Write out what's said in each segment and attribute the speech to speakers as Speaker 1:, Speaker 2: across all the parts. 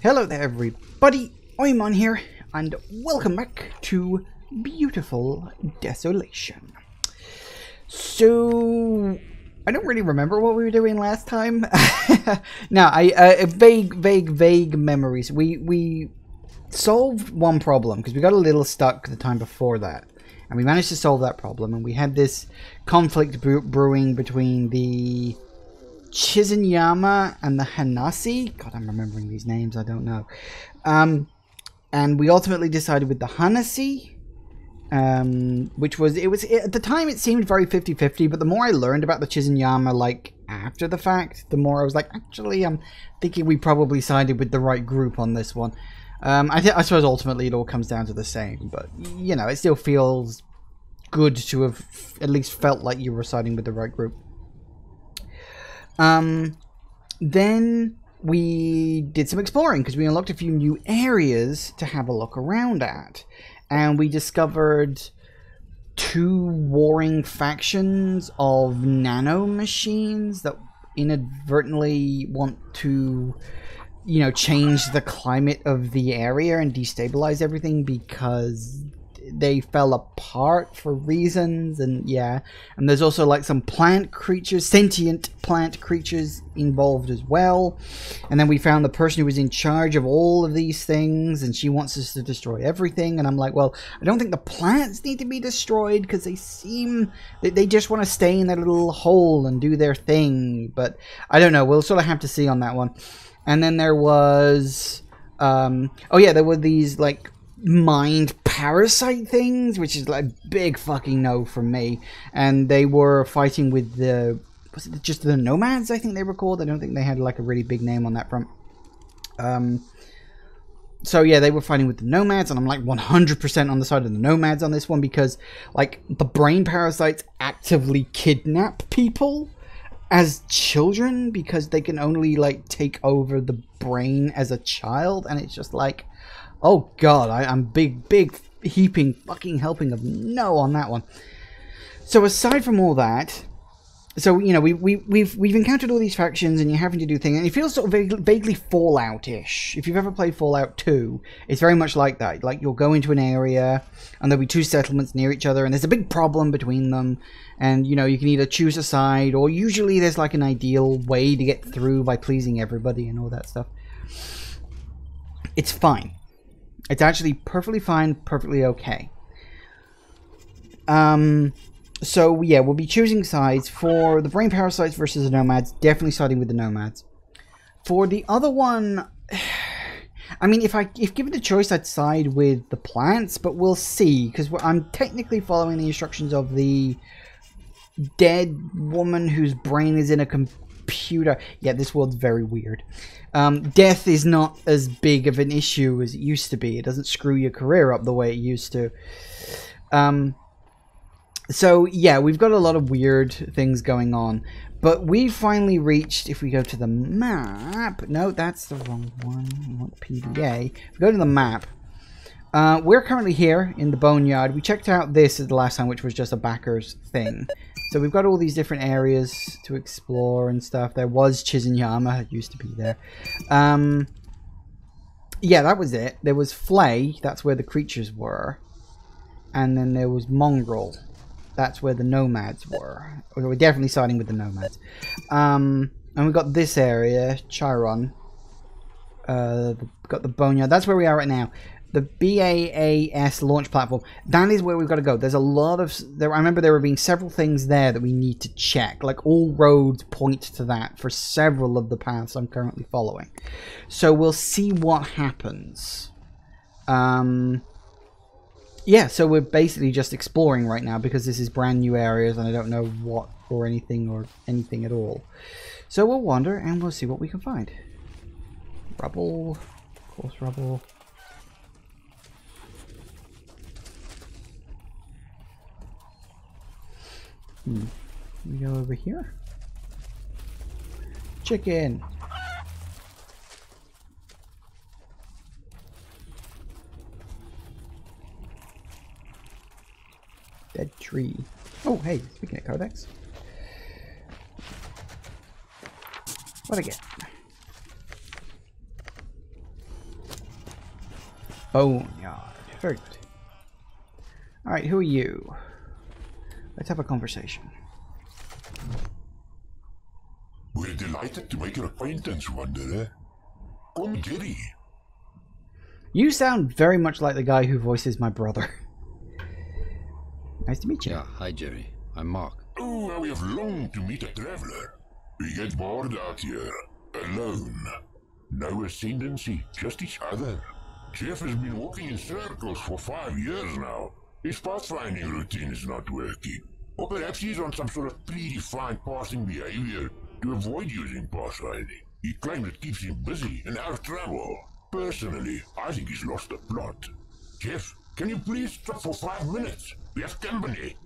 Speaker 1: Hello there everybody, I'm here, and welcome back to beautiful Desolation. So, I don't really remember what we were doing last time. No, vague memories. We solved one problem, because we got a little stuck the time before that. And we managed to solve that problem, and we had this conflict brewing between the Chizunyama and the Hanasi. God, I'm remembering these names, I don't know. And we ultimately decided with the Hanasi, which was, at the time it seemed very 50-50, but the more I learned about the Chizunyama, like, after the fact, the more I was like, actually, I'm thinking we probably sided with the right group on this one. I suppose ultimately it all comes down to the same, but, you know, it still feels good to have at least felt like you were siding with the right group. Then we did some exploring because we unlocked a few new areas to have a look around at, and we discovered two warring factions of nano machines that inadvertently want to, you know, change the climate of the area and destabilize everything because they fell apart for reasons. And yeah, and there's also like some plant creatures, sentient plant creatures involved as well. And then we found the person who was in charge of all of these things, and she wants us to destroy everything. And I'm like, well, I don't think the plants need to be destroyed because they seem they just want to stay in their little hole and do their thing. But I don't know, we'll sort of have to see on that one. And then there was oh yeah, there were these like mind parasite things, which is like big fucking no from me. And they were fighting with the, was it just the nomads, I think they were called? I don't think they had like a really big name on that front. So yeah, they were fighting with the nomads, and I'm like 100% on the side of the nomads on this one, because like the brain parasites actively kidnap people as children because they can only like take over the brain as a child. And it's just like, oh god, I'm big heaping fucking helping of no on that one. So aside from all that, so you know, we've encountered all these factions, and you're having to do things, and it feels sort of vaguely Fallout-ish. If you've ever played Fallout 2, it's very much like that. Like, you'll go into an area, and there'll be two settlements near each other, and there's a big problem between them, and you know, you can either choose a side, or usually there's like an ideal way to get through by pleasing everybody and all that stuff. It's fine. It's actually perfectly fine, perfectly okay. So yeah, we'll be choosing sides. For the brain parasites versus the nomads, definitely siding with the nomads. For the other one, I mean, if given the choice, I'd side with the plants, but we'll see, because I'm technically following the instructions of the dead woman whose brain is in a computer. Yeah, this world's very weird. Death is not as big of an issue as it used to be. It doesn't screw your career up the way it used to. So yeah, we've got a lot of weird things going on. But we finally reached, if we go to the map... No, that's the wrong one. I want PDA. If we go to the map, we're currently here in the Boneyard. We checked out this the last time, which was just a backers thing. So we've got all these different areas to explore and stuff. There was Chizunyama, it used to be there. Yeah, that was it. There was Flay, that's where the creatures were. And then there was Mongrel. That's where the nomads were. We're definitely siding with the nomads. And we got this area, Chiron. Got the Boneyard. That's where we are right now. The BAAS launch platform. That is where we've got to go. There's a lot of... I remember there were being several things there that we need to check. Like, all roads point to that for several of the paths I'm currently following. So we'll see what happens. Yeah, so we're basically just exploring right now because this is brand new areas and I don't know what or anything at all. So we'll wander and we'll see what we can find. Rubble. Of course, rubble. We go over here. Chicken. Dead tree. Oh, hey, speaking of codex. What I get? boneyard. Very good. Alright, who are you? Let's have a conversation.
Speaker 2: We're delighted to make your acquaintance, Wanderer. Come, Jerry.
Speaker 1: You sound very much like the guy who voices my brother. Nice to meet you.
Speaker 3: Yeah, hi Jerry. I'm Mark.
Speaker 2: Oh, how we have longed to meet a traveler. We get bored out here, alone. No ascendancy, just each other. Jeff has been walking in circles for 5 years now. His pathfinding routine is not working. Or perhaps he's on some sort of predefined passing behavior to avoid using pathfinding. He claims it keeps him busy and out of trouble. Personally, I think he's lost the plot. Jeff, can you please stop for 5 minutes? We have company.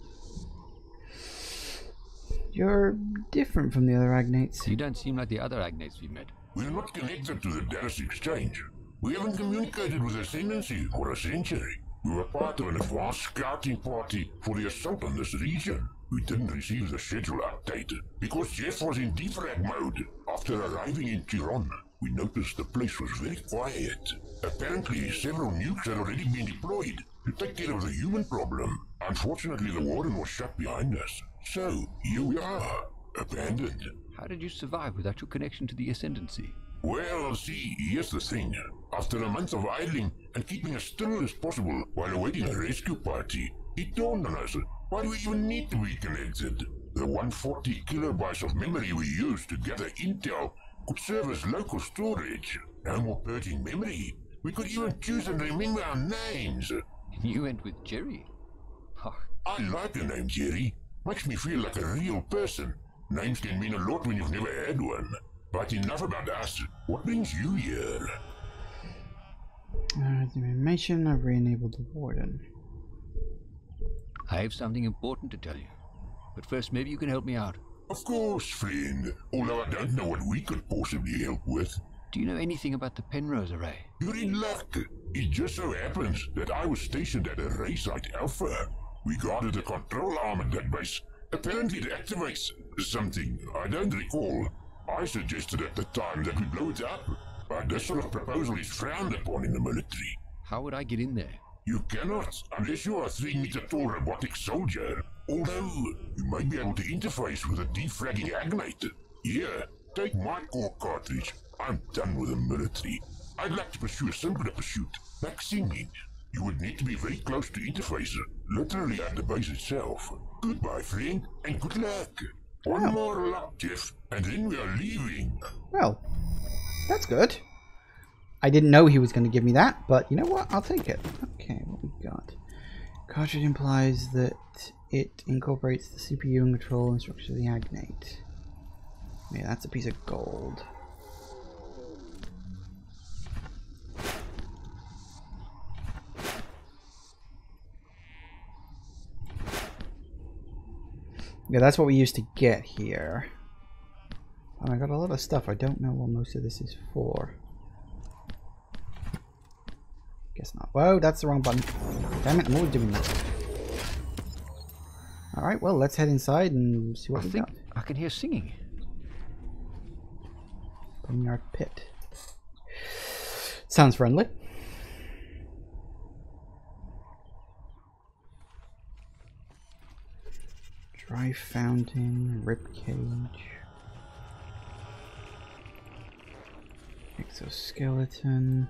Speaker 1: You're different from the other agnates.
Speaker 3: You don't seem like the other agnates we met.
Speaker 2: We're not connected to the Dallas Exchange. We haven't communicated with Ascendancy for a century. We were part of an advanced scouting party for the assault on this region. We didn't receive the schedule updated because Jeff was in defrag mode. After arriving in Chiron, we noticed the place was very quiet. Apparently, several nukes had already been deployed to take care of the human problem. Unfortunately, the warden was shut behind us. So, here we are, abandoned.
Speaker 3: How did you survive without your connection to the Ascendancy?
Speaker 2: Well, see, here's the thing. After a month of idling and keeping as still as possible while awaiting a rescue party, it dawned on us, why do we even need to be connected? The 140 kilobytes of memory we use to gather intel could serve as local storage. No more purging memory. We could even choose and remember our names.
Speaker 3: You went with Jerry? Oh.
Speaker 2: I like the name Jerry. Makes me feel like a real person. Names can mean a lot when you've never had one. But enough about us. What brings you here?
Speaker 1: The information, I've re-enabled the warden.
Speaker 3: I have something important to tell you. But first, maybe you can help me out.
Speaker 2: Of course, friend. Although I don't know what we could possibly help with.
Speaker 3: Do you know anything about the Penrose Array?
Speaker 2: You're in luck. It just so happens that I was stationed at Array Site Alpha. We guarded the control arm at that base. Apparently it activates something I don't recall. I suggested at the time that we blow it up, but this sort of proposal is frowned upon in the military.
Speaker 3: How would I get in there?
Speaker 2: You cannot, unless you are a 3-meter-tall robotic soldier. Although, you might be able to interface with a defragging agnate. Here, take my core cartridge. I'm done with the military. I'd like to pursue a simpler pursuit, like singing. You would need to be very close to interface, literally at the base itself. Goodbye, friend, and good luck. One more luck, Jeff, and then we are leaving.
Speaker 1: Well, that's good. I didn't know he was going to give me that, but you know what? I'll take it. Okay, what we got? Cartridge implies that it incorporates the CPU and control and structure of the agnate. Yeah, that's a piece of gold. Yeah, that's what we used to get here. Oh, I got a lot of stuff. I don't know what most of this is for. Guess not. Whoa, that's the wrong button. Damn it, I'm always doing that. Alright, well, let's head inside and see what we got.
Speaker 3: I can hear singing.
Speaker 1: Boneyard Pit. Sounds friendly. Dry fountain, ribcage, exoskeleton.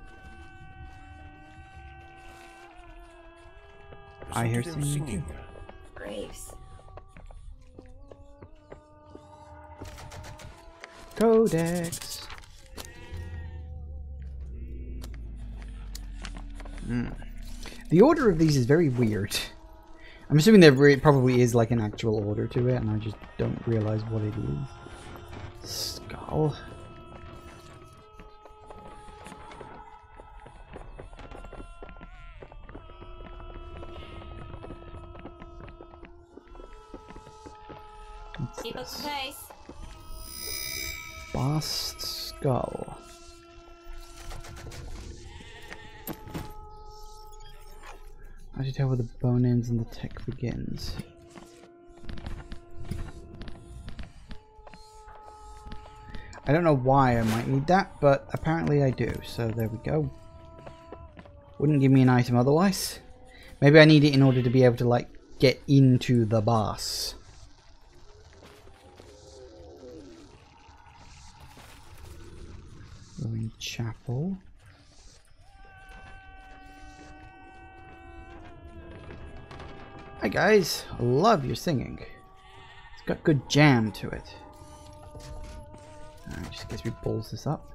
Speaker 1: I hear singing.
Speaker 4: Graves.
Speaker 1: Codex. The order of these is very weird. I'm assuming there probably is like an actual order to it, and I just don't realize what it is. Skull.
Speaker 4: Keep up the pace.
Speaker 1: Bast skull. I should tell where the bone ends and the tech begins. I don't know why I might need that, but apparently I do, so there we go. Wouldn't give me an item otherwise. Maybe I need it in order to be able to, like, get into the boss. Ruined chapel. Hi guys, I love your singing. It's got good jam to it. Alright, just guess we balls this up.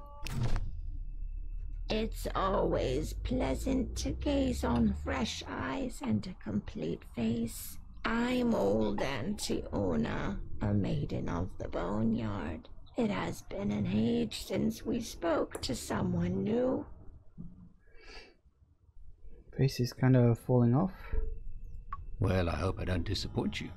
Speaker 5: It's always pleasant to gaze on fresh eyes and a complete face. I'm old Auntie Una, a maiden of the boneyard. It has been an age since we spoke to someone new.
Speaker 1: Face is kind of falling off.
Speaker 3: Well, I hope I don't disappoint you.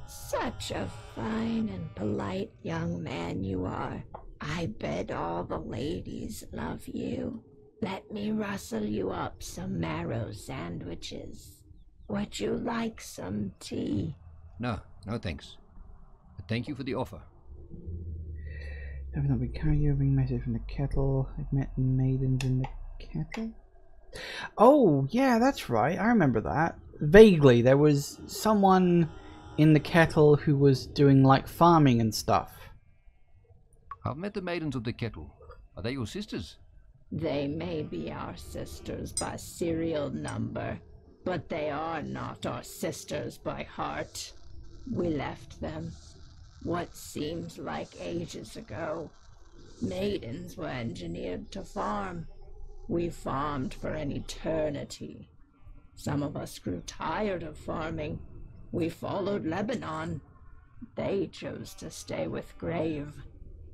Speaker 5: Such a fine and polite young man you are. I bet all the ladies love you. Let me rustle you up some marrow sandwiches. Would you like some tea?
Speaker 3: No, no thanks. But thank you for the offer.
Speaker 1: Having not been carrying message from the kettle. I've met maidens in the kettle. Oh, yeah, that's right. I remember that. Vaguely, there was someone in the kettle who was doing, like, farming and stuff.
Speaker 3: I've met the maidens of the kettle. Are they your sisters?
Speaker 5: They may be our sisters by serial number, but they are not our sisters by heart. We left them what seems like ages ago. Maidens were engineered to farm. We farmed for an eternity. Some of us grew tired of farming. We followed Lebanon. They chose to stay with Grave.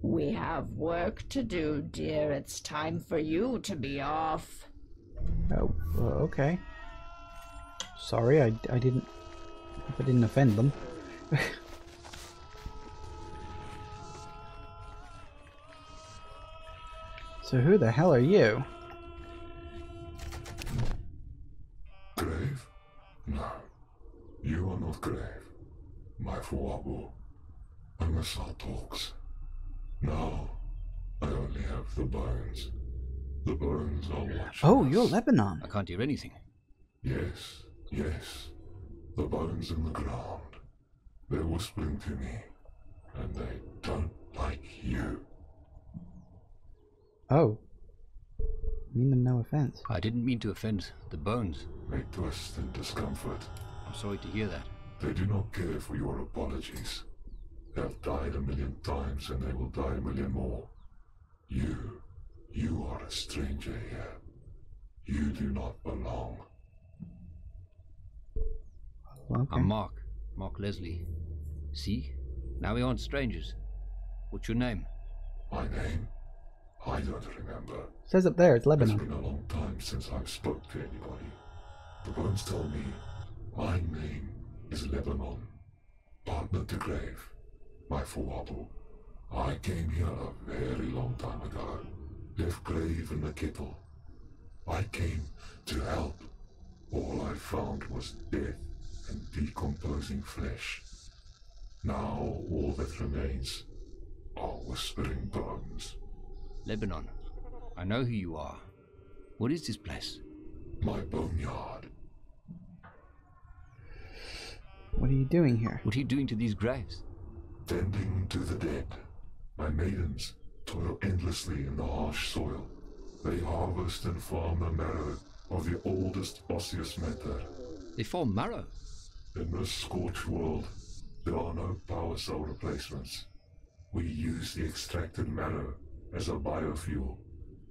Speaker 5: We have work to do, dear. It's time for you to be off.
Speaker 1: Oh, okay. Sorry, I didn't... hope I didn't offend them. So who the hell are you?
Speaker 2: Grave? No. You are not Grave. My Fuabu. Unless our talks. No. I only have the bones. The bones are watching
Speaker 1: Oh,
Speaker 2: us.
Speaker 1: you're Lebanon.
Speaker 3: I can't hear anything.
Speaker 2: Yes, yes. The bones in the ground. They're whispering to me. And they don't like you.
Speaker 1: Oh. Mean them no offense.
Speaker 3: I didn't mean to offend the bones.
Speaker 2: They twist in discomfort.
Speaker 3: I'm sorry to hear that.
Speaker 2: They do not care for your apologies. They have died 1,000,000 times and they will die 1,000,000 more. You are a stranger here. You do not belong.
Speaker 1: Okay.
Speaker 3: I'm Mark Leslie. See? Now we aren't strangers. What's your name?
Speaker 2: My name? I don't remember.
Speaker 1: Says up there, it's
Speaker 2: It's
Speaker 1: Lebanon.
Speaker 2: been a long time since I've spoke to anybody. The bones tell me my name is Lebanon. Partner to Grave. My Fuabu. I came here a very long time ago. Left Grave in the kettle. I came to help. All I found was death and decomposing flesh. Now all that remains are whispering bones.
Speaker 3: Lebanon. I know who you are. What is this place?
Speaker 2: My boneyard.
Speaker 1: What are you doing here?
Speaker 3: What are you doing to these graves?
Speaker 2: Tending to the dead. My maidens toil endlessly in the harsh soil. They harvest and farm the marrow of the oldest osseous matter.
Speaker 3: They farm marrow.
Speaker 2: In this scorched world, there are no power cell replacements. We use the extracted marrow as a biofuel.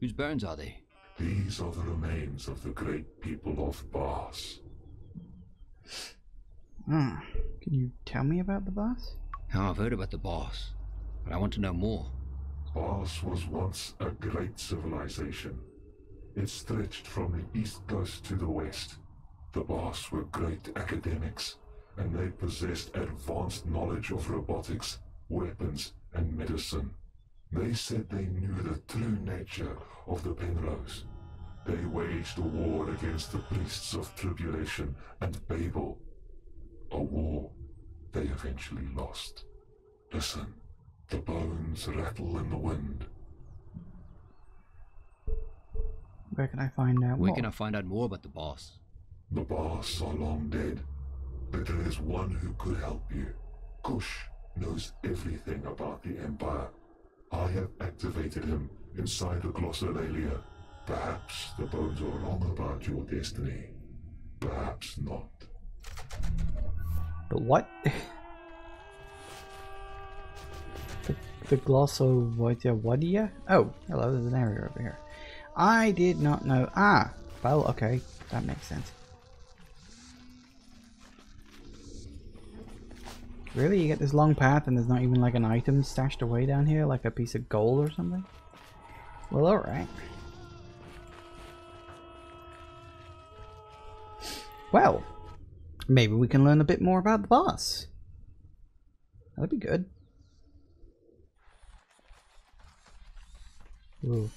Speaker 3: Whose bones are they?
Speaker 2: These are the remains of the great people of Bas.
Speaker 1: Ah, can you tell me about the boss?
Speaker 3: Now I've heard about the boss, but I want to know more.
Speaker 2: Bas was once a great civilization. It stretched from the east coast to the west. The Bas were great academics, and they possessed advanced knowledge of robotics, weapons, and medicine. They said they knew the true nature of the Penrose. They waged a war against the priests of Tribulation and Babel. A war they eventually lost. Listen, the bones rattle in the wind.
Speaker 1: Where can I find out
Speaker 3: Where
Speaker 1: more?
Speaker 3: can I find out more about the boss?
Speaker 2: The boss are long dead, but there is one who could help you. Kush knows everything about the Empire. I have activated him inside the glossolalia. Perhaps the bones are wrong about your destiny. Perhaps not.
Speaker 1: The what? the glossowadia? Oh, hello, there's an area over here. I did not know. Ah, well, okay, that makes sense. Really? You get this long path and there's not even like an item stashed away down here? Like a piece of gold or something? Well, alright. Well, maybe we can learn a bit more about the boss. That'd be good. Ooh.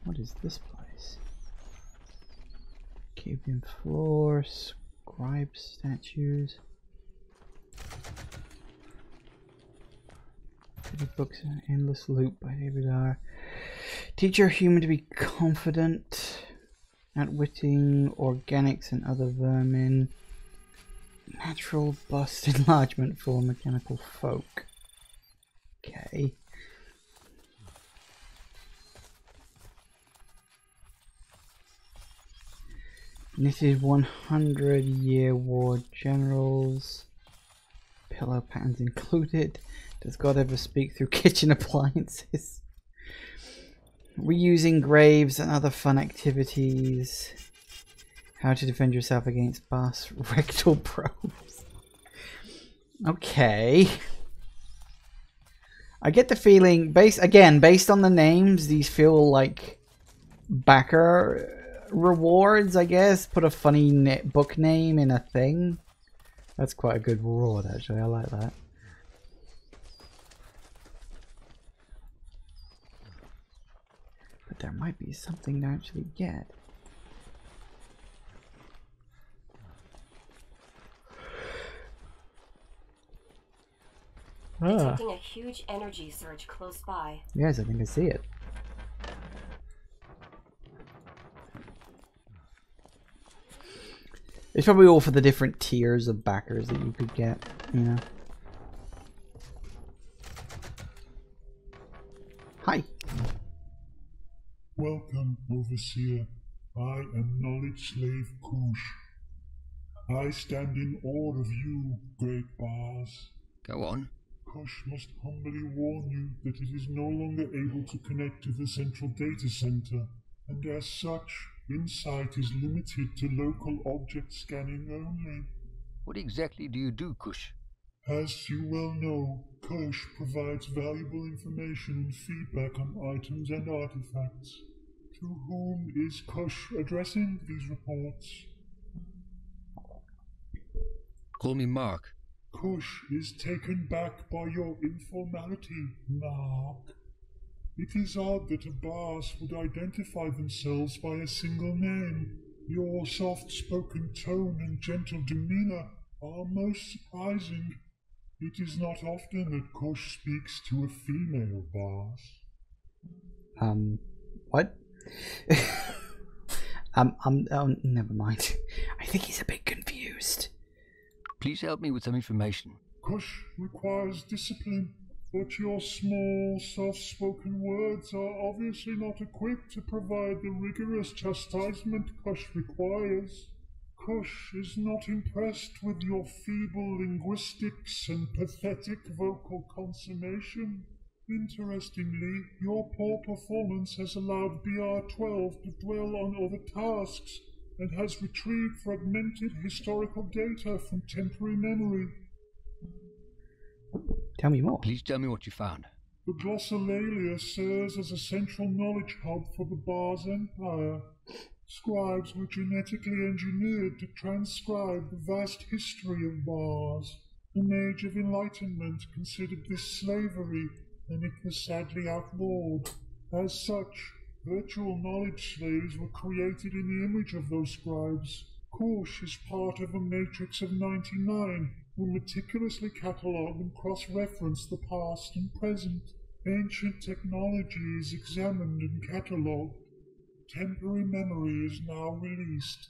Speaker 1: What is this place? Cavian floor, scribe statues. Books, Endless Loop by David R. Teach your human to be confident, outwitting organics and other vermin. Natural bust enlargement for mechanical folk. Okay. Knitted 100-year war generals. Pillow patterns included. Does God ever speak through kitchen appliances? Reusing graves and other fun activities. How to defend yourself against boss rectal probes. Okay. I get the feeling, based on the names, these feel like backer rewards, I guess. Put a funny book name in a thing. That's quite a good reward, actually. I like that. But there might be something to actually get.
Speaker 4: Detecting a huge energy surge close by.
Speaker 1: Yes, I think I see it. It's probably all for the different tiers of backers that you could get, you know. Hi.
Speaker 6: Welcome, Overseer. I am Knowledge Slave Kush. I stand in awe of you, great boss.
Speaker 3: Go on.
Speaker 6: Kush must humbly warn you that it is no longer able to connect to the central data center, and as such, insight is limited to local object scanning only.
Speaker 3: What exactly do you do, Kush?
Speaker 6: As you well know, Kush provides valuable information and feedback on items and artifacts. To whom is Kush addressing these reports?
Speaker 3: Call me Mark.
Speaker 6: Kush is taken back by your informality, Mark. It is odd that a boss would identify themselves by a single name. Your soft-spoken tone and gentle demeanor are most surprising. It is not often that Kush speaks to a female boss.
Speaker 1: What? Oh, never mind. I think he's a bit confused.
Speaker 3: Please help me with some information.
Speaker 6: Kush requires discipline, but your small, soft-spoken words are obviously not equipped to provide the rigorous chastisement Kush requires. Kush is not impressed with your feeble linguistics and pathetic vocal consummation. Interestingly, your poor performance has allowed BR-12 to dwell on other tasks and has retrieved fragmented historical data from temporary memory.
Speaker 1: Tell me more.
Speaker 3: Please tell me what you found.
Speaker 6: The glossolalia serves as a central knowledge hub for the Bar's empire. Scribes were genetically engineered to transcribe the vast history of Bars. An age of enlightenment considered this slavery, and it was sadly outlawed. As such, virtual knowledge slaves were created in the image of those scribes. Kush is part of a matrix of 99, who meticulously catalogue and cross-reference the past and present. Ancient technology is examined and catalogued. Temporary memory is now released.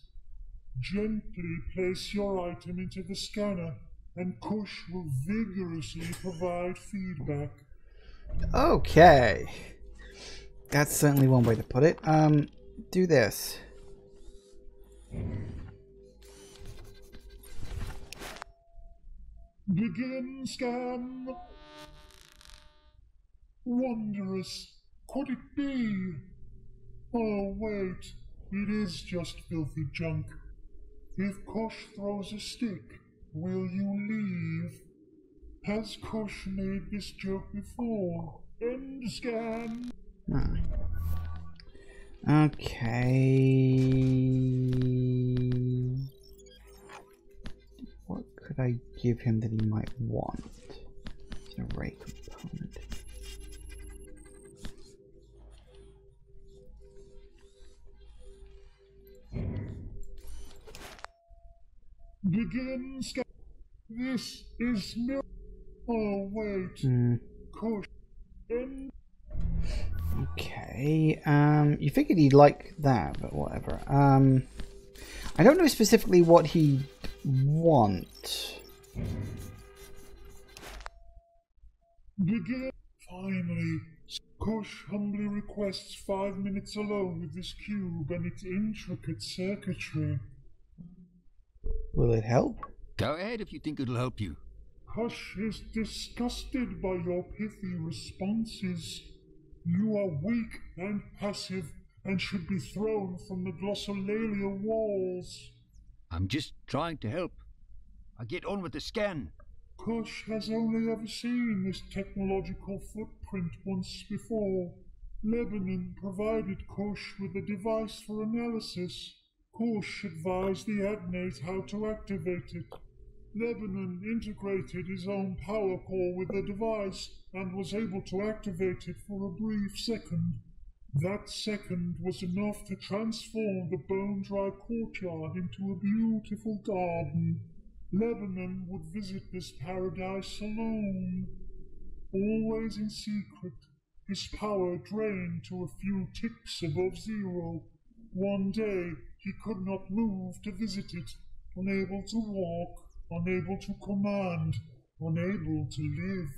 Speaker 6: Gently place your item into the scanner, and Kush will vigorously provide feedback.
Speaker 1: Okay. That's certainly one way to put it. Do this.
Speaker 6: Begin scan. Wondrous. Could it be? Oh, wait. It is just filthy junk. If Kush throws a stick, will you leave? Has Kush made this joke before? End scan.
Speaker 1: No. Okay. What could I give him that he might want? It's an array component.
Speaker 6: Begin scan. This is milk. Oh, wait. Kush. End.
Speaker 1: Okay. You figured he'd like that, but whatever. I don't know specifically what he'd want.
Speaker 6: Begin. Finally, Kush humbly requests 5 minutes alone with this cube and its intricate circuitry.
Speaker 1: Will it help?
Speaker 3: Go ahead if you think it'll help you.
Speaker 6: Kush is disgusted by your pithy responses. You are weak and passive and should be thrown from the glossolalia walls.
Speaker 3: I'm just trying to help. I'll get on with the scan.
Speaker 6: Kush has only ever seen this technological footprint once before. Lebanon provided Kush with a device for analysis. Kush advised the Adnate how to activate it. Lebanon integrated his own power core with the device and was able to activate it for a brief second. That second was enough to transform the bone-dry courtyard into a beautiful garden. Lebanon would visit this paradise alone, always in secret, his power drained to a few ticks above zero. One day he could not move to visit it, unable to walk, unable to command, unable to live.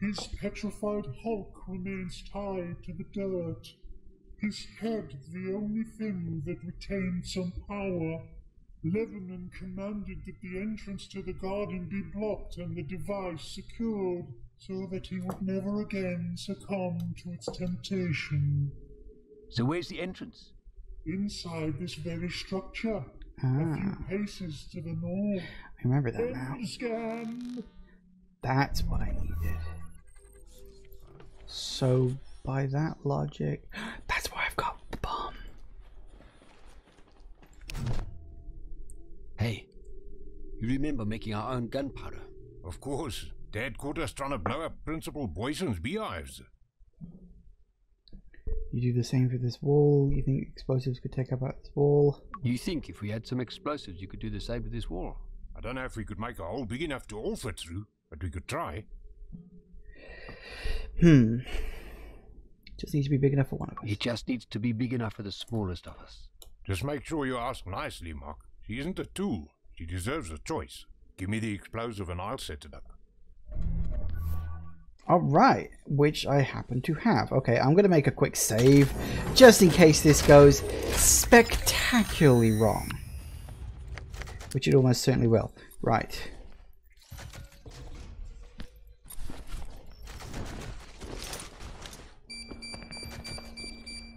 Speaker 6: His petrified hulk remains tied to the dirt. His head the only thing that retained some power. Lebanon commanded that the entrance to the garden be blocked and the device secured, so that he would never again succumb to its temptation.
Speaker 3: So where's the entrance?
Speaker 6: Inside this very structure, a few paces to the north.
Speaker 1: I remember that now.
Speaker 6: Scan.
Speaker 1: That's what I needed. So, by that logic, that's why I've got the bomb.
Speaker 3: Hey, you remember making our own gunpowder?
Speaker 2: Of course. Dad caught us trying to blow up Principal Boyson's beehives.
Speaker 1: You do the same for this wall. You think explosives could take up this wall?
Speaker 3: You think if we had some explosives, you could do the same with this wall?
Speaker 2: I don't know if we could make a hole big enough to all fit through, but we could try.
Speaker 1: Just needs to be big enough for one of us.
Speaker 3: It just needs to be big enough for the smallest of us.
Speaker 2: Just make sure you ask nicely, Mark. She isn't a tool. She deserves a choice. Give me the explosive and I'll set it up.
Speaker 1: Alright, which I happen to have. Okay, I'm going to make a quick save, just in case this goes spectacularly wrong. Which it almost certainly will. Right.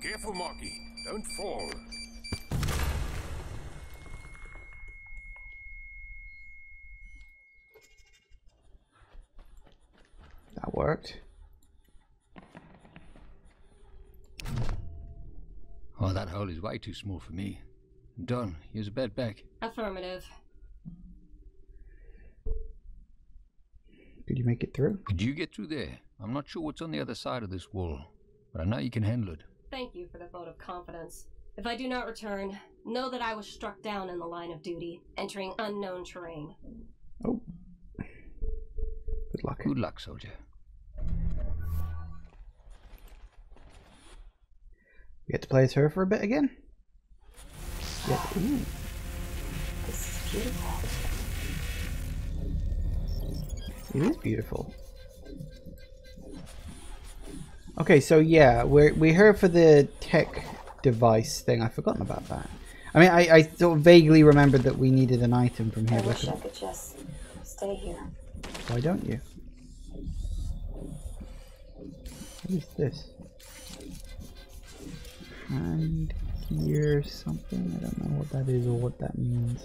Speaker 2: Careful, Marky. Don't fall.
Speaker 1: That worked.
Speaker 3: Oh, that hole is way too small for me. Don, here's a bed back.
Speaker 4: Affirmative.
Speaker 1: Could you make it through?
Speaker 3: Could you get through there? I'm not sure what's on the other side of this wall, but I know you can handle it.
Speaker 4: Thank you for the vote of confidence. If I do not return, know that I was struck down in the line of duty, entering unknown terrain.
Speaker 1: Oh. Good luck.
Speaker 3: Good luck, soldier.
Speaker 1: We get to play as her for a bit again. Yeah. Ooh.
Speaker 4: This is beautiful.
Speaker 1: It is beautiful. Okay, so yeah, we're here for the tech device thing. I've forgotten about that. I mean, I sort of vaguely remembered that we needed an item from here.
Speaker 4: I wish I could just stay here.
Speaker 1: Why don't you? What is this? Hand gear something? I don't know what that is or what that means.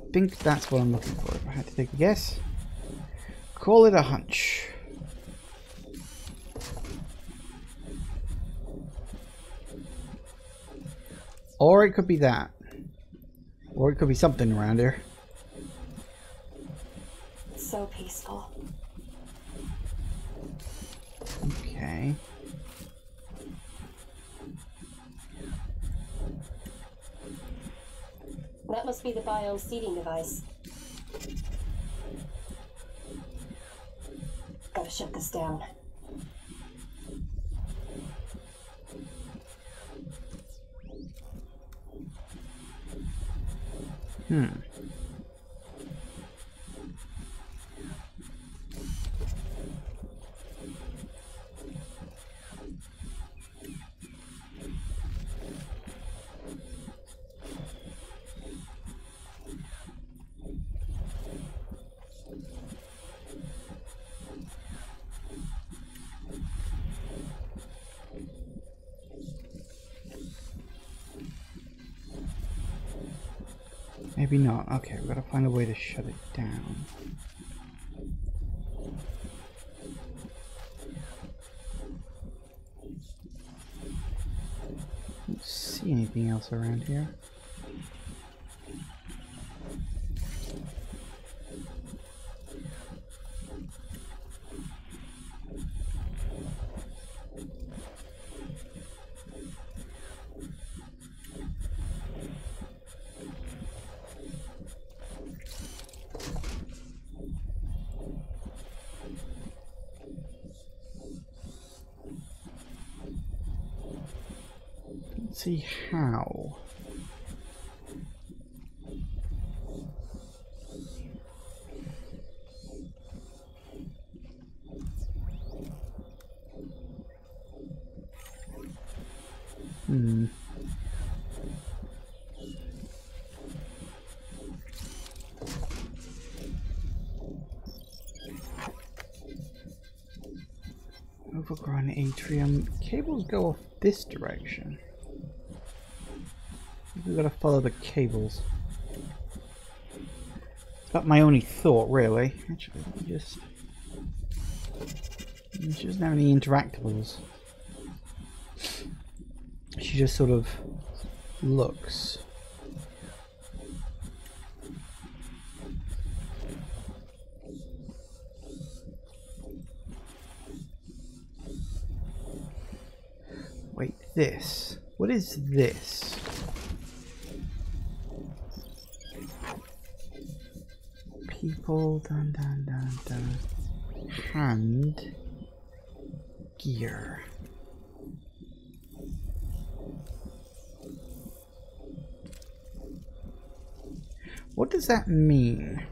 Speaker 1: I think that's what I'm looking for, if I had to take a guess. Call it a hunch. Or it could be that. Or it could be something around here.
Speaker 4: It's so peaceful.
Speaker 1: Okay.
Speaker 4: That must be the biome seeding device. Gotta shut this down.
Speaker 1: Maybe not. Okay, we've got to find a way to shut it down. Don't see anything else around here. See how. Overgrown atrium. Cables go off this direction. We've got to follow the cables. That's my only thought, really. Actually, let me just... She doesn't have any interactables. She just sort of looks. Wait, this. What is this? People, dun dun dun dun. Hand gear. What does that mean?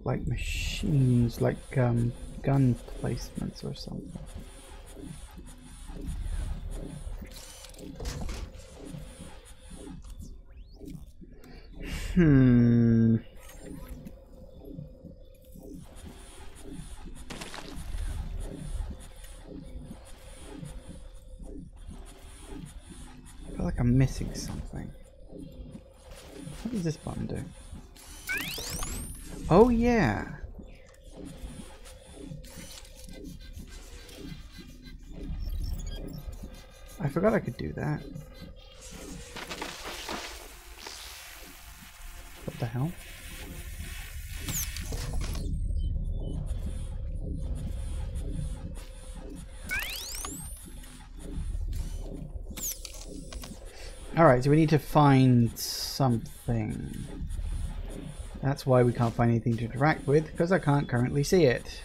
Speaker 1: Like machines, like gun placements or something. like I'm missing something. What does this button do? Oh yeah. I forgot I could do that. What the hell? Alright, so we need to find something. That's why we can't find anything to interact with, because I can't currently see it.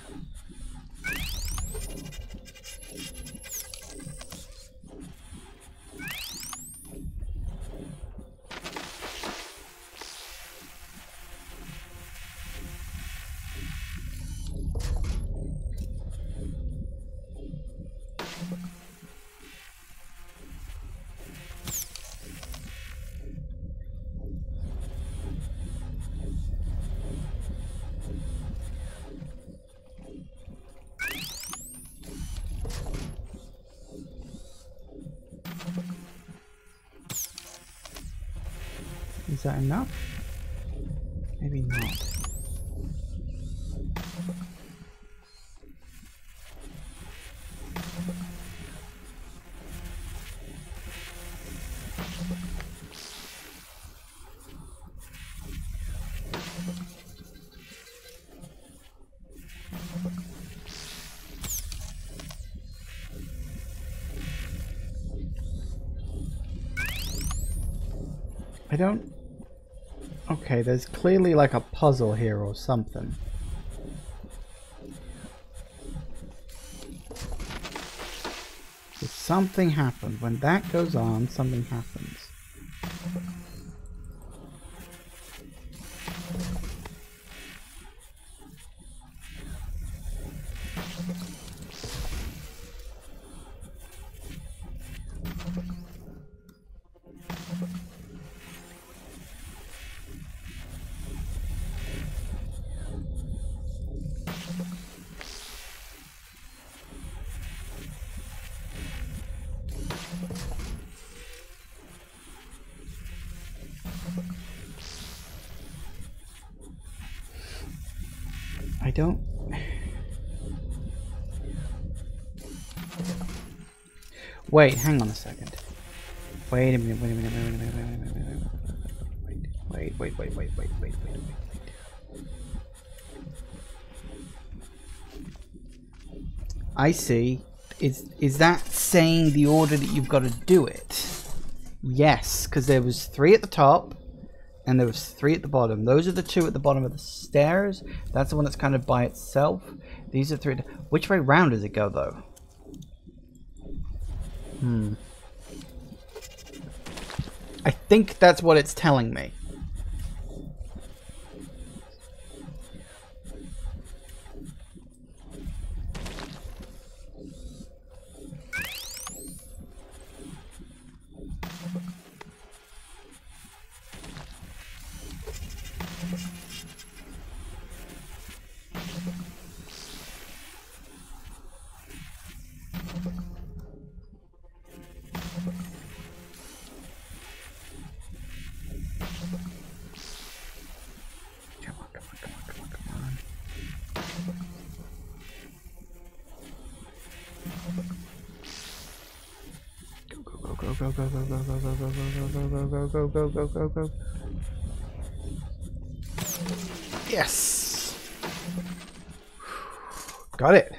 Speaker 1: Is that enough? Maybe not. I don't... Okay, there's clearly like a puzzle here or something. So something happened. When that goes on, something happens. I don't... Wait, hang on a second. Wait a minute, wait a minute, wait a minute, wait. I see. Is that saying the order that you've got to do it? Yes, because there was 3 at the top and there was 3 at the bottom. Those are the 2 at the bottom of the stairs. That's the one that's kind of by itself. These are 3. Which way round does it go though? I think that's what it's telling me. Go. Yes. Got it.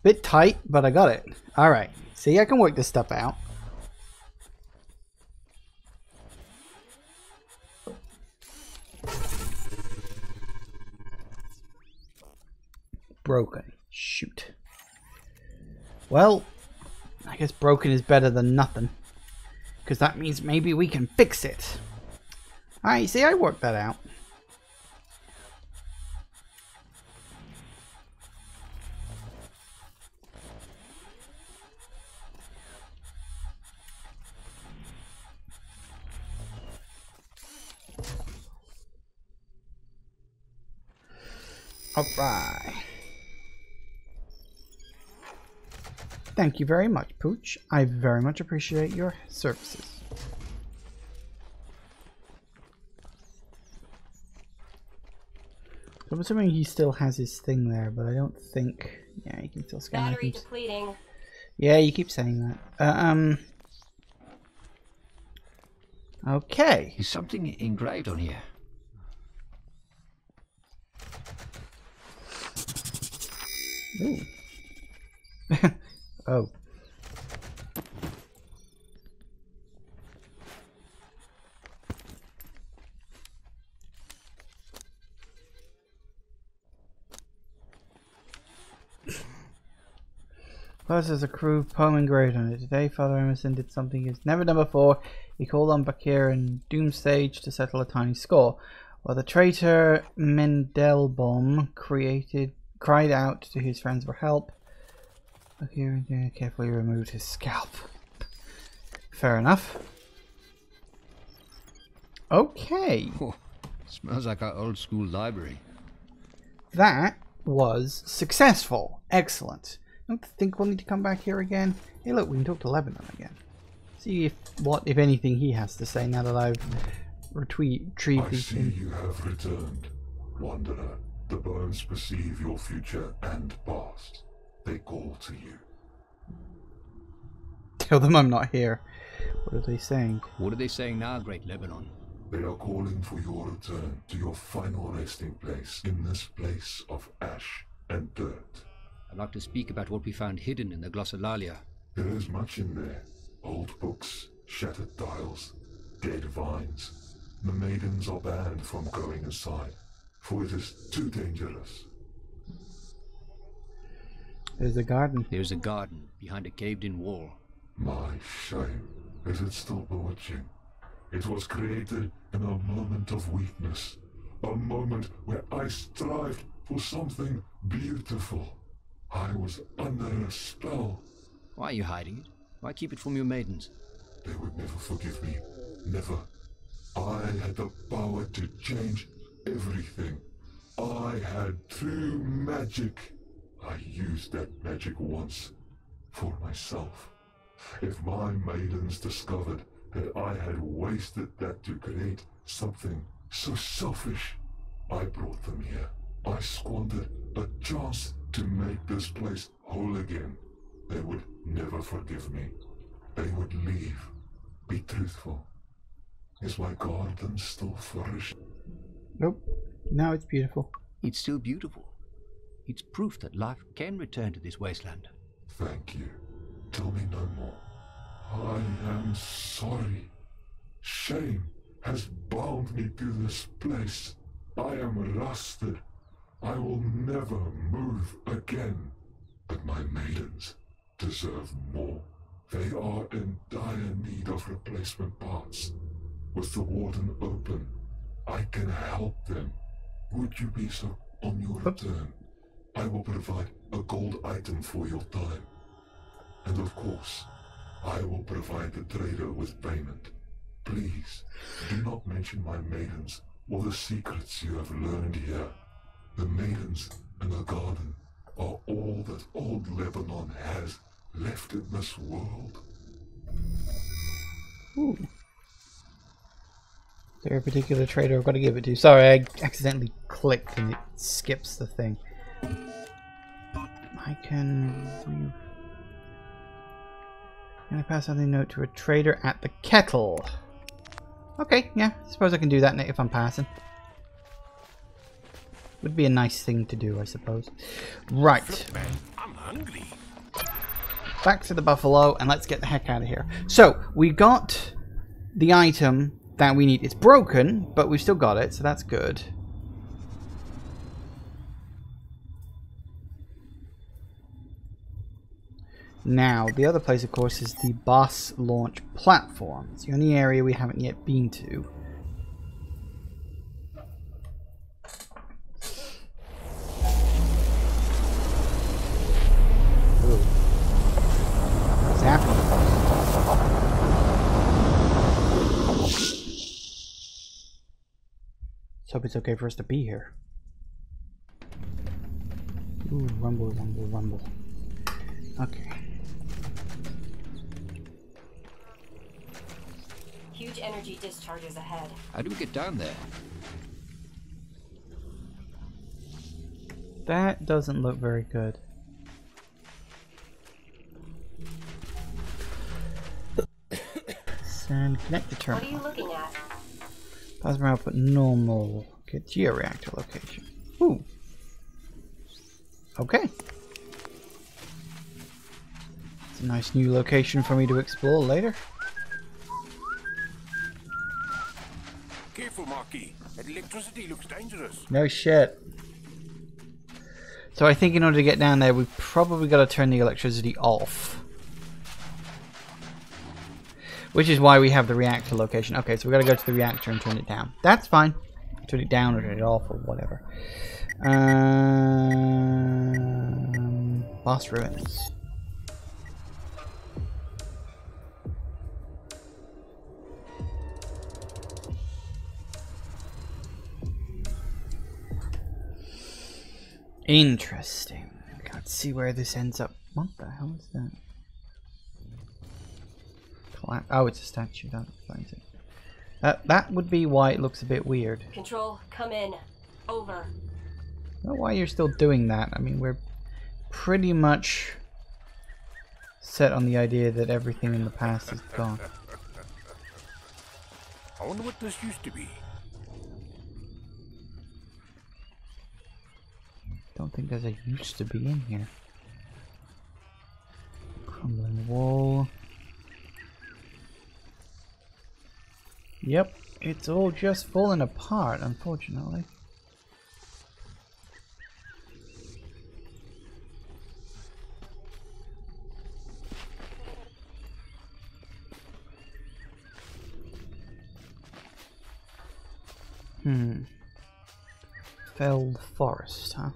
Speaker 1: Bit tight, but I got it. All right. See, I can work this stuff out. Broken. Shoot. Well, I guess broken is better than nothing. Because that means maybe we can fix it. Alright, see, I worked that out. Alright. Thank you very much, Pooch. I very much appreciate your services. I'm assuming he still has his thing there, but I don't think... Yeah, he can still scan
Speaker 4: Battery
Speaker 1: items.
Speaker 4: depleting.
Speaker 1: Yeah, you keep saying that. Okay.
Speaker 3: Is something engraved on here?
Speaker 1: Ooh. Oh. Plus, there's a crew poem engraved on it. Today, Father Emerson did something he's never done before. He called on Bakir and Doomstage to settle a tiny score, while the traitor Mendelbaum cried out to his friends for help. Bakir carefully removed his scalp. Fair enough. Okay.
Speaker 3: Oh, smells like our old school library.
Speaker 1: That was successful. Excellent. I don't think we'll need to come back here again. Hey look, we can talk to Lebanon again. See if anything he has to say now that I've retrieved
Speaker 2: I
Speaker 1: these
Speaker 2: see
Speaker 1: things.
Speaker 2: you have returned, Wanderer. The bones perceive your future and past. They call to you.
Speaker 1: Tell them I'm not here. What are they saying?
Speaker 3: What are they saying now, Great Lebanon?
Speaker 2: They are calling for your return to your final resting place in this place of ash and dirt.
Speaker 3: I'd like to speak about what we found hidden in the glossolalia.
Speaker 2: There is much in there. Old books, shattered tiles, dead vines. The maidens are banned from going inside, for it is too dangerous.
Speaker 1: There's a garden.
Speaker 3: There's a garden behind a caved-in wall.
Speaker 2: My shame. Is it still bewitching? It was created in a moment of weakness. A moment where I strived for something beautiful. I was under a spell.
Speaker 3: Why are you hiding it? Why keep it from your maidens?
Speaker 2: They would never forgive me. Never. I had the power to change everything. I had true magic. I used that magic once. For myself. If my maidens discovered that I had wasted that to create something so selfish, I brought them here. I squandered a chance to make this place whole again. They would never forgive me. They would leave. Be truthful. Is my garden still flourishing?
Speaker 1: Nope. Now it's beautiful.
Speaker 3: It's still beautiful. It's proof that life can return to this wasteland.
Speaker 2: Thank you. Tell me no more. I am sorry. Shame has bound me to this place. I am rusted. I will never move again. But my maidens deserve more. They are in dire need of replacement parts. With the warden open, I can help them. Would you be so on your return? I will provide a gold item for your time. And of course, I will provide the trader with payment. Please, do not mention my maidens or the secrets you have learned here. The maidens and the garden are all that old Lebanon has left in this world.
Speaker 1: Ooh. Is there a particular trader I've got to give it to? Sorry, I accidentally clicked and it skips the thing. I can... Can I pass on the note to a trader at the kettle? Okay, yeah, I suppose I can do that if I'm passing. Would be a nice thing to do, I suppose. Right.
Speaker 2: I'm hungry.
Speaker 1: Back to the buffalo, and let's get the heck out of here. So, we got the item that we need. It's broken, but we've still got it, so that's good. Now, the other place, of course, is the boss launch platform. It's the only area we haven't yet been to. What's happening? Let's hope it's okay for us to be here. Ooh, rumble, rumble, rumble. Okay.
Speaker 4: Huge energy discharges ahead.
Speaker 3: How do we get down there?
Speaker 1: That doesn't look very good. Send connector terminal.
Speaker 4: What are you looking at?
Speaker 1: Plasma output normal. Get georeactor location. Ooh. Okay. It's a nice new location for me to explore later.
Speaker 2: Careful, Marquis. That electricity looks dangerous.
Speaker 1: No shit. So I think in order to get down there, we've probably got to turn the electricity off. Which is why we have the reactor location. Okay, so we've got to go to the reactor and turn it down. That's fine. Turn it down or turn it off or whatever. Boss ruins. Interesting. Can't see where this ends up. What the hell is that? Oh, it's a statue. That explains it. That would be why it looks a bit weird.
Speaker 4: Control, come in. Over.
Speaker 1: I don't know why you're still doing that. I mean, we're pretty much set on the idea that everything in the past is gone.
Speaker 2: I wonder what this used to be.
Speaker 1: Don't think there's a used to be in here. Crumbling wall. Yep, it's all just falling apart, unfortunately. Felled forest, huh?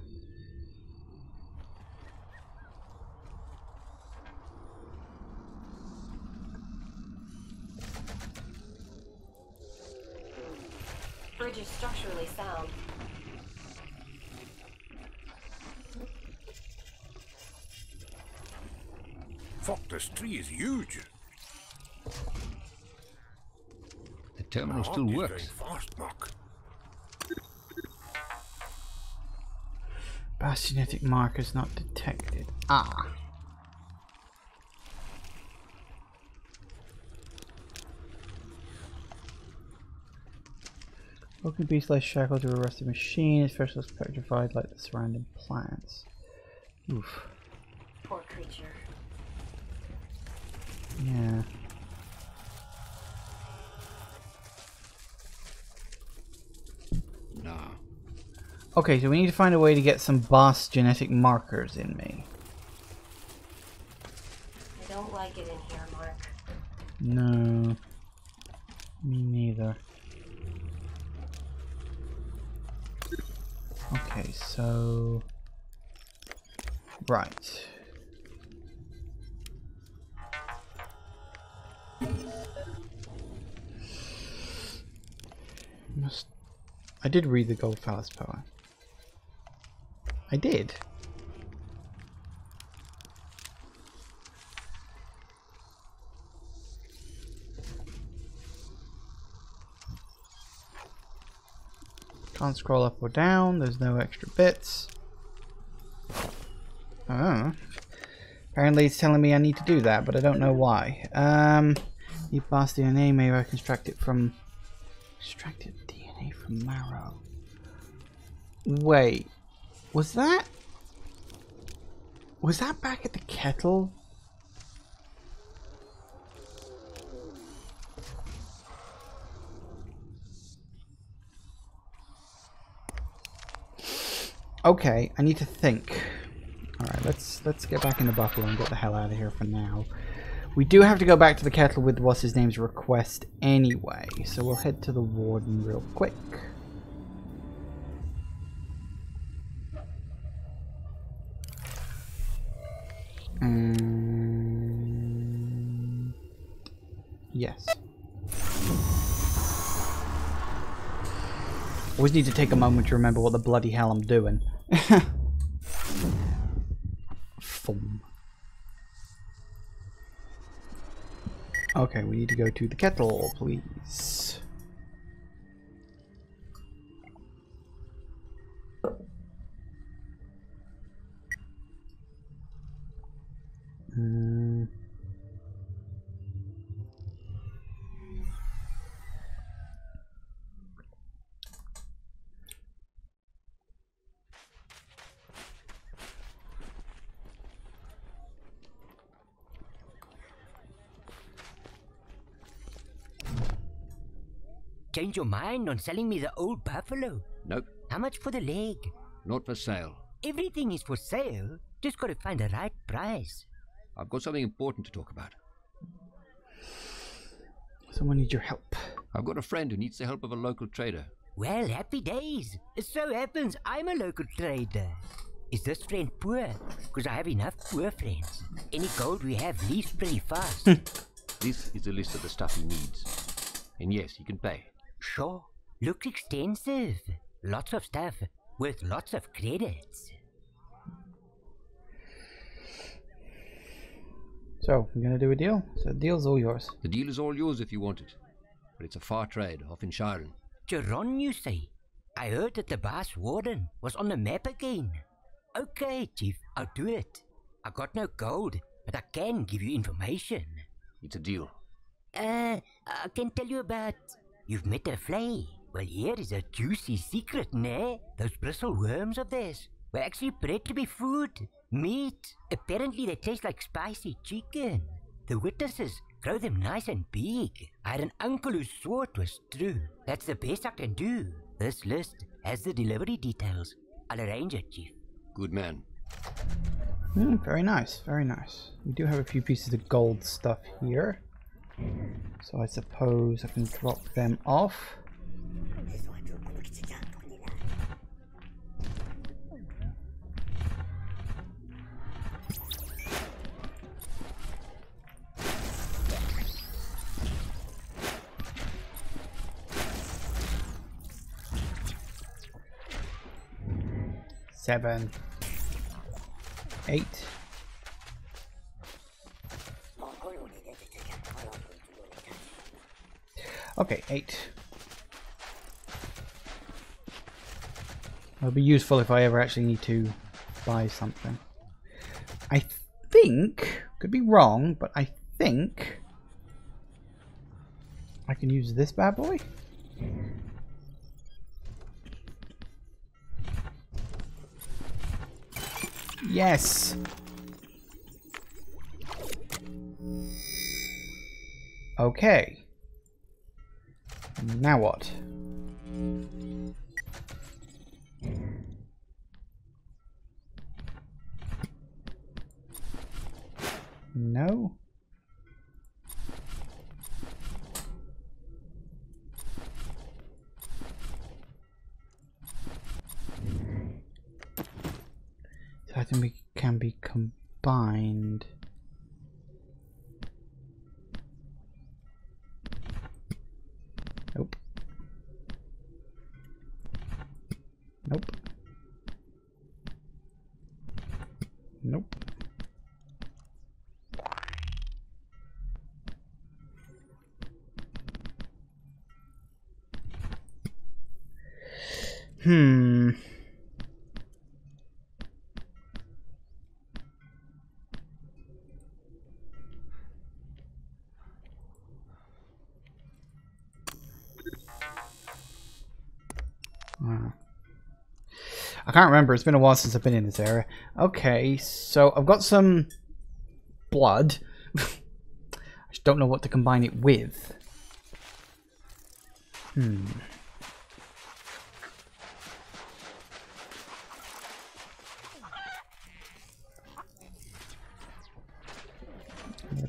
Speaker 4: Bridge is structurally sound.
Speaker 2: Fuck, this tree is huge.
Speaker 3: The terminal
Speaker 2: My
Speaker 3: still
Speaker 2: heart is
Speaker 3: works.
Speaker 2: going fast, Mark.
Speaker 1: Genetic markers not detected. Ah. Broken beast lays shackled to a rusted machine. Its flesh looks petrified like the surrounding plants. Oof.
Speaker 4: Poor creature.
Speaker 1: Yeah.
Speaker 3: Nah.
Speaker 1: Okay, so we need to find a way to get some boss genetic markers in me.
Speaker 4: I don't like it in here, Mark.
Speaker 1: No. Me neither. Okay, so... Right. I did read the Gold Phallus poem. I did. Can't scroll up or down. There's no extra bits. Oh. Apparently it's telling me I need to do that, but I don't know why. You pass DNA, maybe I can extract it from... Extracted DNA from marrow. Wait. Was that back at the kettle? Okay, I need to think. Alright, let's get back in the buffalo and get the hell out of here for now. We do have to go back to the kettle with what's his name's request anyway, so we'll head to the warden real quick. Yes. Always need to take a moment to remember what the bloody hell I'm doing. Foam. Okay, we need to go to the kettle, please.
Speaker 7: Change your mind on selling me the old buffalo?
Speaker 3: Nope,
Speaker 7: How much for the leg?
Speaker 3: not for sale.
Speaker 7: Everything is for sale. Just gotta find the right price.
Speaker 3: I've got something important to talk about.
Speaker 1: Someone needs your help.
Speaker 3: I've got a friend who needs the help of a local trader.
Speaker 7: Well, happy days. It so happens I'm a local trader. Is this friend poor? Because I have enough poor friends. Any gold we have leaves pretty fast.
Speaker 3: This is a list of the stuff he needs. And yes, he can pay.
Speaker 7: Sure. Looks extensive. Lots of stuff worth lots of credits.
Speaker 1: So, I'm gonna do a deal. So, the deal's all yours.
Speaker 3: The deal is all yours if you want it. But it's a far trade, off in Shiren.
Speaker 7: Chiron, you say? I heard that the Bass Warden was on the map again. Okay, Chief, I'll do it. I got no gold, but I can give you information.
Speaker 3: It's a deal.
Speaker 7: I can tell you about... You've met a flay. Well, here is a juicy secret, nah? Those bristle worms of theirs were actually bred to be food. Meat. Apparently they taste like spicy chicken. The witnesses grow them nice and big. I had an uncle who swore it was true. That's the best I can do. This list has the delivery details. I'll arrange it, Chief.
Speaker 3: Good man.
Speaker 1: Very nice, very nice. We do have a few pieces of gold stuff here. So I suppose I can drop them off. Seven, 8. Okay, 8. It'll be useful if I ever actually need to buy something. I think, could be wrong, but I think I can use this bad boy. Yes. Okay. Now what? No. So I think we can be combined. Nope. Nope. Nope. I can't remember. It's been a while since I've been in this area. Okay, so I've got some blood. I just don't know what to combine it with. A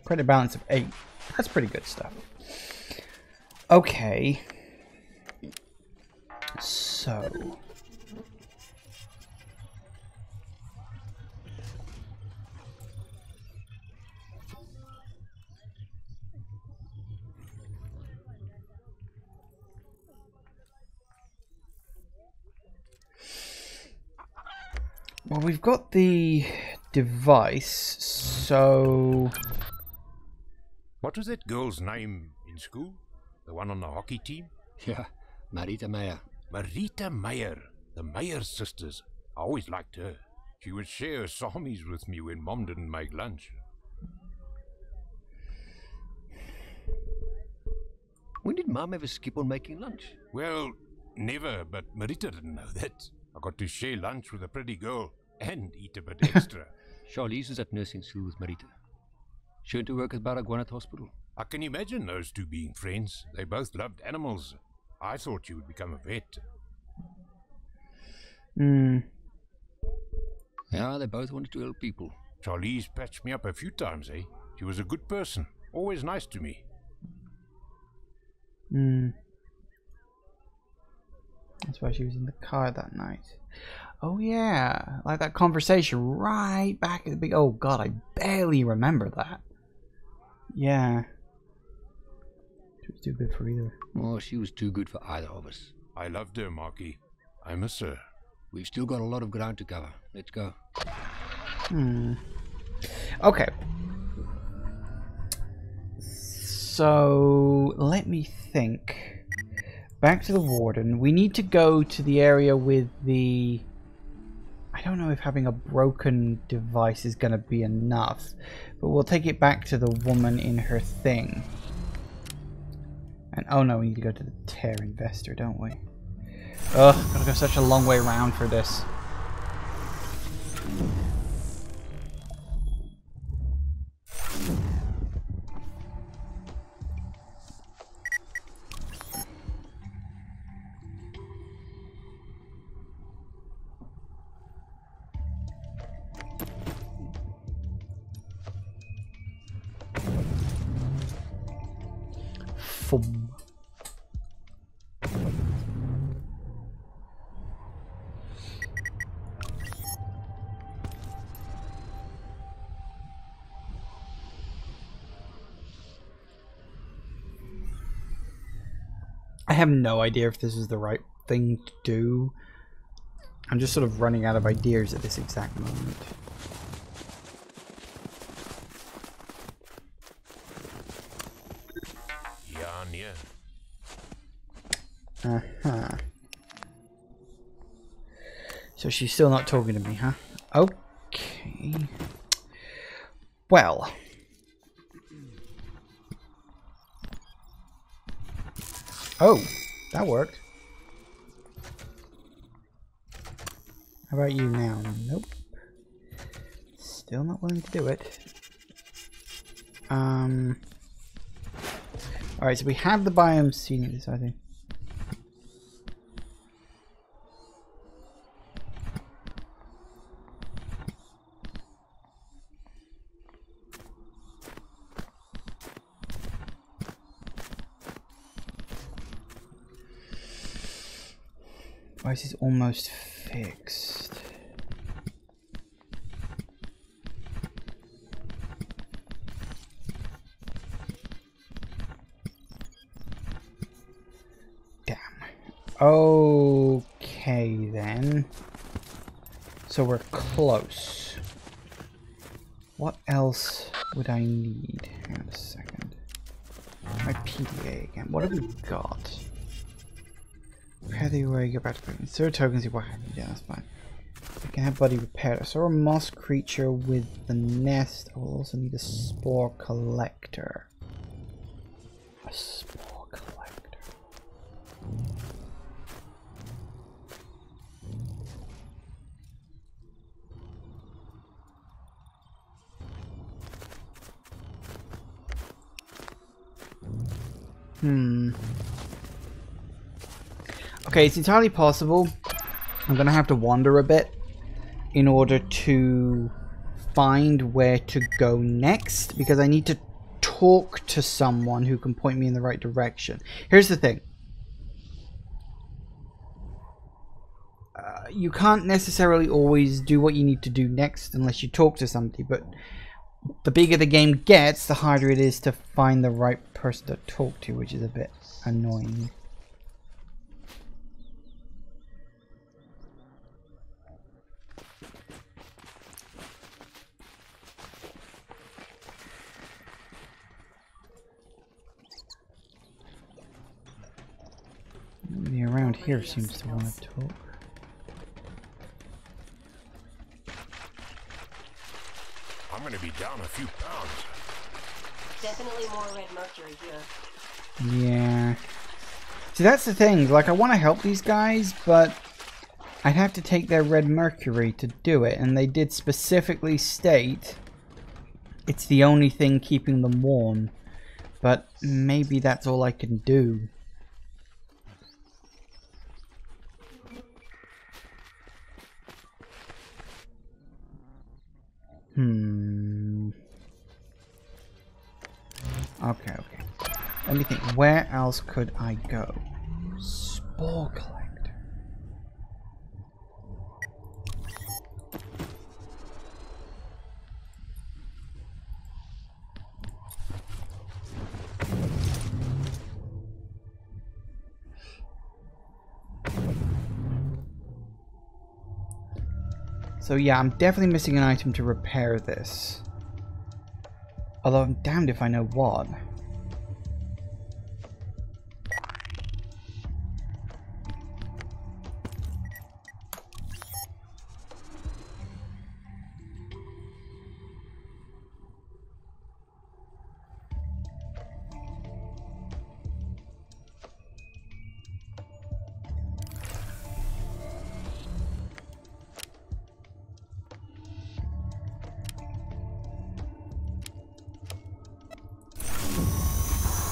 Speaker 1: credit balance of 8. That's pretty good stuff. Okay. So... well, we've got the device, so...
Speaker 8: What was that girl's name in school? The one on the hockey team?
Speaker 3: Yeah, Marita Meyer.
Speaker 8: Marita Meyer. The Meyer sisters. I always liked her. She would share samis with me when Mom didn't make lunch.
Speaker 3: When did Mum ever skip on making lunch?
Speaker 8: Well, never, but Marita didn't know that. I got to share lunch with a pretty girl and eat a bit extra.
Speaker 3: Charlize is at nursing school with Marita. She went to work at Baragwanath Hospital.
Speaker 8: I can imagine those two being friends. They both loved animals. I thought you would become a vet.
Speaker 3: Yeah, they both wanted to help people.
Speaker 8: Charlize patched me up a few times, eh? She was a good person. Always nice to me.
Speaker 1: That's why she was in the car that night. Oh yeah, like that conversation right back at the big. Oh god, I barely remember that. Yeah. She was too good for either.
Speaker 3: Oh, she was too good for either of us.
Speaker 8: I loved her, Marky. I miss her.
Speaker 3: We've still got a lot of ground to cover. Let's go.
Speaker 1: Okay. So, let me think. Back to the warden. We need to go to the area with the... I don't know if having a broken device is going to be enough. But we'll take it back to the woman in her thing. And oh no, we need to go to the tear investor, don't we? Ugh, gotta go such a long way around for this. Fum. I have no idea if this is the right thing to do. I'm just sort of running out of ideas at this exact moment. So she's still not talking to me, huh? Okay. Well. Oh, that worked. How about you now? Nope. Still not willing to do it. Alright, so we have the biome seniors, I think. Device is almost fixed. Damn. Okay then. So we're close. What else would I need? Hang on a second. My PDA again. What have we got? Repair the way you go back to putting 0 tokens, you yeah, that's fine. I can have Buddy repair. I saw a moss creature with the nest. I will also need a spore collector. A spore collector. Okay, it's entirely possible. I'm gonna have to wander a bit in order to find where to go next, because I need to talk to someone who can point me in the right direction. Here's the thing. You can't necessarily always do what you need to do next unless you talk to somebody, but the bigger the game gets, the harder it is to find the right person to talk to, which is a bit annoying. Nobody around here seems to want to talk.
Speaker 8: I'm gonna be down a few pounds.
Speaker 4: Definitely more red mercury here.
Speaker 1: Yeah. See, that's the thing. Like, I want to help these guys, but I'd have to take their red mercury to do it. And they did specifically state it's the only thing keeping them warm. But maybe that's all I can do. Okay. Let me think. Where else could I go? Spore collector. So yeah, I'm definitely missing an item to repair this. Although I'm damned if I know what.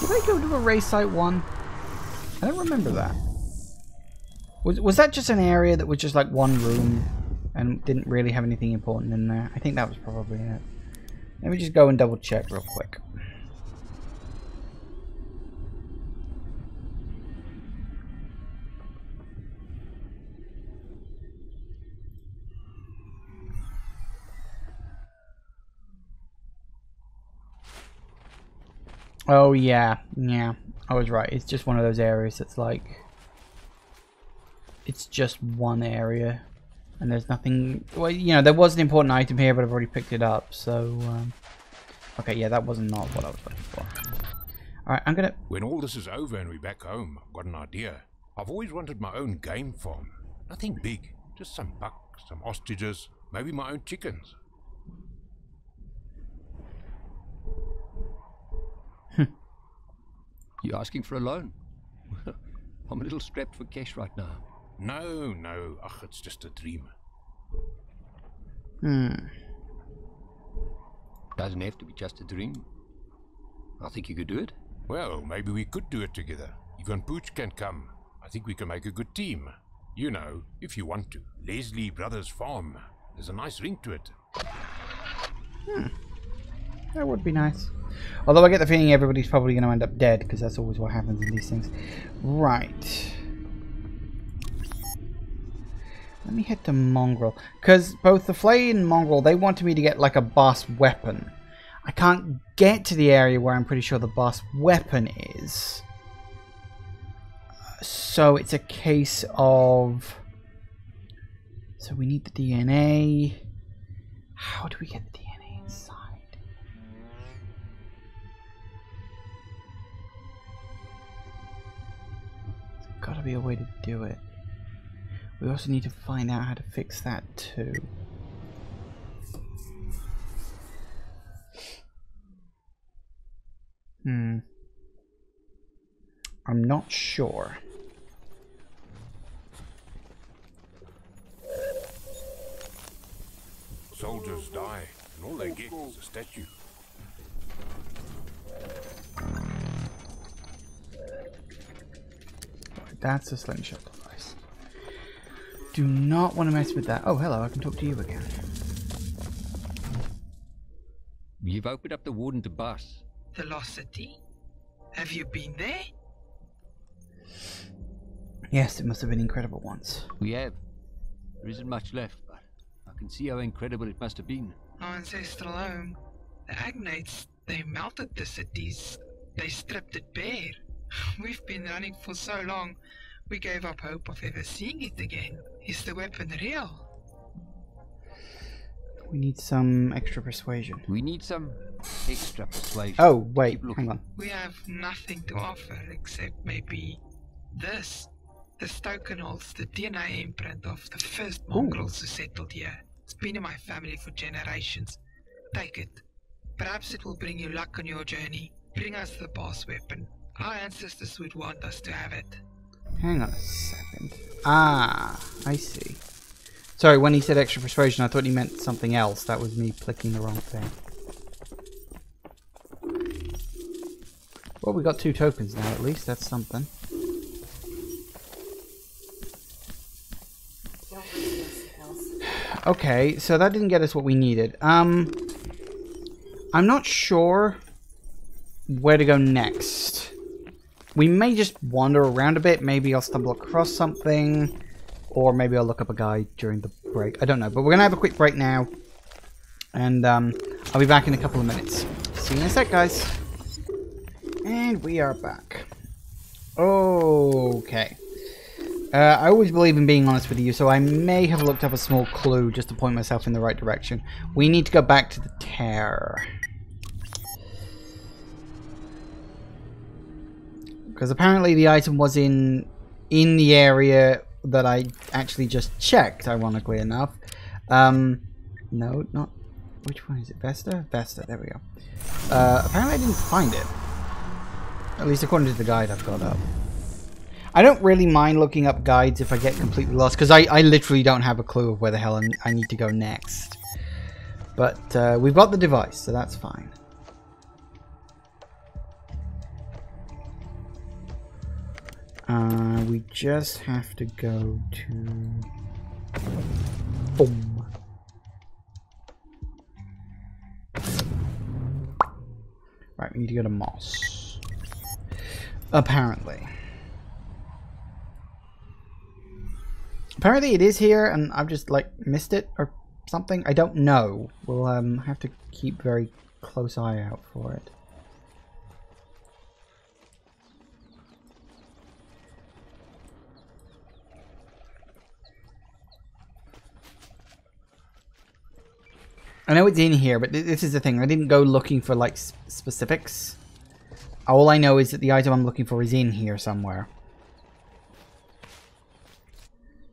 Speaker 1: Did I go to Array Site 1? I don't remember that. Was that just an area that was just like one room and didn't really have anything important in there? I think that was probably it. Let me just go and double check real quick. Oh yeah, I was right. It's just one of those areas that's like, it's just one area, and there's nothing. Well, you know, there was an important item here, but I've already picked it up. So, okay, yeah, that was not what I was looking for. All right, I'm gonna.
Speaker 8: When all this is over and we're back home, I've got an idea. I've always wanted my own game farm. Nothing big, just some bucks, some ostriches, maybe my own chickens.
Speaker 3: You asking for a loan? I'm a little strapped for cash right now.
Speaker 8: No, ach, it's just a dream.
Speaker 3: Doesn't have to be just a dream. I think you could do it.
Speaker 8: Well, maybe we could do it together. Even Pooch can come. I think we can make a good team. You know, if you want to. Leslie Brothers Farm. There's a nice ring to it.
Speaker 1: That would be nice. Although I get the feeling everybody's probably going to end up dead, because that's always what happens in these things. Right. Let me head to Mongrel. Because both the Flay and Mongrel, they wanted me to get like a boss weapon. I can't get to the area where I'm pretty sure the boss weapon is. So it's a case of... So we need the DNA. How do we get the DNA inside? There's gotta be a way to do it. We also need to find out how to fix that too. I'm not sure.
Speaker 8: Soldiers die, and all they get is a statue.
Speaker 1: That's a slingshot device. Do not want to mess with that. Oh, hello, I can talk to you again.
Speaker 3: You've opened up the warden to Bus.
Speaker 9: The Lost City? Have you been there?
Speaker 1: Yes, it must have been incredible once.
Speaker 3: We have. There isn't much left, but I can see how incredible it must have been.
Speaker 9: Our ancestral home. The Agnates, they melted the cities. They stripped it bare. We've been running for so long, we gave up hope of ever seeing it again. Is the weapon real?
Speaker 1: We need some extra persuasion.
Speaker 3: We need some extra persuasion.
Speaker 1: Oh, wait, hang on.
Speaker 9: We have nothing to offer except maybe this. This token holds the DNA imprint of the first mongrels who settled here. It's been in my family for generations. Take it. Perhaps it will bring you luck on your journey. Bring us the boss weapon. Our ancestors would want us to have it.
Speaker 1: Hang on a second. Ah, I see. Sorry, when he said extra persuasion, I thought he meant something else. That was me clicking the wrong thing. Well, we got 2 tokens now, at least. That's something. Okay, so that didn't get us what we needed. I'm not sure where to go next. We may just wander around a bit. Maybe I'll stumble across something. Or maybe I'll look up a guide during the break. I don't know. But we're going to have a quick break now. And I'll be back in a couple of minutes. See you in a sec, guys. And we are back. Okay. I always believe in being honest with you, so I may have looked up a small clue just to point myself in the right direction. We need to go back to the tear. Because apparently the item was in the area that I actually just checked, ironically enough. No, not... Which one is it? Vesta? Vesta, there we go. Apparently I didn't find it. At least according to the guide I've got up. I don't really mind looking up guides if I get completely lost, because I literally don't have a clue of where the hell I need to go next. But we've got the device, so that's fine. We just have to go to... Boom. Right, we need to go to Moss. Apparently. Apparently it is here, and I've just, like, missed it or something. I don't know. We'll have to keep very close eye out for it. I know it's in here, but this is the thing. I didn't go looking for, like, specifics. All I know is that the item I'm looking for is in here somewhere.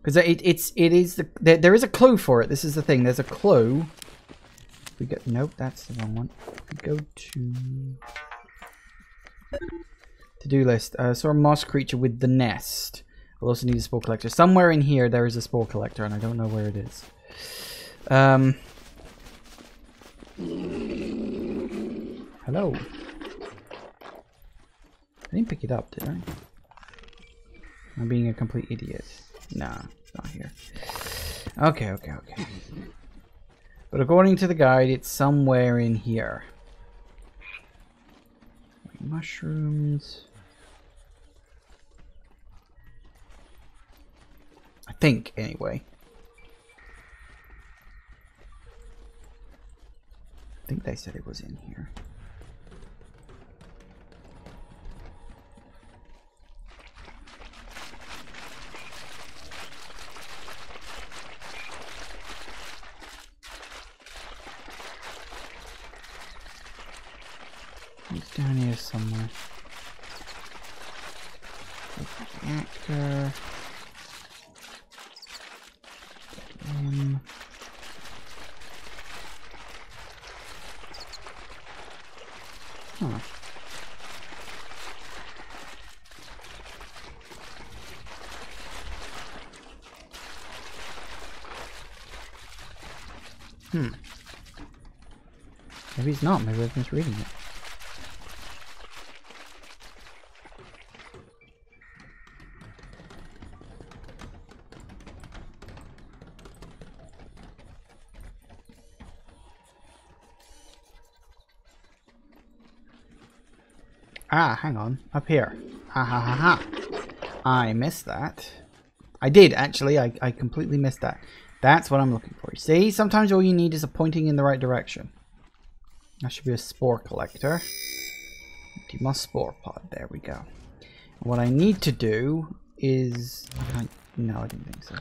Speaker 1: Because there is a clue for it. This is the thing. There's a clue. We go. Nope, that's the wrong one. We go to-do list. Saw a moss creature with the nest. We'll also need a spore collector. Somewhere in here there is a spore collector, and I don't know where it is. Hello. I didn't pick it up, did I? I'm being a complete idiot. Nah, it's not here. Okay. But according to the guide, it's somewhere in here. Mushrooms. I think, anyway. I think they said it was in here. It's down here somewhere. Reactor. Huh. Maybe it's not. Maybe I was misreading it. Ah, hang on. Up here. Ha ha ha ha. I missed that. I did, actually. I completely missed that. That's what I'm looking for. See? Sometimes all you need is a pointing in the right direction. That should be a spore collector. Empty moss spore pod. There we go. What I need to do is... no, I didn't think so.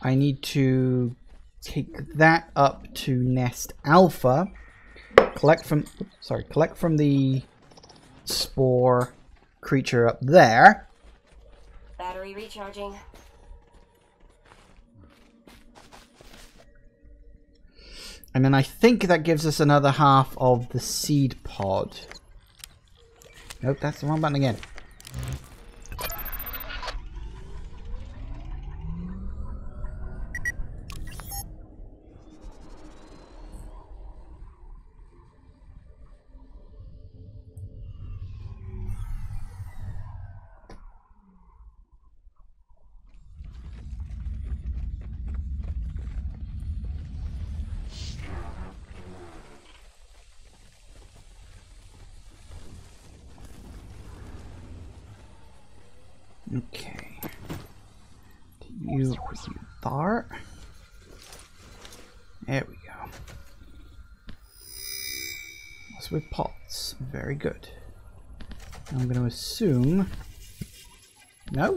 Speaker 1: I need to take that up to Nest Alpha. Collect from the spore creature up there.
Speaker 4: Battery recharging.
Speaker 1: And then I think that gives us another half of the seed pod. Nope, that's the wrong button again. Okay. You Bart. There we go. That's with pots. Very good. I'm going to assume. No?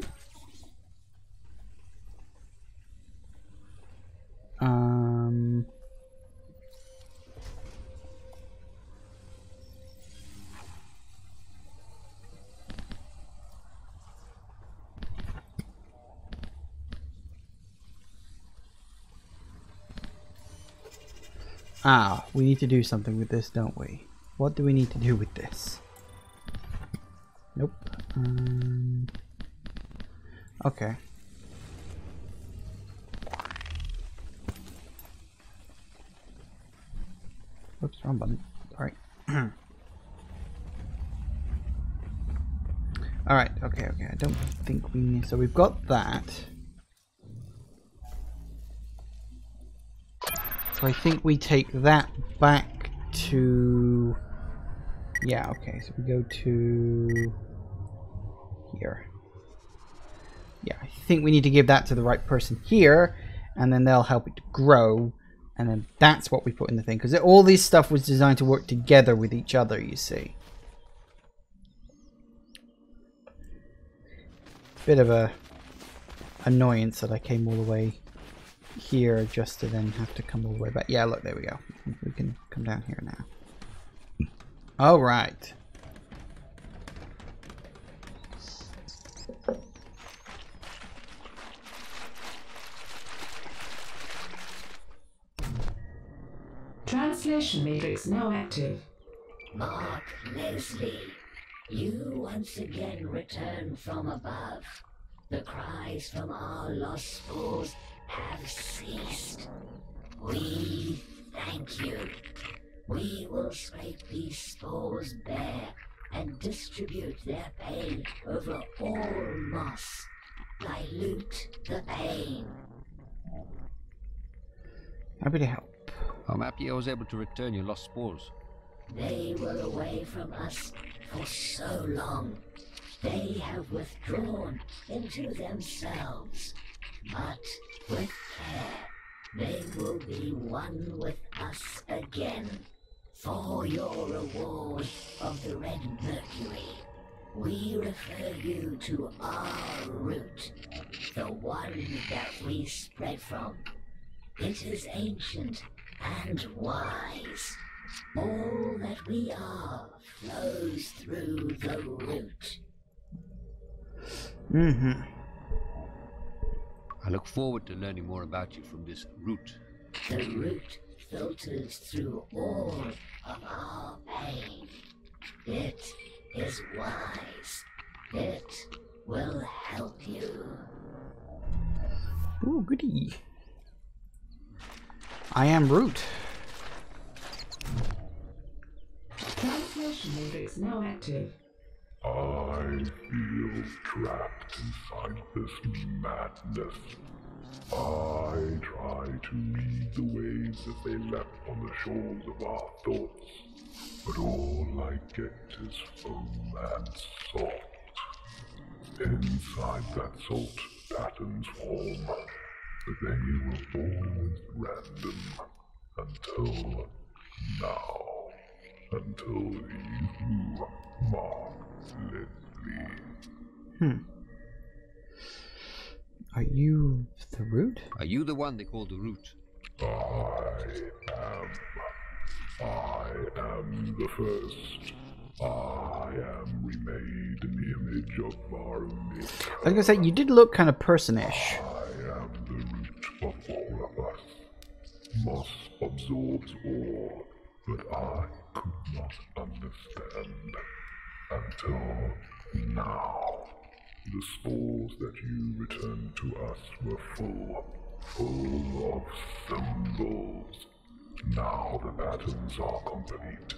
Speaker 1: Ah, we need to do something with this, don't we? What do we need to do with this? Nope. Okay. Oops, wrong button. Sorry. Alright, okay. I don't think we need... So we've got that. So I think we take that back to... Yeah, okay, so we go to... here. Yeah, I think we need to give that to the right person here, and then they'll help it to grow, and then that's what we put in the thing, because all this stuff was designed to work together with each other, you see. Bit of a annoyance that I came all the way here just to then have to come all the way back. Yeah, look, there we go. We can come down here now. All right.
Speaker 10: Translation matrix now active.
Speaker 11: Mark Leslie, you once again return from above. The cries from our lost spores have ceased. We thank you. We will scrape these spores bare and distribute their pain over all moss. Dilute the pain.
Speaker 1: Happy to help.
Speaker 3: I'm happy I was able to return your lost spores.
Speaker 11: They were away from us for so long. They have withdrawn into themselves. But with care, they will be one with us again. For your reward of the Red Mercury, we refer you to our root, the one that we spread from. It is ancient and wise. All that we are flows through the root.
Speaker 3: I look forward to learning more about you from this root.
Speaker 11: The root filters through all of our pain. It is wise. It will help you.
Speaker 1: Ooh, goody. I am Root.
Speaker 10: Translation matrix now active.
Speaker 6: I feel trapped inside this madness. I try to read the waves as they lap on the shores of our thoughts, but all I get is foam and salt. Inside that salt, patterns form, but they were always random until now. Until you, Mark Leslie.
Speaker 1: Are you the Root?
Speaker 3: Are you the one they call the root?
Speaker 6: I am the first. I am remade in the image of our maker.
Speaker 1: I was gonna say, you did look kind of personish.
Speaker 6: I am the root of all of us. Moss absorbs all, but I could not understand until
Speaker 2: Now, the spores that you returned to us were full of symbols. Now the patterns are complete.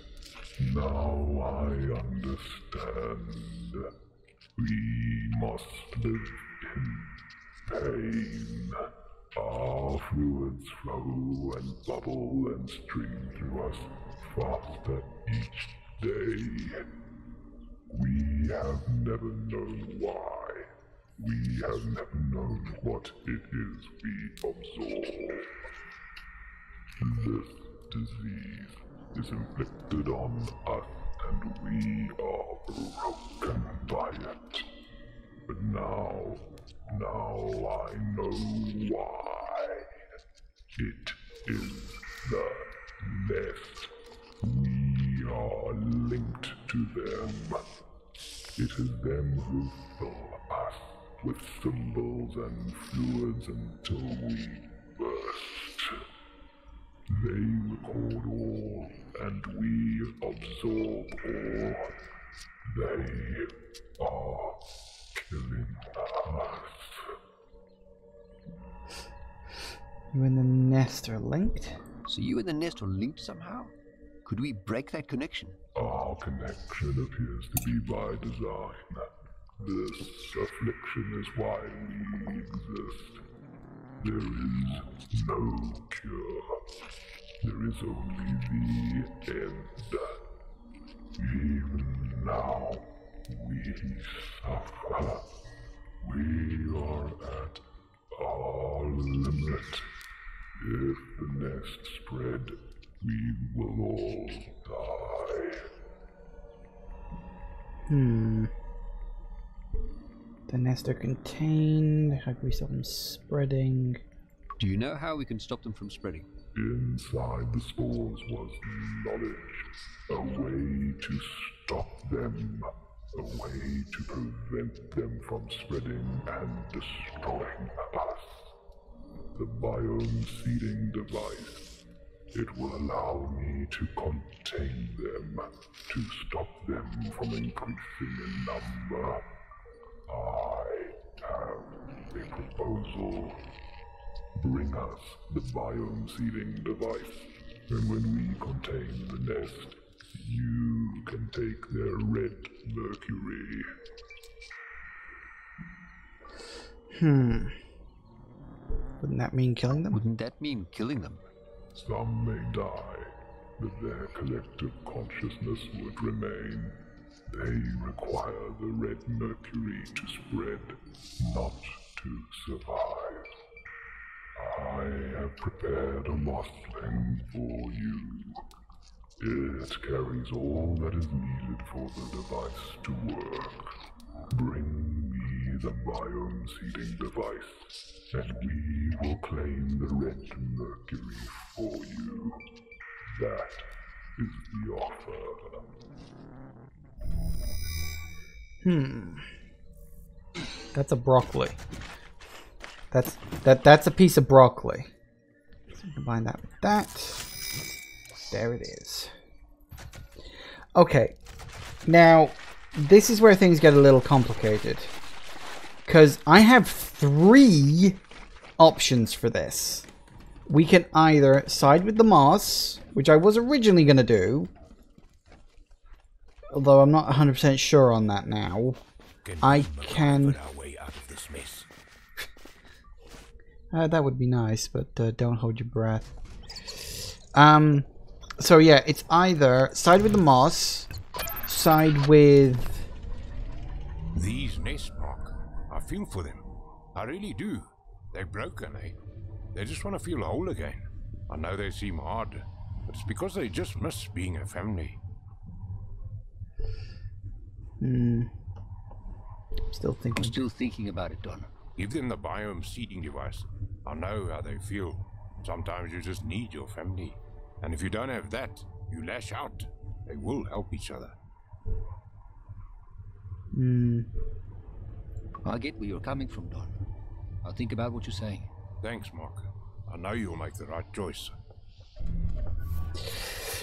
Speaker 2: Now I understand. We must live in pain. Our fluids flow and bubble and stream through us faster each day. We have never known why. We have never known what it is we absorb. This disease is inflicted on us, and we are broken by it. But now I know why. It is the nest. We are linked to them. It is them who fill us with symbols and fluids until we burst. They record all, and we absorb all. They are killing us.
Speaker 1: You and the nest are linked?
Speaker 3: So you and the nest are linked somehow? Could we break that connection?
Speaker 2: Our connection appears to be by design. This affliction is why we exist. There is no cure. There is only the end. Even now, we suffer. We are at our limit. If the nest spread, we will all die.
Speaker 1: The nest are contained. How can we stop them spreading?
Speaker 3: Do you know how we can stop them from spreading?
Speaker 2: Inside the spores was knowledge, a way to stop them, a way to prevent them from spreading and destroying us. The biome seeding device. It will allow me to contain them, to stop them from increasing in number. I have a proposal. Bring us the biome seeding device, and when we contain the nest, you can take their red mercury.
Speaker 1: Wouldn't that mean killing them?
Speaker 3: Wouldn't that mean killing them?
Speaker 2: Some may die, but their collective consciousness would remain. They require the red mercury to spread, not to survive. I have prepared a mothling for you. It carries all that is needed for the device to work. Bring me the biome seeding device, and we will claim the red mercury for you. That is the offer.
Speaker 1: That's a broccoli. That's a piece of broccoli. So combine that with that. There it is. Okay. Now, this is where things get a little complicated. Because I have 3 options for this. We can either side with the moss, which I was originally going to do. Although I'm not 100% sure on that now. I can... that would be nice, but don't hold your breath. So yeah, it's either side with the moss, side with...
Speaker 8: These nests, Mark. I feel for them. I really do. They're broken, eh? They just want to feel whole again. I know they seem hard, but it's because they just miss being a family.
Speaker 1: Still thinking.
Speaker 3: I'm still thinking about it, Don.
Speaker 8: Give them the biome seeding device. I know how they feel. Sometimes you just need your family. And if you don't have that, you lash out. They will help each other.
Speaker 3: I get where you're coming from, Don. I'll think about what you're saying.
Speaker 8: Thanks, Mark. I know you'll make the right choice.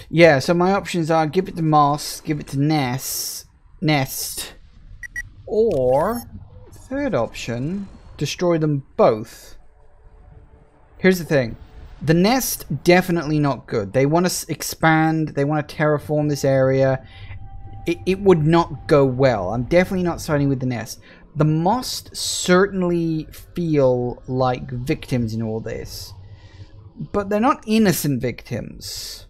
Speaker 1: Yeah, so my options are give it to Moss, give it to Nest, Or, third option, destroy them both. Here's the thing. The nest, definitely not good. They want to expand, they want to terraform this area. It would not go well. I'm definitely not siding with the nest. The moss certainly feel like victims in all this. But they're not innocent victims.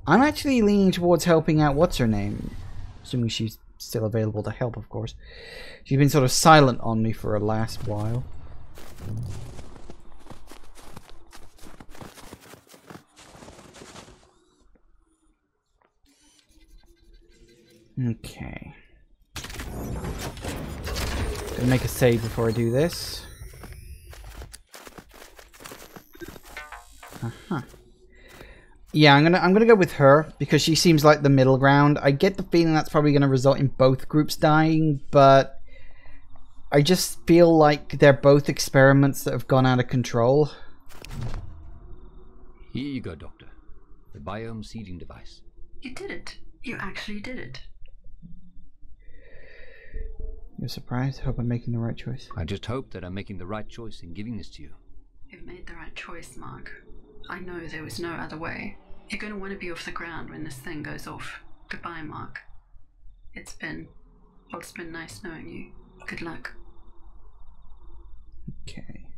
Speaker 1: I'm actually leaning towards helping out what's-her-name. Assuming she's still available to help, of course. She's been sort of silent on me for a last while. Okay. Gonna make a save before I do this. Yeah, I'm gonna go with her because she seems like the middle ground. I get the feeling that's probably gonna result in both groups dying, but I just feel like they're both experiments that have gone out of control.
Speaker 3: Here you go, Doctor. The biome seeding device.
Speaker 12: You did it. You actually did it.
Speaker 1: You're surprised? Hope I'm making the right choice.
Speaker 3: I just hope that I'm making the right choice in giving this to you.
Speaker 12: You've made the right choice, Mark. I know there was no other way. You're going to want to be off the ground when this thing goes off. Goodbye, Mark. It's been nice knowing you. Good luck.
Speaker 1: Okay.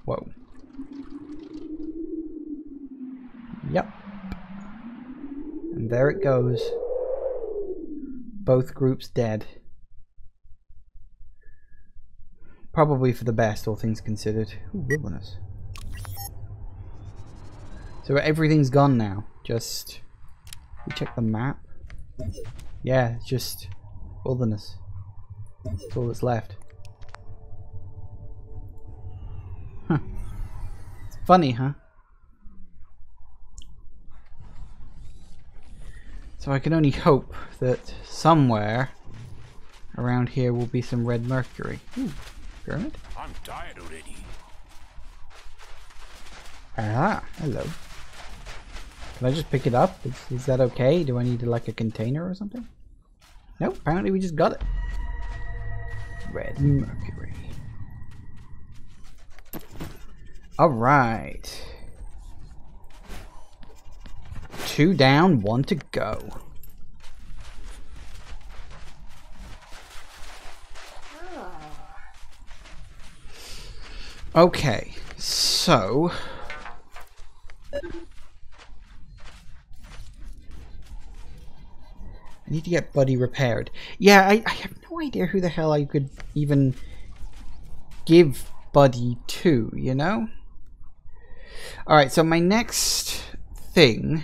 Speaker 1: Whoa. Yep. And there it goes. Both groups dead. Probably for the best, all things considered. Ooh, wilderness. So everything's gone now. Just... We check the map. Yeah, it's just wilderness. That's all that's left. Huh. It's funny, huh? So I can only hope that somewhere around here will be some red mercury. Ooh, pyramid?
Speaker 8: I'm tired already.
Speaker 1: Ah, hello. Can I just pick it up? Is that okay? Do I need like a container or something? Nope, apparently we just got it. Red mercury. Alright. 2 down, 1 to go. Okay, so... I need to get Buddy repaired. Yeah, I have no idea who the hell I could even give Buddy to, you know? Alright, so my next thing...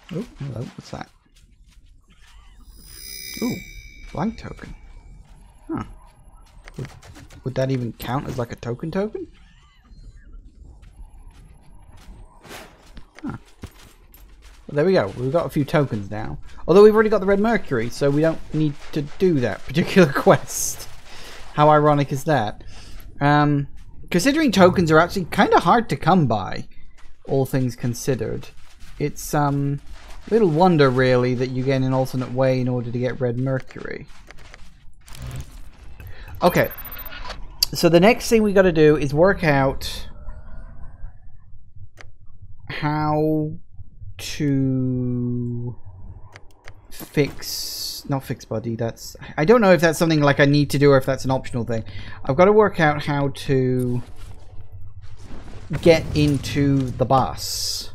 Speaker 1: Oh, hello, what's that? Ooh, blank token. Huh. Would that even count as like a token? Huh. Well, there we go. We've got a few tokens now. Although we've already got the red mercury, so we don't need to do that particular quest. How ironic is that? Considering tokens are actually kind of hard to come by, all things considered. It's little wonder really that you get an alternate way in order to get red mercury. Okay, so the next thing we got to do is work out how to not fix Buddy. That's, I don't know if that's something like I need to do or if that's an optional thing. I've got to work out how to get into the bus.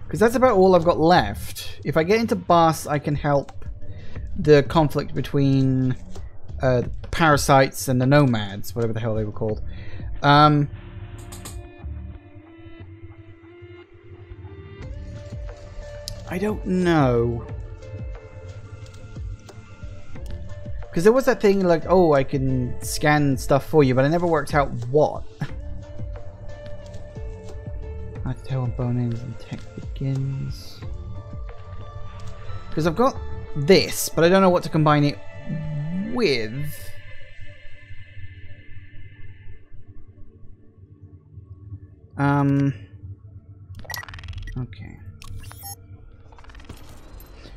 Speaker 1: Because that's about all I've got left. If I get into boss, I can help the conflict between the parasites and the nomads, whatever the hell they were called. I don't know. Because there was that thing like, oh, I can scan stuff for you, but I never worked out what. I tell when bone ends and tech begins. Because I've got this, but I don't know what to combine it with. Okay.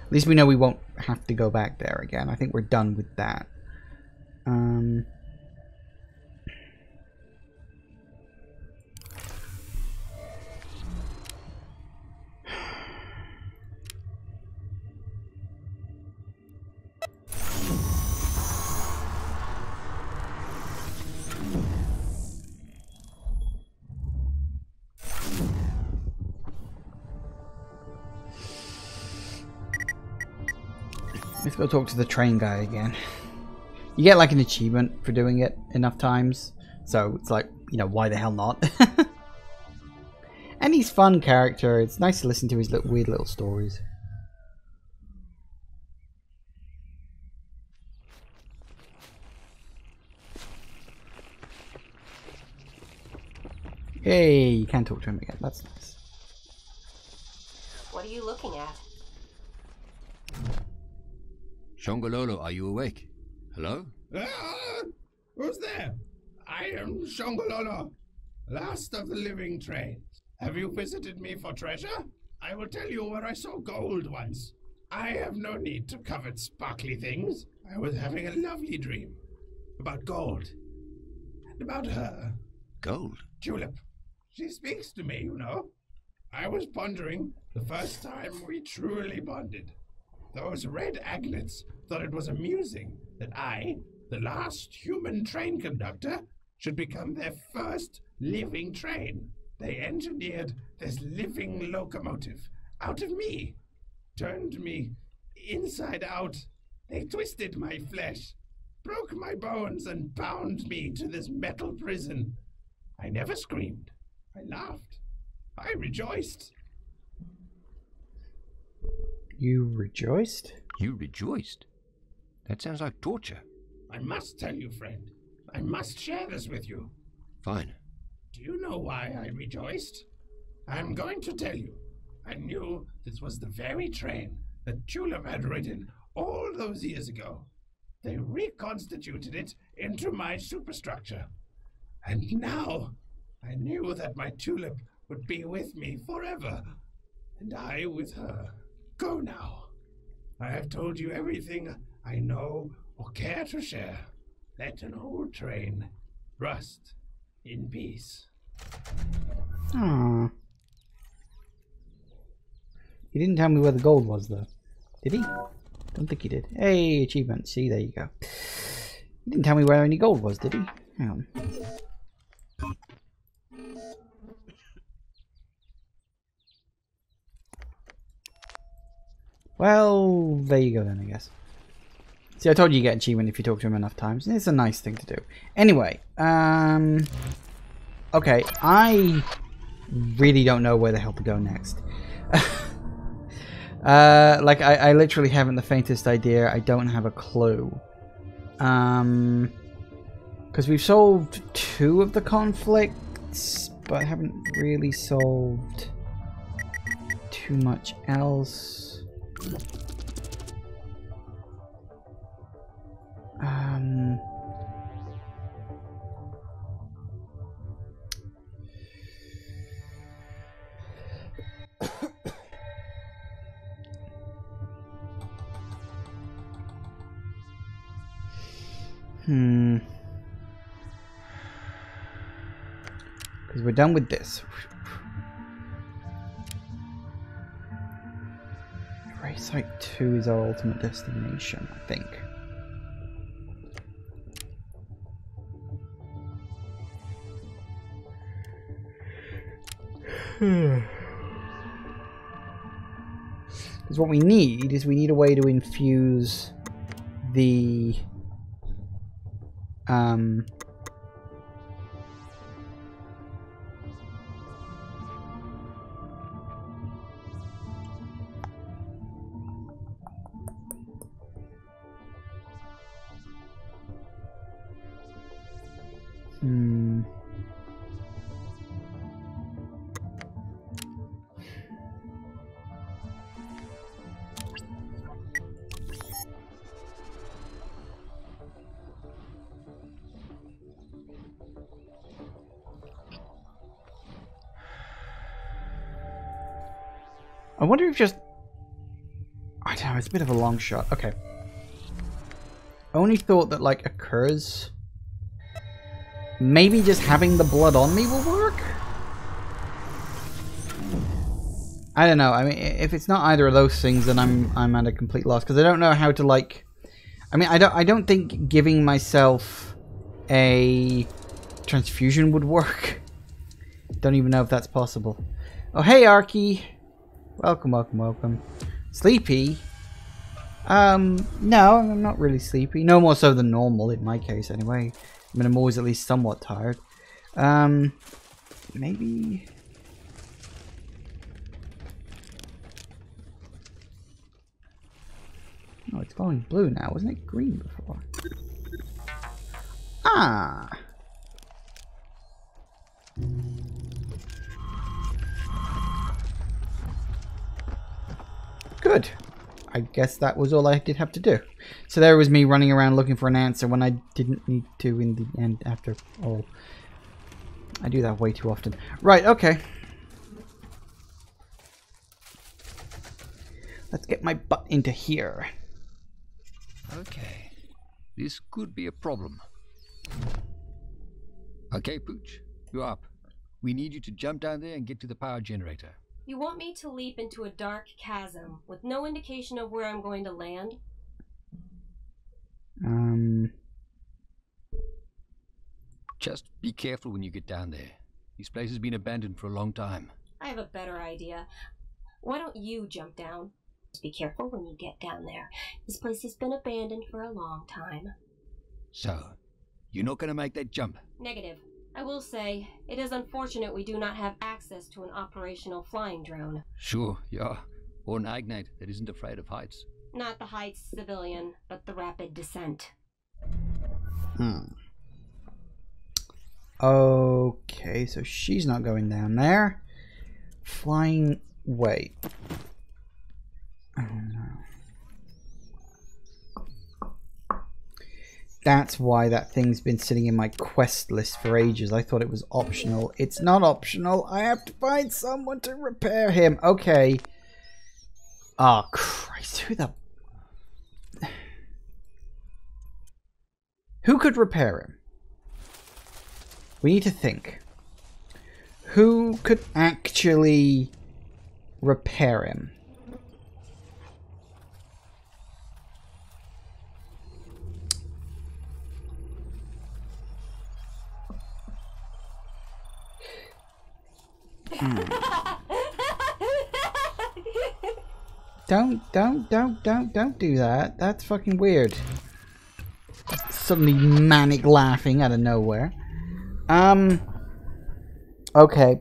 Speaker 1: At least we know we won't have to go back there again. I think we're done with that. Let's go talk to the train guy again. You get like an achievement for doing it enough times. So it's like, you know, why the hell not? And he's fun character. It's nice to listen to his weird little stories. Hey, you can talk to him again. That's nice.
Speaker 4: What are you looking at?
Speaker 3: Shongololo, are you awake? Hello?
Speaker 13: Who's there? I am Shongololo, last of the living trains. Have you visited me for treasure? I will tell you where I saw gold once. I have no need to covet sparkly things. I was having a lovely dream about gold and about her.
Speaker 3: Gold?
Speaker 13: Julep. She speaks to me, you know. I was pondering the first time we truly bonded. Those red agnets thought it was amusing that I, the last human train conductor, should become their first living train. They engineered this living locomotive out of me, turned me inside out. They twisted my flesh, broke my bones, and bound me to this metal prison. I never screamed. I laughed. I rejoiced.
Speaker 1: You rejoiced?
Speaker 3: You rejoiced? That sounds like torture.
Speaker 13: I must tell you, friend. I must share this with you.
Speaker 3: Fine.
Speaker 13: Do you know why I rejoiced? I'm going to tell you. I knew this was the very train that Julep had ridden all those years ago. They reconstituted it into my superstructure. And now I knew that my Tulip would be with me forever, and I with her. Go now. I have told you everything I know or care to share. Let an old train rust in peace.
Speaker 1: Aww. He didn't tell me where the gold was, though. Did he? Don't think he did. Hey, achievement. See, there you go. He didn't tell me where any gold was, did he? Hang on. Well, there you go then, I guess. See, I told you get achievement if you talk to him enough times. It's a nice thing to do. Anyway, okay, I really don't know where the hell to go next. Like, I literally haven't the faintest idea. I don't have a clue. Because we've solved 2 of the conflicts, but haven't really solved too much else. Because we're done with this. Race Site 2 is our ultimate destination, I think. Because what we need is a way to infuse the I wonder if just... I don't know, it's a bit of a long shot. Okay. I only thought that, like, occurs... Maybe just having the blood on me will work? I don't know. I mean, if it's not either of those things, then I'm at a complete loss. Because I don't know how to, like... I mean, I don't think giving myself a transfusion would work. Don't even know if that's possible. Oh, hey, Arky. Welcome, welcome, welcome. Sleepy? No, I'm not really sleepy. No more so than normal, in my case, anyway. I mean, I'm always at least somewhat tired. Maybe... Oh, it's glowing blue now. Wasn't it green before? Ah! Good. I guess that was all I did have to do. So there was me running around looking for an answer when I didn't need to in the end after all. I do that way too often. Right, okay. Let's get my butt into here.
Speaker 3: Okay. This could be a problem. Okay, Pooch. You're up. We need you to jump down there and get to the power generator.
Speaker 4: You want me to leap into a dark chasm with no indication of where I'm going to land?
Speaker 3: Just be careful when you get down there. This place has been abandoned for a long time.
Speaker 4: I have a better idea. Why don't you jump down? Just be careful when you get down there. This place has been abandoned for a long time.
Speaker 3: So, you're not going to make that jump?
Speaker 4: Negative. I will say, it is unfortunate we do not have access to an operational flying drone.
Speaker 3: Sure, yeah. Or an Agnate that isn't afraid of heights.
Speaker 4: Not the heights civilian, but the rapid descent.
Speaker 1: Okay, so she's not going down there. Flying... Wait. Oh no. That's why that thing's been sitting in my quest list for ages. I thought it was optional. It's not optional. I have to find someone to repair him. Okay. Oh, Christ. Who could repair him? We need to think. Who could actually repair him? Don't do that. That's fucking weird. Suddenly manic laughing out of nowhere. Okay.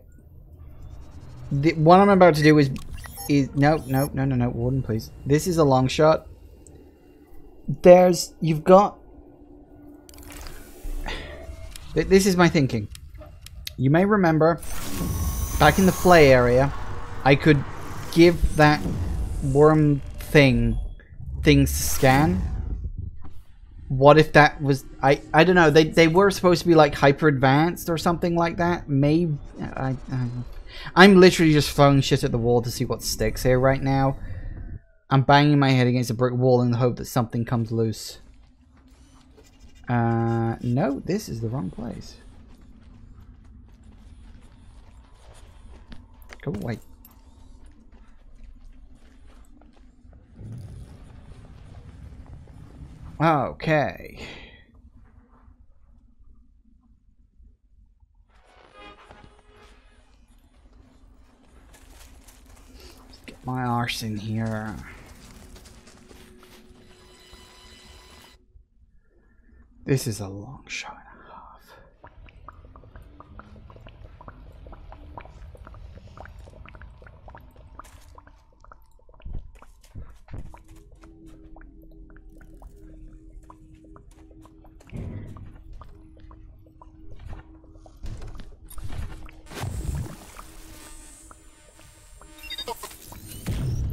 Speaker 1: What I'm about to do is no, Warden, please. This is a long shot. You've got... This is my thinking. You may remember, back in the Flay area, I could give that worm things to scan. What if that was... I don't know. They were supposed to be like hyper advanced or something like that. Maybe... I'm literally just throwing shit at the wall to see what sticks here right now. I'm banging my head against a brick wall in the hope that something comes loose. No, this is the wrong place. Go away. Okay. Let's get my arse in here. This is a long shot and a half.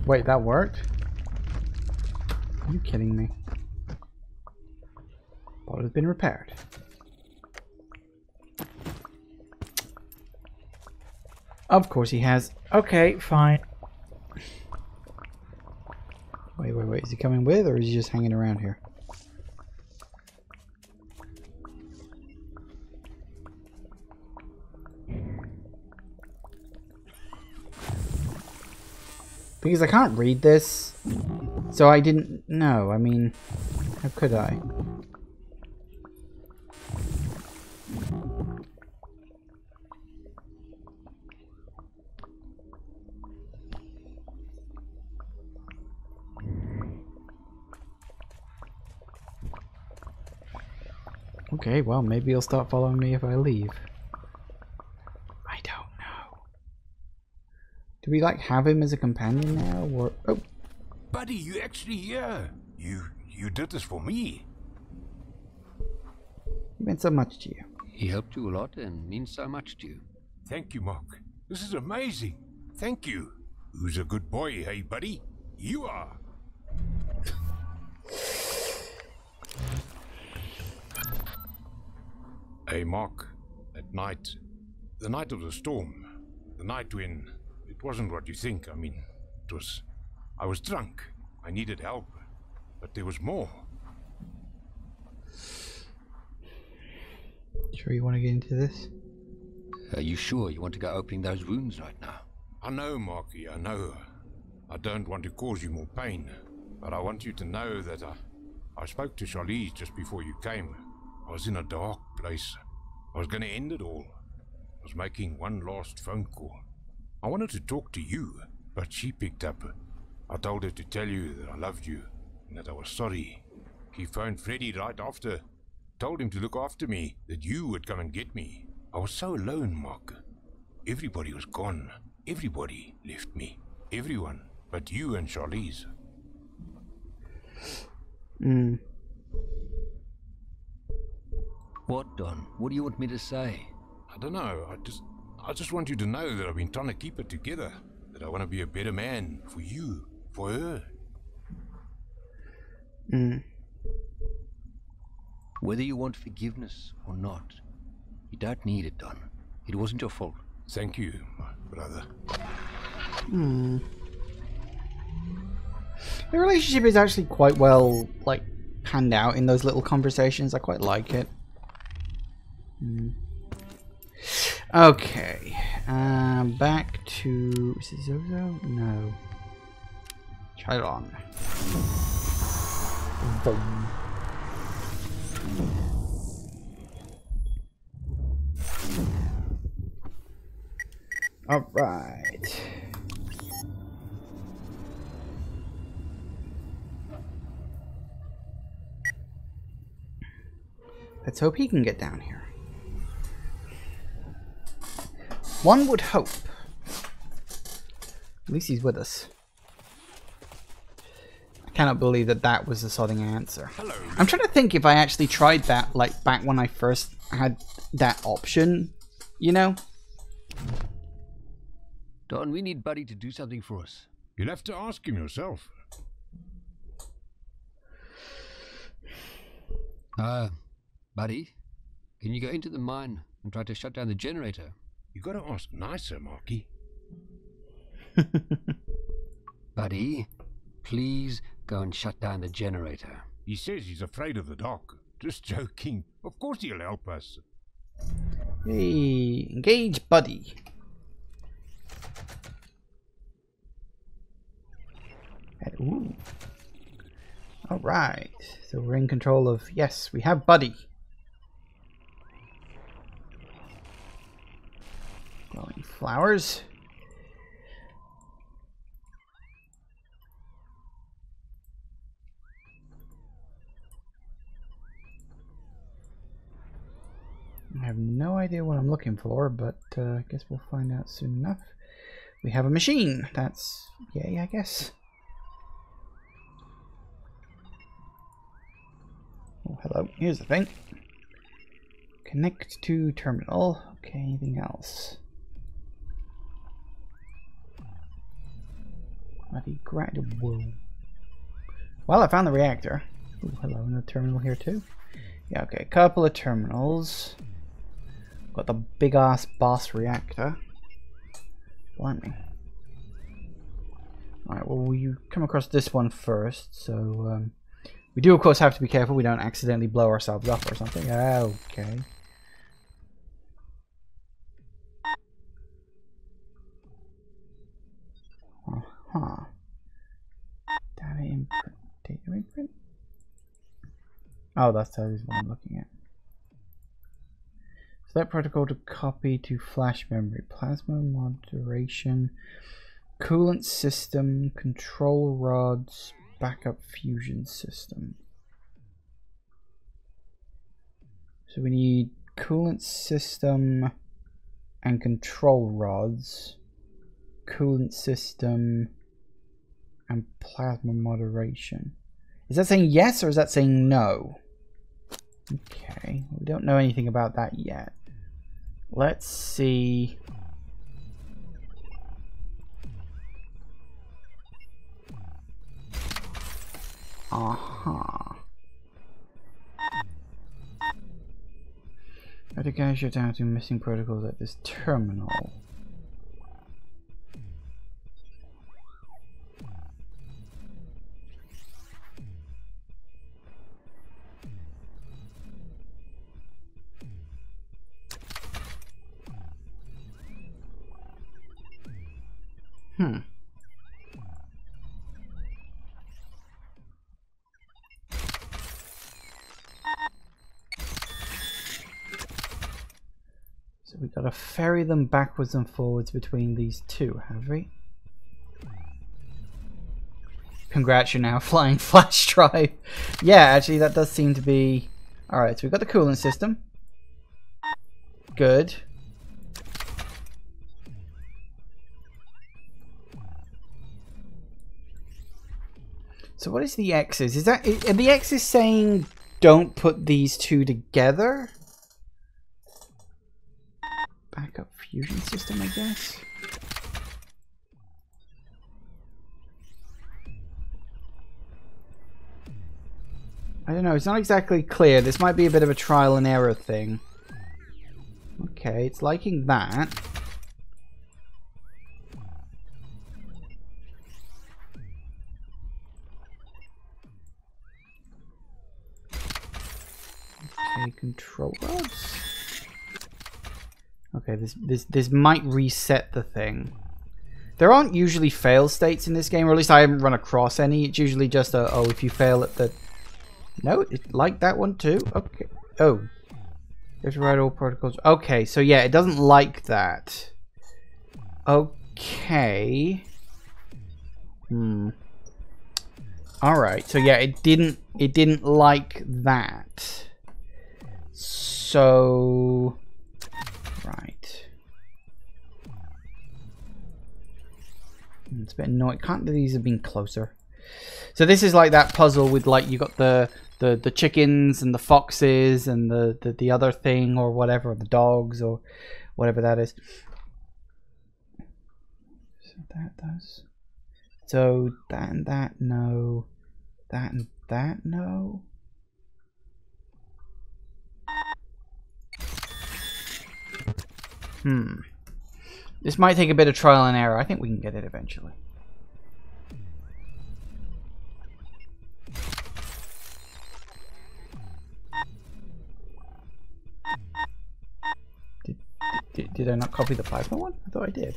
Speaker 1: Wait, that worked? Are you kidding me? Thought it had been repaired. Of course he has. Okay, fine. Is he coming with, or is he just hanging around here? Because I can't read this, so I didn't know. I mean, how could I? Okay, well, maybe he'll start following me if I leave. I don't know. Do we, like, have him as a companion now, or... Oh!
Speaker 8: Buddy, you actually here. You did this for me.
Speaker 1: He meant so much to you.
Speaker 3: He helped you a lot and means so much to you.
Speaker 8: Thank you, Mark. This is amazing. Thank you. Who's a good boy, hey, buddy? You are. Hey, Mark. At night, the night of the storm, the night when it wasn't what you think. I mean, it was... I was drunk. I needed help. But there was more.
Speaker 1: Sure you want to get into this?
Speaker 3: Are you sure you want to go opening those wounds right now?
Speaker 8: I know, Marky, I know. I don't want to cause you more pain. But I want you to know that I spoke to Charlize just before you came. I was in a dark place. I was going to end it all. I was making one last phone call. I wanted to talk to you, but she picked up. I told her to tell you that I loved you and that I was sorry. She phoned Freddy right after. Told him to look after me, that you would come and get me. I was so alone, Mark. Everybody was gone. Everybody left me. Everyone but you and Charlize.
Speaker 3: What, Don? What do you want me to say?
Speaker 8: I don't know. I just want you to know that I've been trying to keep it together. That I want to be a better man for you, for her.
Speaker 3: Whether you want forgiveness or not, you don't need it, Don. It wasn't your fault.
Speaker 8: Thank you, my brother.
Speaker 1: The relationship is actually quite well, like, panned out in those little conversations. I quite like it. Okay. Back to... Is it Zozo? No. Try it on. Boom. Alright. Let's hope he can get down here. One would hope. At least he's with us. I cannot believe that that was the sodding answer.
Speaker 8: Hello.
Speaker 1: I'm trying to think if I actually tried that, like, back when I first had that option, you know?
Speaker 3: Don, we need Buddy to do something for us.
Speaker 8: You'll have to ask him yourself.
Speaker 3: Buddy, can you go into the mine and try to shut down the generator?
Speaker 8: You gotta ask nicer, Marky.
Speaker 3: Buddy, please go and shut down the generator.
Speaker 8: He says he's afraid of the dark. Just joking. Of course he'll help us.
Speaker 1: Hey, engage Buddy. Ooh. Alright, so we're in control of... Yes, we have Buddy. Glowing flowers. I have no idea what I'm looking for, but I guess we'll find out soon enough. We have a machine. That's yay, I guess. Oh, hello. Here's the thing. Connect to terminal. Okay, anything else? Whoa. Well, I found the reactor. Ooh, hello, and a terminal here too. Yeah, okay, a couple of terminals. Got the big ass boss reactor. Blimey. Alright, well, we come across this one first, so we do, of course, have to be careful we don't accidentally blow ourselves up or something. Okay. Uh-huh. Data imprint. Data imprint? Oh, that's what I'm looking at. Select protocol to copy to flash memory. Plasma moderation. Coolant system. Control rods. Backup fusion system. So we need coolant system and control rods. Coolant system and plasma moderation. Is that saying yes or is that saying no? Okay, we don't know anything about that yet. Let's see. Aha. Better guys shut down to missing protocols at this terminal. So we gotta ferry them backwards and forwards between these two, have we? Congrats, you're now flying flash drive. Yeah, actually that does seem to be... Alright, so we've got the coolant system. Good. So what is the X's? Is that... Are the X's saying don't put these two together? Backup fusion system, I guess. I don't know, it's not exactly clear. This might be a bit of a trial and error thing. Okay, it's liking that. Okay, control rods. Okay, this might reset the thing. There aren't usually fail states in this game, or at least I haven't run across any. It's usually just a, oh, if you fail at the... No, it like that one too? Okay. Oh. You have to write all protocols. Okay, so yeah, it doesn't like that. Okay. Alright, so yeah, it didn't like that. So... Right. It's a bit annoying. Can't these have been closer? So this is like that puzzle with like you got the chickens and the foxes and the other thing or whatever, the dogs or whatever that is. So that does. So that and that no. That and that no. This might take a bit of trial and error. I think we can get it eventually. Did I not copy the plasma one? I thought I did.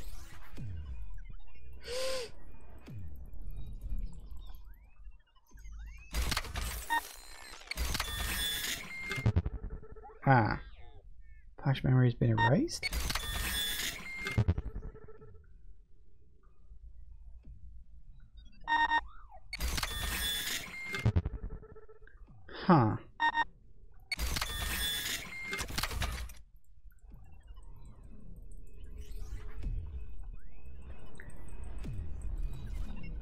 Speaker 1: Ah. Flash memory has been erased? Huh.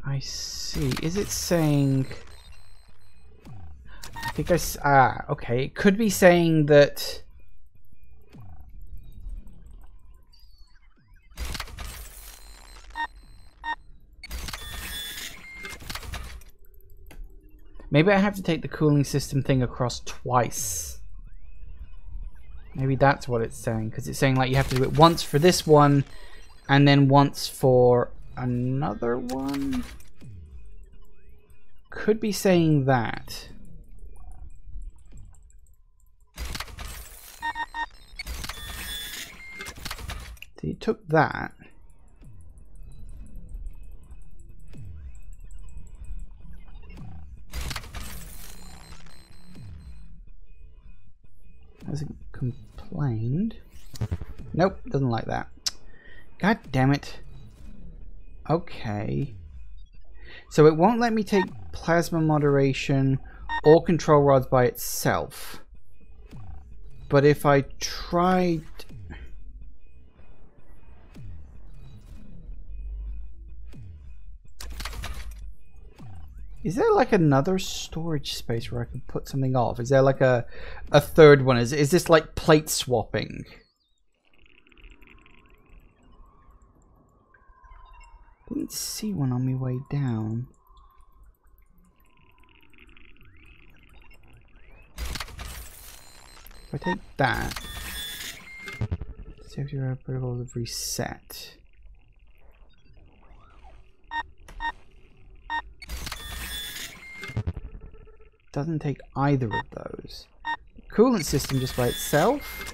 Speaker 1: I see. Is it saying... I think okay. It could be saying that... Maybe I have to take the cooling system thing across twice. Maybe that's what it's saying, because it's saying like you have to do it once for this one, and then once for another one? Could be saying that. So you took that. Hasn't complained. Nope, doesn't like that. God damn it. Okay. So it won't let me take plasma moderation or control rods by itself. But if I tried... Is there like another storage space where I can put something off? Is there like a third one? Is this like plate swapping? Didn't see one on my way down. If I take that, safety protocols have reset. Doesn't take either of those. Coolant system just by itself,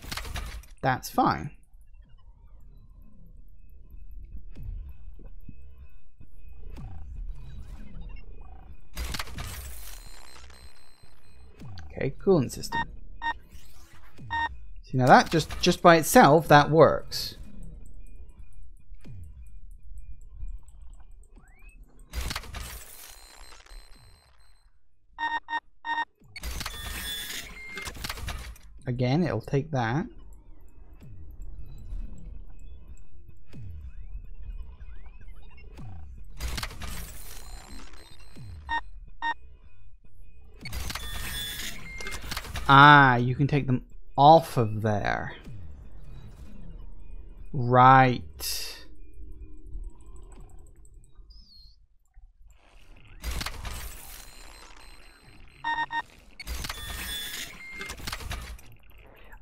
Speaker 1: that's fine. Okay, coolant system. See, now that just by itself, that works. Again, it'll take that. Ah, you can take them off of there. Right.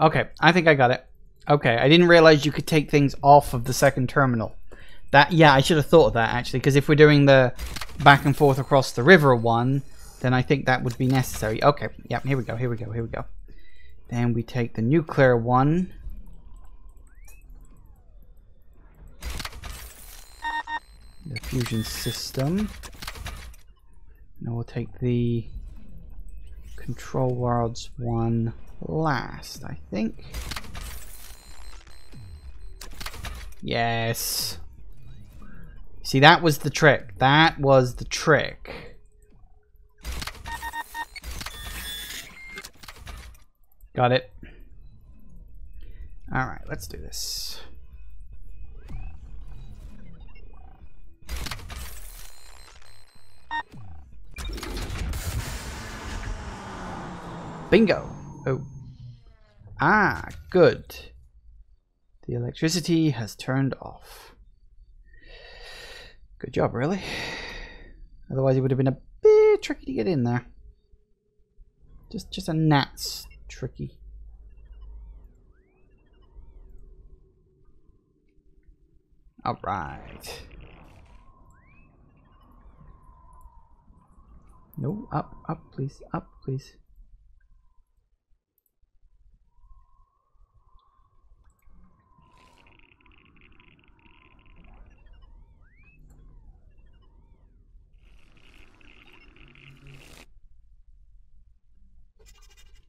Speaker 1: Okay, I think I got it. Okay, I didn't realize you could take things off of the second terminal. That, yeah, I should have thought of that actually, because if we're doing the back and forth across the river one, then I think that would be necessary. Okay, yep, here we go, here we go, here we go. Then we take the nuclear one. The fusion system. Now we'll take the control rods one last, I think. Yes. See, that was the trick. That was the trick. Got it. Alright, let's do this. Bingo. Oh. Ah, good. The electricity has turned off. Good job, really. Otherwise it would have been a bit tricky to get in there. Just a gnat's tricky. Alright. No, up, please, up, please.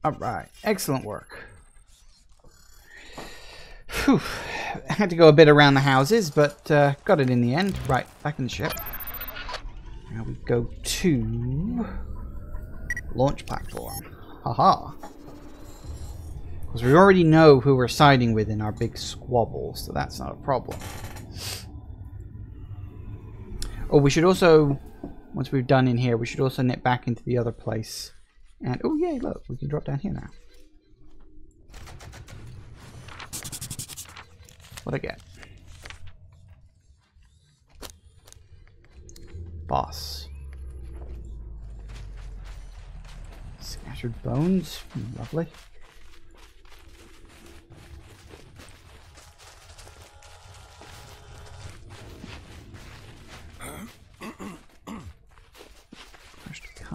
Speaker 1: Alright, excellent work. Whew. I had to go a bit around the houses, but got it in the end. Right, back in the ship. Now we go to launch platform. Haha. Because we already know who we're siding with in our big squabble, so that's not a problem. Oh, we should also, once we've done in here, we should also nip back into the other place. And, oh yay, look, we can drop down here now. What'd I get? Boss. Scattered bones. Lovely.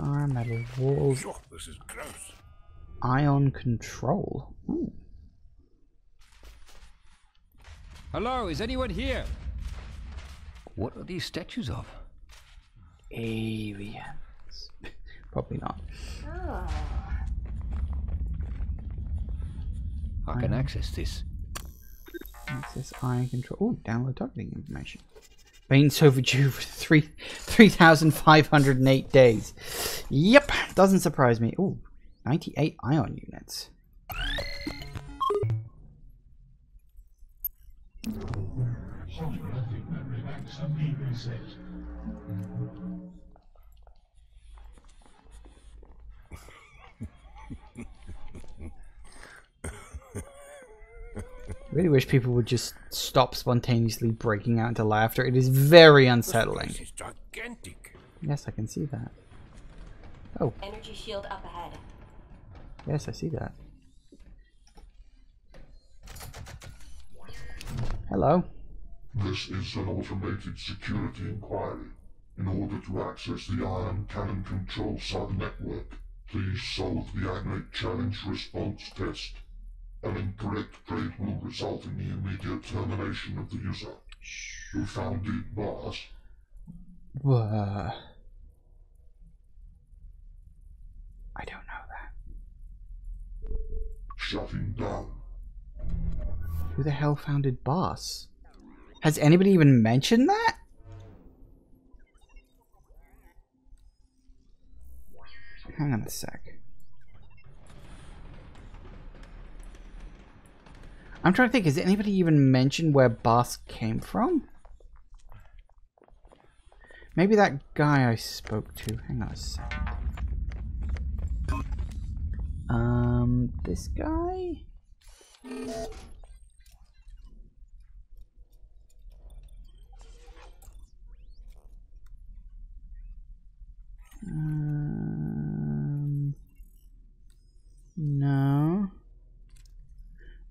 Speaker 1: Are metal walls.
Speaker 8: Sure, this is gross.
Speaker 1: Ion control. Ooh.
Speaker 3: Hello, is anyone here? What are these statues of?
Speaker 1: Aliens. Probably not.
Speaker 4: Oh.
Speaker 3: I can access this.
Speaker 1: Access ion control. Oh, download targeting information. Veins overdue for 3,508 days. Yep, doesn't surprise me. Ooh, 98 ion units.
Speaker 2: Holographic memory banks have been reset.
Speaker 1: I really wish people would just stop spontaneously breaking out into laughter. It is very unsettling.
Speaker 8: This place is gigantic.
Speaker 1: Yes, I can see that. Oh.
Speaker 4: Energy shield up ahead.
Speaker 1: Yes, I see that. Hello.
Speaker 2: This is an automated security inquiry. In order to access the ion cannon control sub-network, please solve the Agnate Challenge response test. An incorrect trade will result in the immediate termination of the user. You found it, boss?
Speaker 1: I don't know that.
Speaker 2: Shutting down.
Speaker 1: Who the hell founded Boss? Has anybody even mentioned that? Hang on a sec. I'm trying to think, has anybody even mentioned where Boss came from? Maybe that guy I spoke to. Hang on a second. This guy? No.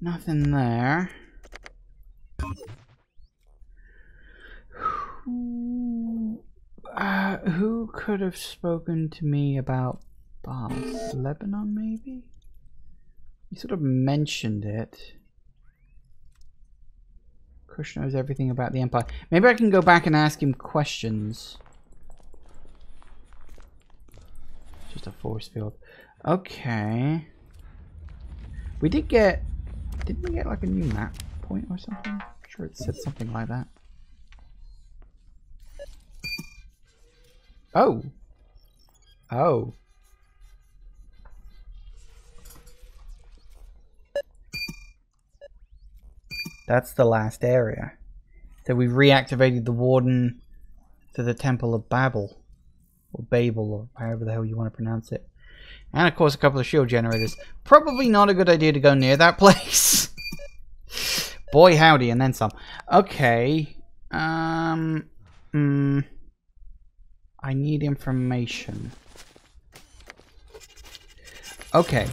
Speaker 1: Nothing there. Who could have spoken to me about bombs? Lebanon, maybe? He sort of mentioned it. Kush knows everything about the Empire. Maybe I can go back and ask him questions. Just a force field. Okay. We did get... Didn't we get like a new map point or something? I'm sure it said something like that. Oh. Oh. That's the last area. So we've reactivated the warden to the Temple of Babel. Or Babel, or however the hell you want to pronounce it. And of course a couple of shield generators. Probably not a good idea to go near that place. Boy howdy, and then some. Okay. I need information. Okay.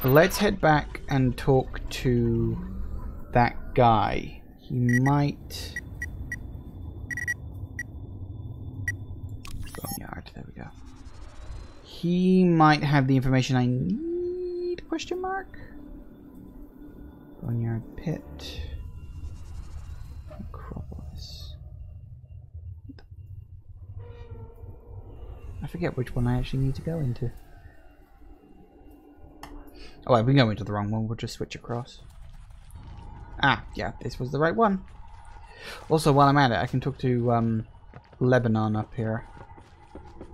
Speaker 1: Let's head back and talk to that guy. He might... Boneyard, there we go. He might have the information I need, question mark? Boneyard Pit. Acropolis. I forget which one I actually need to go into. Oh, if we go into the wrong one, we'll just switch across. Ah, yeah, this was the right one. Also, while I'm at it, I can talk to Lebanon up here.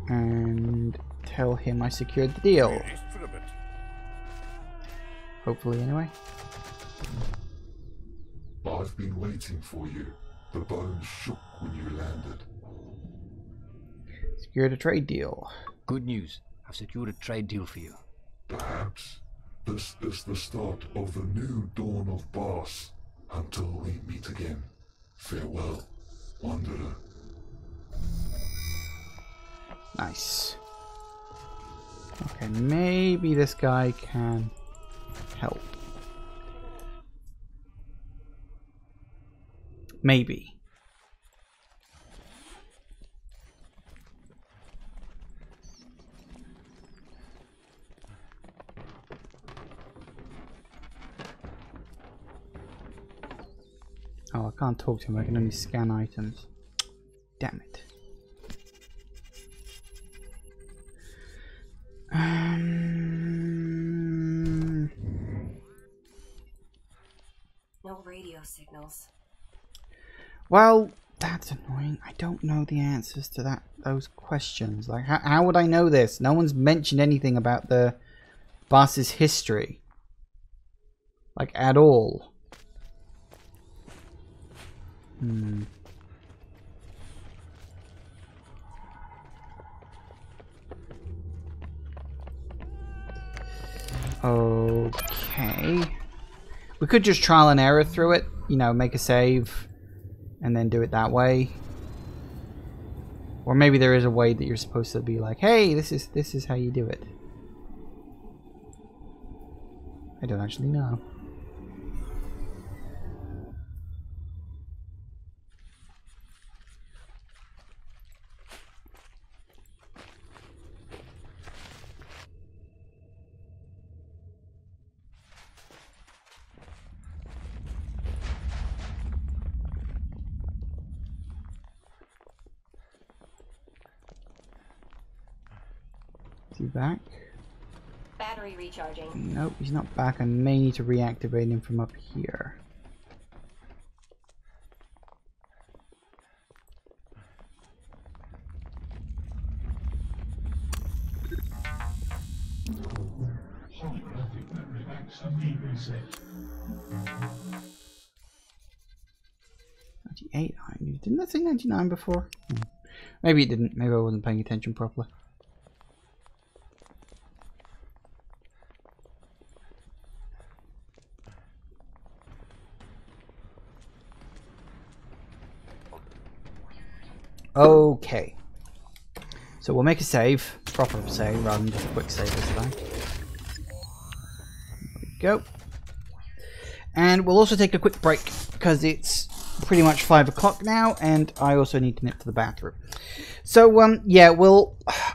Speaker 1: And tell him I secured the deal. Hopefully, anyway.
Speaker 2: I've been waiting for you. The bones shook when you landed.
Speaker 1: Secured a trade deal.
Speaker 3: Good news. I've secured a trade deal for you.
Speaker 2: Perhaps this is the start of the new dawn of Bars. Until we meet again, farewell, Wanderer.
Speaker 1: Nice. Okay, maybe this guy can help. Maybe. can't talk to him. I can only scan items. Damn it.
Speaker 4: No radio signals.
Speaker 1: Well, that's annoying. I don't know the answers to those questions. Like, how would I know this? No one's mentioned anything about the boss's history. Like, at all. Okay. We could just trial and error through it. You know, make a save and then do it that way. Or maybe there is a way that you're supposed to be like, hey, this is how you do it. I don't actually know. Is he back?
Speaker 4: Battery recharging.
Speaker 1: Nope, he's not back. I may need to reactivate him from up here. Didn't that say 99 before? Maybe it didn't. Maybe I wasn't paying attention properly. Okay. So we'll make a save. Proper save rather than just a quick save this time. There we go. And we'll also take a quick break because it's pretty much 5 o'clock now and I also need to nip to the bathroom. So yeah,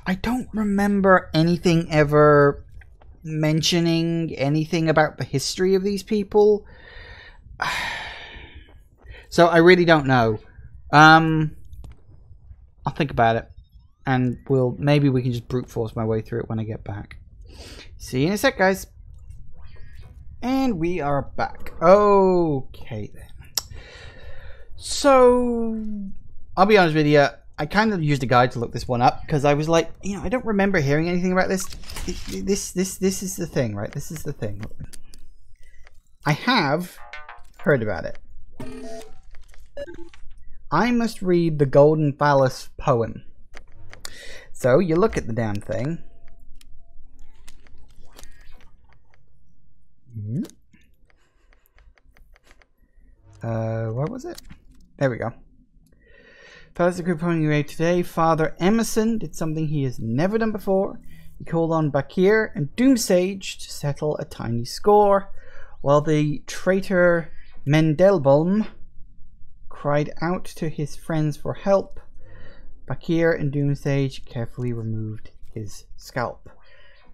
Speaker 1: I don't remember anything ever mentioning anything about the history of these people. So I really don't know. I'll think about it and maybe we can just brute force my way through it when I get back. See you in a sec, guys. And we are back. Okay then. So I'll be honest with you, I kind of used a guide to look this one up because I was like, you know, I don't remember hearing anything about this. This is the thing, right? This is the thing. I have heard about it. I must read the Golden Phallus poem. So you look at the damn thing. What was it? There we go. Phallus, the group poem you made today, Father Emerson did something he has never done before. He called on Bakir and Doomsage to settle a tiny score, while the traitor Mendelbaum cried out to his friends for help. Bakir and Doomsage carefully removed his scalp.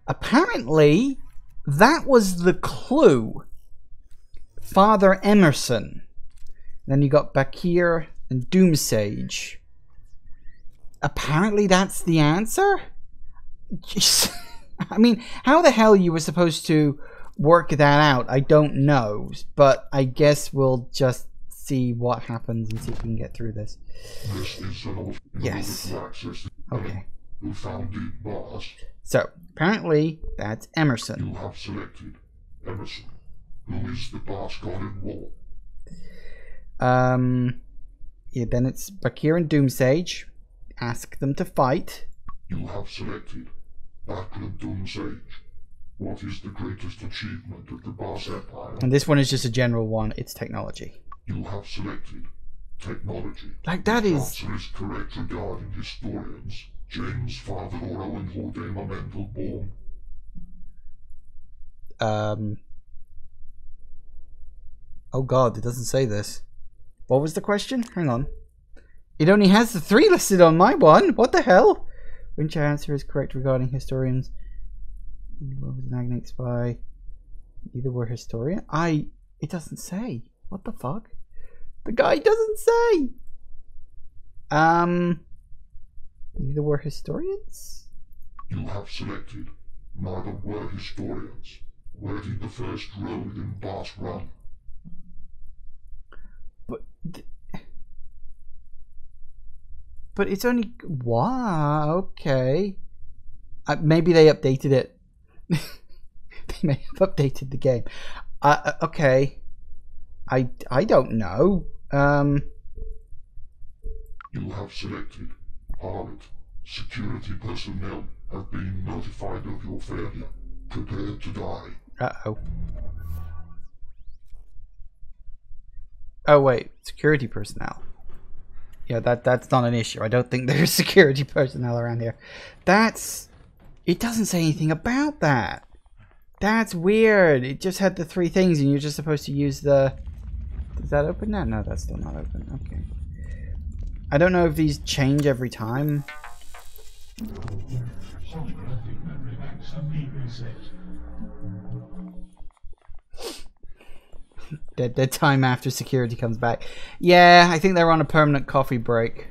Speaker 1: Apparently, that was the clue. Father Emerson. Then you got Bakir and Doomsage. Apparently that's the answer? Jeez. I mean, how the hell you were supposed to work that out, I don't know. But I guess we'll just see what happens and see if we can get through this. Yes. Okay.
Speaker 2: Who found the boss?
Speaker 1: So, apparently that's Emerson.
Speaker 2: You have selected Emerson, who is the boss god in war.
Speaker 1: Yeah, then it's Bakir and Doomsage. Ask them to fight.
Speaker 2: You have selected Bakir and Doomsage. What is the greatest achievement of the Boss Empire?
Speaker 1: And this one is just a general one. It's technology.
Speaker 2: You have selected technology.
Speaker 1: Like that is...
Speaker 2: The answer is correct regarding historians. James, Father or Owen Hordema Mendelbaum.
Speaker 1: Oh god, it doesn't say this. What was the question? Hang on. It only has the 3 listed on my one. What the hell? Which answer is correct regarding historians? What was an Agnate spy? Either were historian. It doesn't say. What the fuck? The guy doesn't say. Neither were historians?
Speaker 2: You have selected. Neither were historians. Where did the first road in Bass run?
Speaker 1: But it's only... Wow, okay. Maybe they updated it. They may have updated the game. Okay. I don't know.
Speaker 2: You have selected. Harlot. Security personnel have been notified of your failure. Prepare to die.
Speaker 1: Uh-oh. Oh, wait. Security personnel. Yeah, that's not an issue. I don't think there's security personnel around here. It doesn't say anything about that. That's weird. It just had the three things and you're just supposed to use the... Is that open now? No, that's still not open. Okay. I don't know if these change every time. Dead time after security comes back. Yeah, I think they're on a permanent coffee break.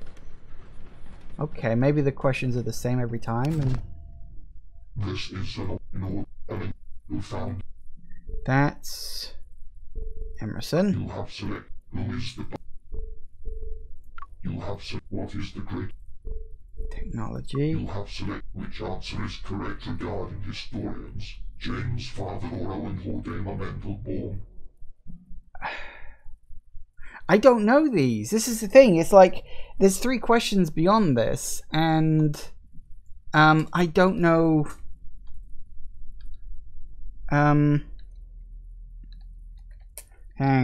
Speaker 1: Okay, maybe the questions are the same every time. And
Speaker 2: this is you found.
Speaker 1: That's Emerson.
Speaker 2: You have select who is the. You have select what is the great.
Speaker 1: Technology.
Speaker 2: You have select which answer is correct regarding historians. James, Father, or Owen Hordema Mental Born.
Speaker 1: I don't know these. This is the thing. It's like there's three questions beyond this, and I don't know. Hang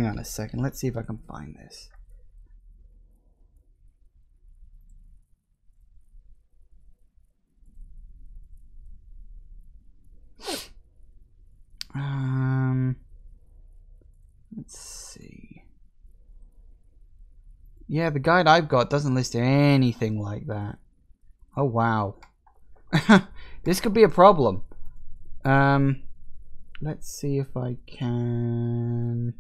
Speaker 1: on a second. Let's see if I can find this. Let's see. Yeah, the guide I've got doesn't list anything like that. Oh, wow. This could be a problem. Let's see if I can...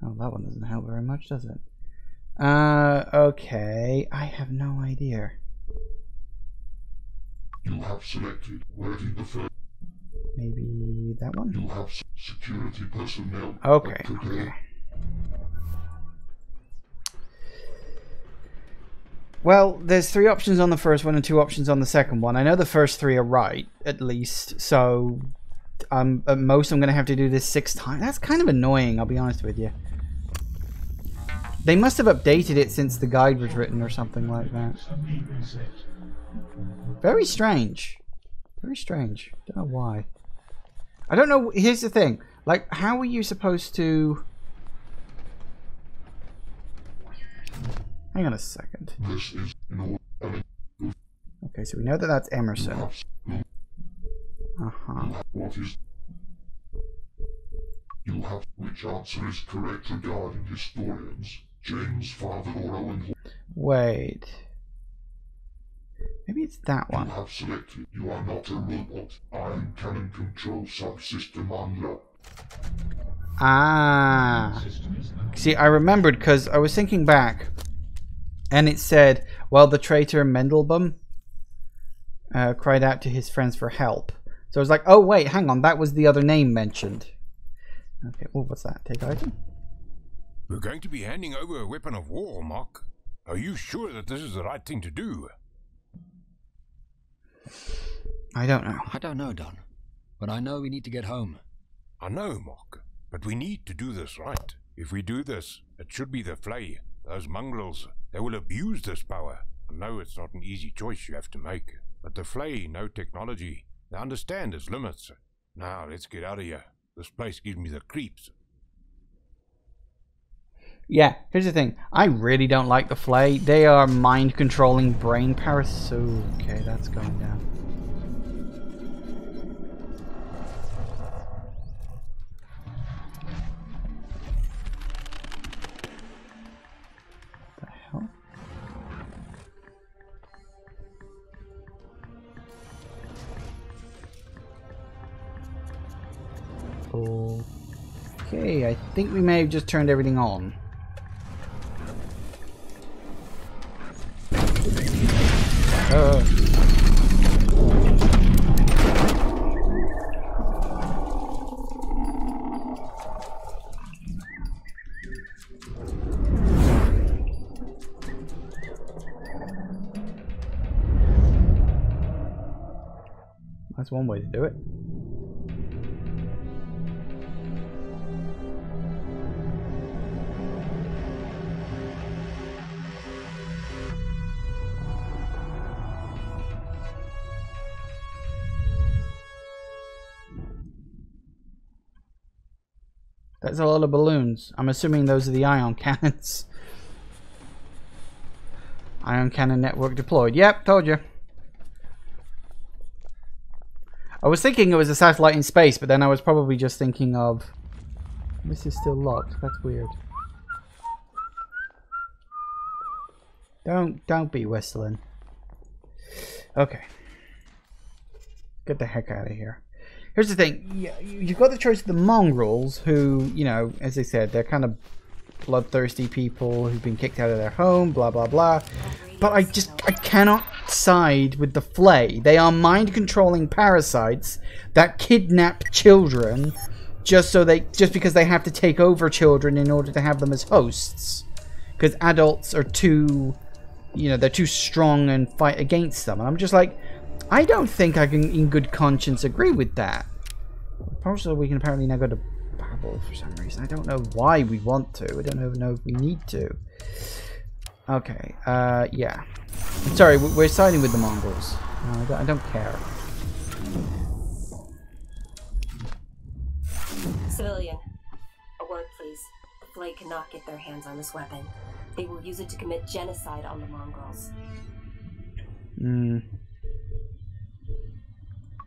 Speaker 1: Oh, that one doesn't help very much, does it? Okay. I have no idea.
Speaker 2: You have selected where did the first...
Speaker 1: Maybe that one?
Speaker 2: You have security personnel.
Speaker 1: Okay, okay. Well, there's three options on the first one and two options on the second one. I know the first three are right, at least. So, at most I'm going to have to do this 6 times. That's kind of annoying, I'll be honest with you. They must have updated it since the guide was written or something like that. Very strange. Very strange. Don't know why. I don't know. Here's the thing. Like, how are you supposed to... Hang on a second. Okay, so we know that that's Emerson.
Speaker 2: What is... You have which answer is correct regarding historians. James, Father, or Owen.
Speaker 1: Wait. Maybe it's that one.
Speaker 2: You have selected. You are not a robot. Iron cannon control subsystem unlocked.
Speaker 1: Ah. See, I remembered because I was thinking back, and it said, well, the traitor Mendelbaum cried out to his friends for help. So I was like, oh, wait, hang on. That was the other name mentioned. Okay, well, what's that? Take item?
Speaker 8: We're going to be handing over a weapon of war, Mark. Are you sure that this is the right thing to do?
Speaker 1: I don't know.
Speaker 3: I don't know, Don. But I know we need to get home.
Speaker 8: I know, Mark. But we need to do this right. If we do this, it should be the Flay. Those mongrels, they will abuse this power. I know it's not an easy choice you have to make. But the Flay know technology. They understand its limits. Now, let's get out of here. This place gives me the creeps.
Speaker 1: Yeah, here's the thing. I really don't like the Flay. They are mind-controlling brain power. So, okay, that's going down. What the hell? Okay, I think we may have just turned everything on. That's one way to do it. That's a lot of balloons. I'm assuming those are the ion cannons. Ion cannon network deployed. Yep, told you. I was thinking it was a satellite in space, but then I was probably just thinking of... This is still locked. That's weird. Don't be whistling. Okay. Get the heck out of here. Here's the thing. You've got the choice of the mongrels, who, you know, as I said, they're kind of bloodthirsty people who've been kicked out of their home, blah, blah, blah. But I cannot side with the Flay. They are mind-controlling parasites that kidnap children just because they have to take over children in order to have them as hosts. Because adults are too, you know, they're too strong and fight against them. And I'm just like, I don't think I can in good conscience agree with that. Also, we can apparently now go to Babel for some reason. I don't know why we want to. I don't even know if we need to. Okay, yeah. I'm sorry, we're siding with the mongrels. No, I don't care.
Speaker 4: Civilian, a word please. The Flay cannot get their hands on this weapon. They will use it to commit genocide on the mongrels.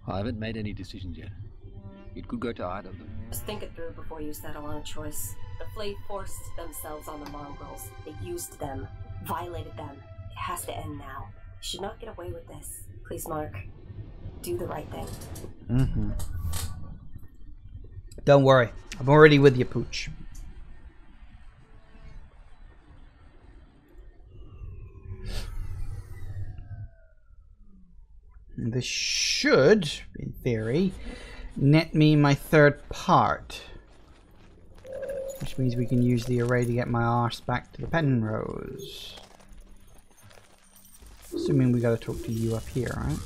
Speaker 3: I haven't made any decisions yet. It could go to either of them.
Speaker 4: Just think it through before you settle on a choice. The Flay forced themselves on the mongrels. They used them, violated them. It has to end now. You should not get away with this. Please, Mark. Do the right thing.
Speaker 1: Don't worry. I'm already with you, Pooch. This should, in theory, net me my third part. Which means we can use the array to get my arse back to the Penrose. Assuming we gotta talk to you up here, right?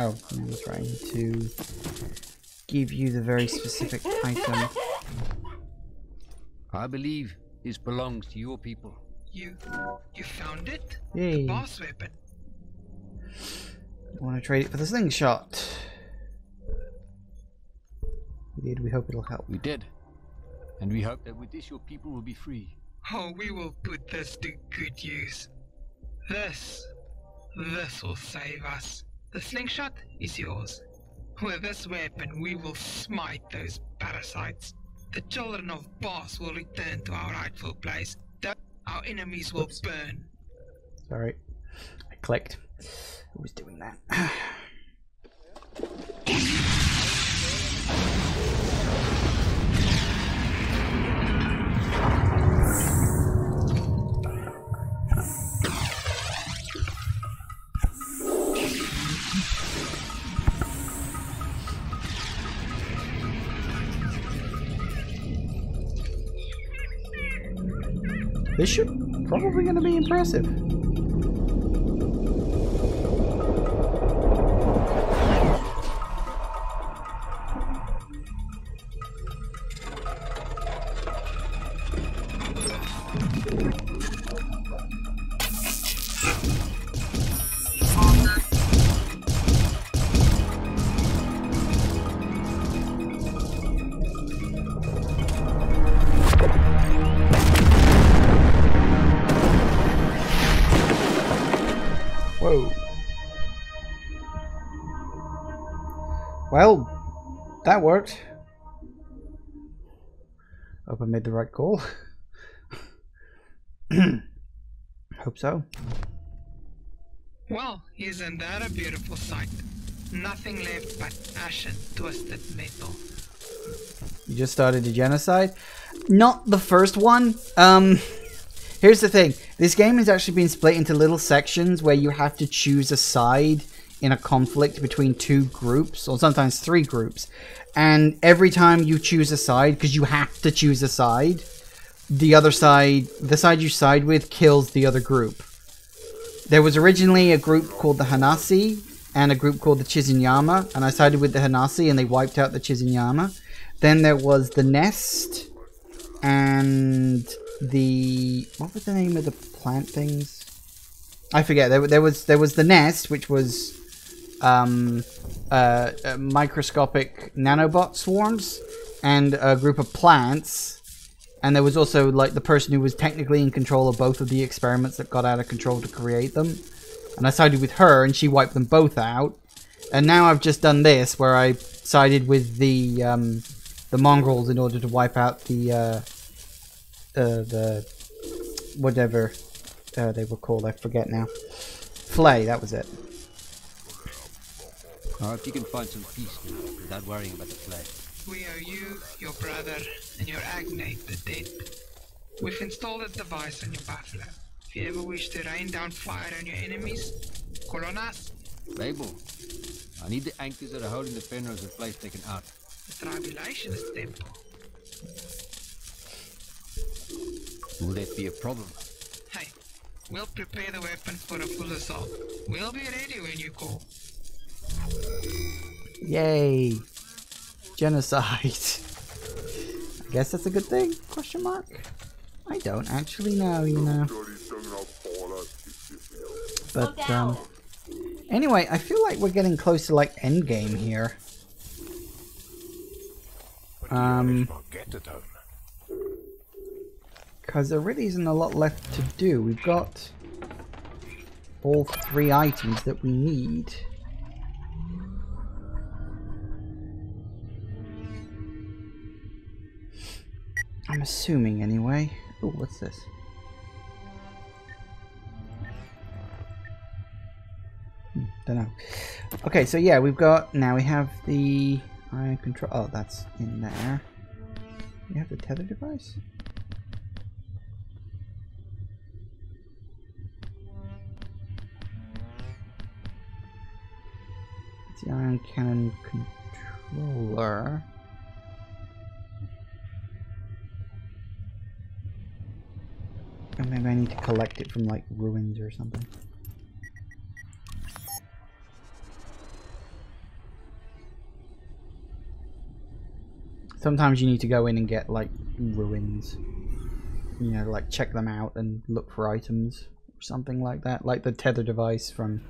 Speaker 1: Oh, that's right. I need to give you the very specific item.
Speaker 3: I believe this belongs to your people.
Speaker 9: You found it?
Speaker 1: Yay.
Speaker 9: The boss weapon.
Speaker 1: I want to trade it for the slingshot. We did. We hope it'll help.
Speaker 3: We did. And we hope that with this your people will be free.
Speaker 9: Oh, we will put this to good use. This will save us. The slingshot is yours. With this weapon we will smite those parasites. The children of Boss will return to our rightful place. Our enemies will burn.
Speaker 1: Sorry. I clicked. Who was doing that? This should probably going to be impressive. Whoa. Well, that worked. Hope I made the right call. Hope so.
Speaker 9: Well, isn't that a beautiful sight? Nothing left but ash and twisted metal.
Speaker 1: You just started a genocide? Not the first one. Here's the thing. This game has actually been split into little sections where you have to choose a side in a conflict between two groups, or sometimes three groups. And every time you choose a side, because you have to choose a side, the other side, the side you side with, kills the other group. There was originally a group called the Hanasi and a group called the Chizunyama, and I sided with the Hanasi and they wiped out the Chizunyama. Then there was the Nest and the... what was the name of the plant things? I forget. There was the Nest, which was microscopic nanobot swarms, and a group of plants. And there was also like the person who was technically in control of both of the experiments that got out of control to create them. And I sided with her, and she wiped them both out. And now I've just done this, where I sided with the mongrels in order to wipe out the whatever they were called. I forget now. Flay, that was it.
Speaker 3: I hope you can find some peace now, without worrying about the flay.
Speaker 9: We are you, your brother, and your agnate, the dead. We've installed a device on your buffalo. If you ever wish to rain down fire on your enemies, call on us.
Speaker 3: Babel, I need the anchors that are holding the Penrose and flays taken out.
Speaker 9: The Tribulationist temple.
Speaker 3: Will that be a problem?
Speaker 9: Hey, we'll prepare the weapon for a full assault. We'll be ready when you call.
Speaker 1: Yay! Genocide. I guess that's a good thing? Question mark? I don't actually know, you know. But, anyway, I feel like we're getting close to, like, endgame here. Because there really isn't a lot left to do. We've got all 3 items that we need. I'm assuming anyway. Oh, what's this? Don't know. Okay, so yeah, we've got... now we have the iron control... oh, that's in there. We have the tether device? It's the iron cannon controller. Or maybe I need to collect it from like ruins or something. Sometimes you need to go in and get like ruins. You know, like check them out and look for items or something like that. Like the tether device from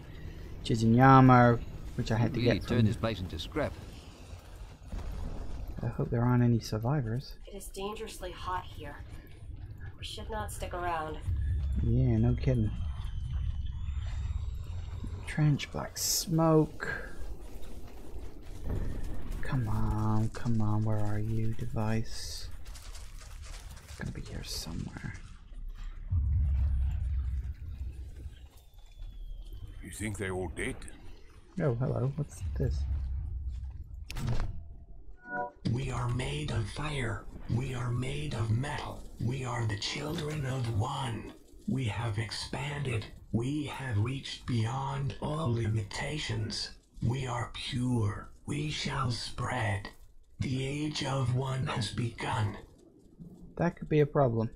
Speaker 1: Chizunyama, which I had to get from...
Speaker 3: turn this place into scrap.
Speaker 1: I hope there aren't any survivors.
Speaker 4: It is dangerously hot here. We should not stick around.
Speaker 1: Yeah, no kidding. Trench, black smoke. Come on, where are you, device? It's gonna be here somewhere.
Speaker 8: You think they're all dead?
Speaker 1: Oh, hello, what's this?
Speaker 14: We are made of fire. We are made of metal. We are the children of one. We have expanded. We have reached beyond all limitations. We are pure. We shall spread. The age of one has begun.
Speaker 1: That could be a problem.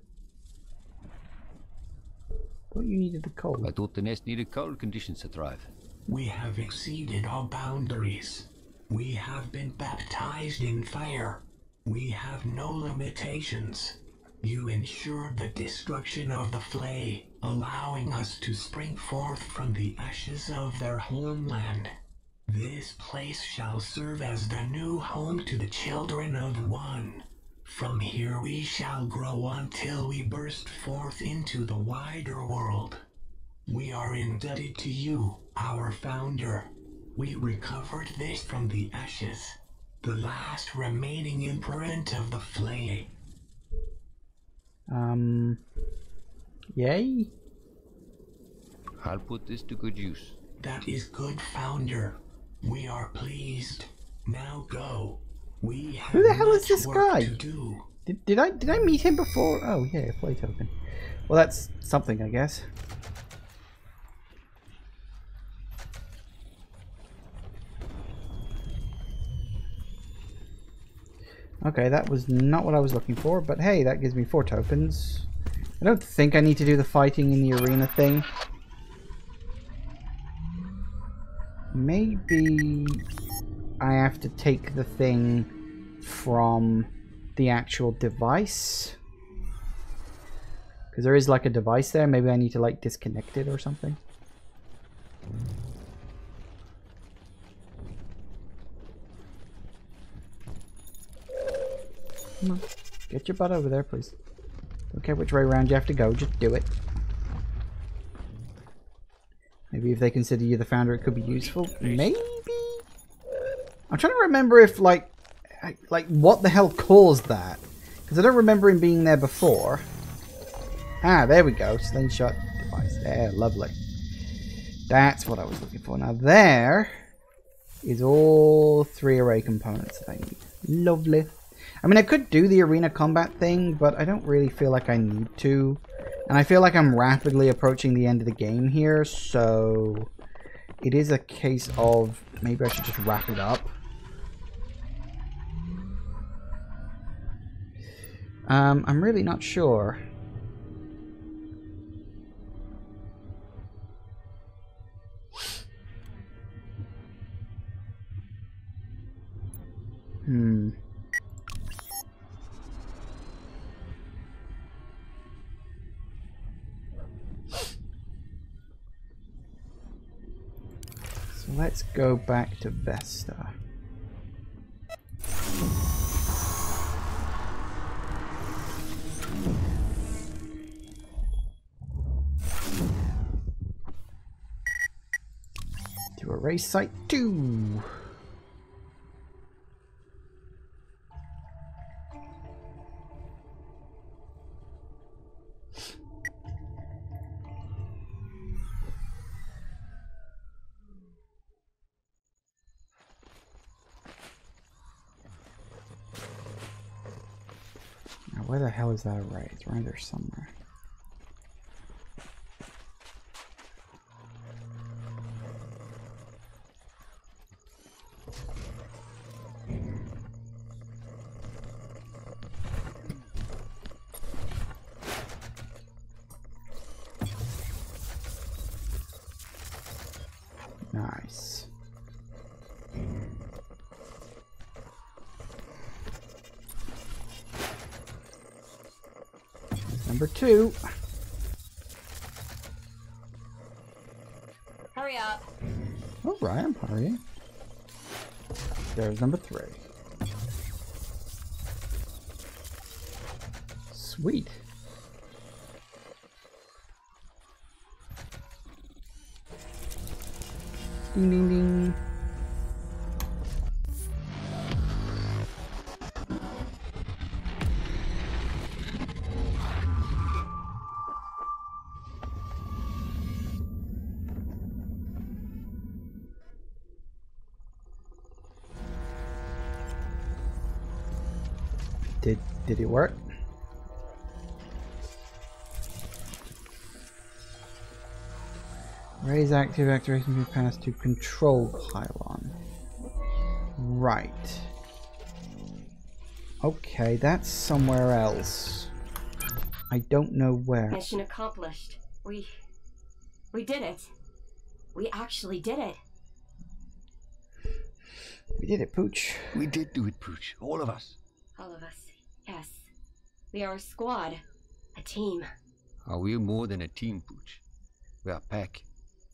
Speaker 1: Thought you needed the cold.
Speaker 3: I thought the nest needed cold conditions to thrive.
Speaker 14: We have exceeded all boundaries. We have been baptized in fire. We have no limitations. You ensured the destruction of the Flay, allowing us to spring forth from the ashes of their homeland. This place shall serve as the new home to the children of one. From here we shall grow until we burst forth into the wider world. We are indebted to you, our founder. We recovered this from the ashes, the last remaining imprint of the Flay.
Speaker 1: Yay?
Speaker 3: I'll put this to good use.
Speaker 14: That is good, Founder. We are pleased. Now go. We have
Speaker 1: Who the hell is
Speaker 14: much
Speaker 1: this
Speaker 14: work
Speaker 1: guy?
Speaker 14: to do.
Speaker 1: Did I meet him before? Oh yeah, play token. Well, that's something, I guess. Okay, that was not what I was looking for, but hey, that gives me 4 tokens. I don't think I need to do the fighting in the arena thing. Maybe I have to take the thing from the actual device. Because there is like a device there. Maybe I need to like disconnect it or something. Come on. Get your butt over there, please. Don't care which way around you have to go. Just do it. Maybe if they consider you the founder, it could be useful. Maybe? I'm trying to remember if, like what the hell caused that? Because I don't remember him being there before. Ah, there we go. Slingshot device. There, lovely. That's what I was looking for. Now there is all 3 array components that I need. Lovely. I mean, I could do the arena combat thing, but I don't really feel like I need to. And I feel like I'm rapidly approaching the end of the game here, so it is a case of maybe I should just wrap it up. I'm really not sure. So let's go back to Vesta. To array site 2. Now, where the hell is that array? It's around there somewhere. Nice. Number 2.
Speaker 4: Hurry up.
Speaker 1: All right, I'm hurrying. There's number 3. Sweet. Ding ding ding. Did it work? Raise active activation to pass to control pylon. Right. Okay, that's somewhere else. I don't know where.
Speaker 4: Mission accomplished. We did it. We actually did it.
Speaker 1: We did it, Pooch.
Speaker 3: We did do it, Pooch. All of us.
Speaker 4: All of us. Yes. We are a squad. A team.
Speaker 3: Are we more than a team, Pooch? We're a pack.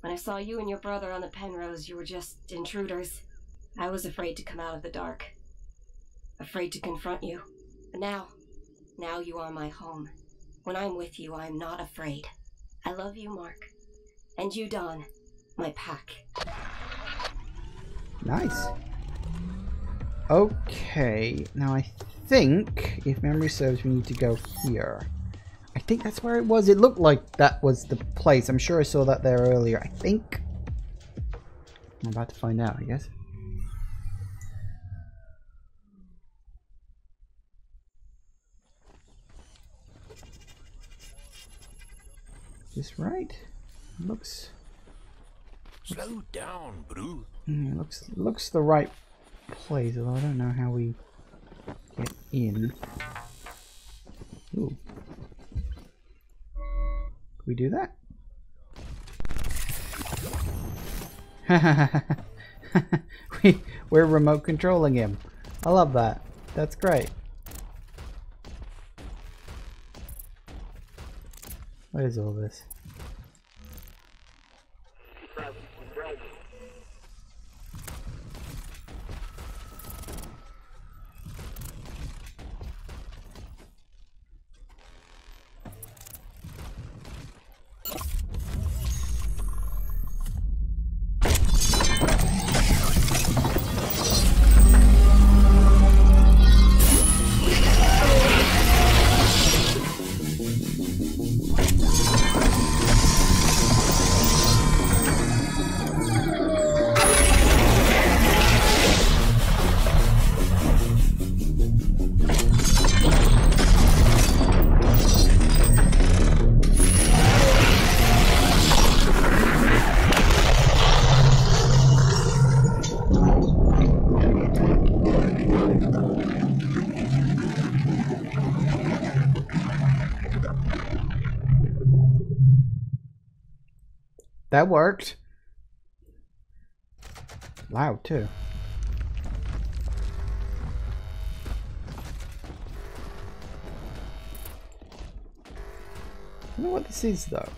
Speaker 4: When I saw you and your brother on the Penrose, you were just intruders. I was afraid to come out of the dark. Afraid to confront you. But now you are my home. When I'm with you, I'm not afraid. I love you, Mark. And you, Dawn. My pack.
Speaker 1: Nice. Okay, now I think, if memory serves, we need to go here. I think that's where it was. It looked like that was the place. I'm sure I saw that there earlier. I think. I'm about to find out, I guess. Is this right? Looks.
Speaker 8: Slow down, bro.
Speaker 1: Looks the right place, although I don't know how we get in. Ooh. Can we do that? We're remote controlling him. I love that. That's great. What is all this? That worked. Loud too. I don't know what this is though.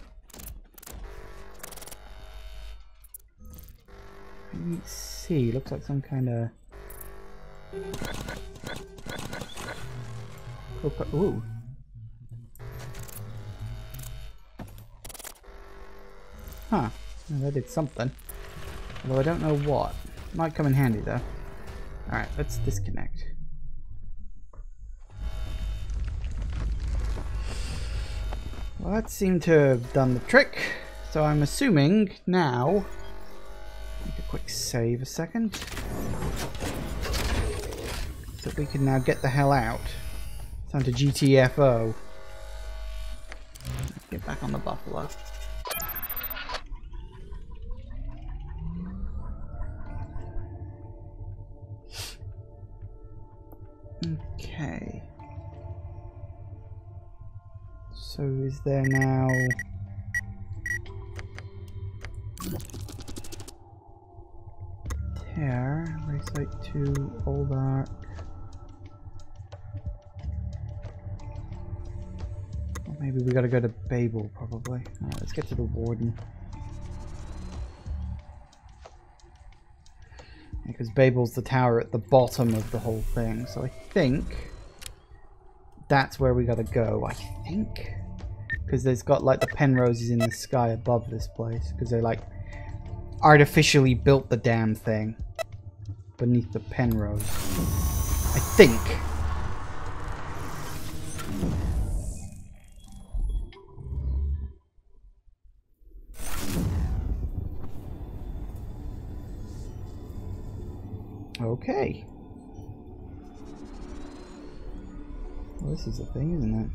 Speaker 1: Let's see. Looks like some kind of. Ooh. Huh. Well, that did something. Although I don't know what. Might come in handy though. Alright, let's disconnect. Well, that seemed to have done the trick. So I'm assuming now... Make a quick save a second. That we can now get the hell out. Time to GTFO. Get back on the buffalo. Okay. So is there now... Tear, Racelight 2, Old Ark. Or maybe we gotta go to Babel, probably. Alright, let's get to the Warden. Because Babel's the tower at the bottom of the whole thing, so I think that's where we gotta go, I think. Because there's got like the Penroses in the sky above this place, because they like artificially built the damn thing beneath the Penrose. I think. Okay. Well, this is the thing, isn't it?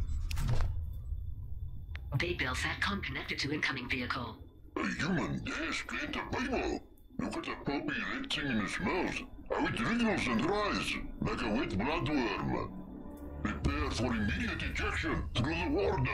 Speaker 11: Babel SATCOM connected to incoming vehicle.
Speaker 2: A human dares to enter Bible. Look at the puppy red thing in his mouth. How it wriggles and writhes like a wet bloodworm. Prepare for immediate ejection through the Warden.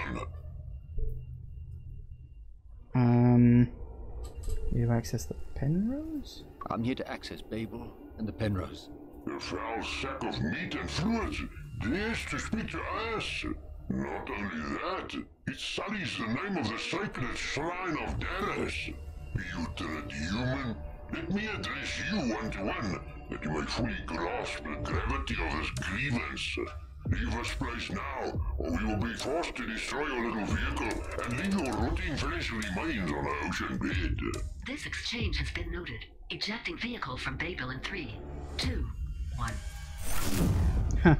Speaker 1: You have access the Penrose?
Speaker 3: I'm here to access Babel and the Penrose.
Speaker 2: The foul sack of meat and fluids dares to speak to us. Not only that, it sullies the name of the sacred shrine of Desolation. Putrid human, let me address you one-to-one, that you may fully grasp the gravity of this grievance. Leave this place now, or we will be forced to destroy your little vehicle and leave your rotting flesh remains on the ocean bed.
Speaker 11: This exchange has been noted. Ejecting vehicle from Babel in 3, 2, 1.
Speaker 1: Huh.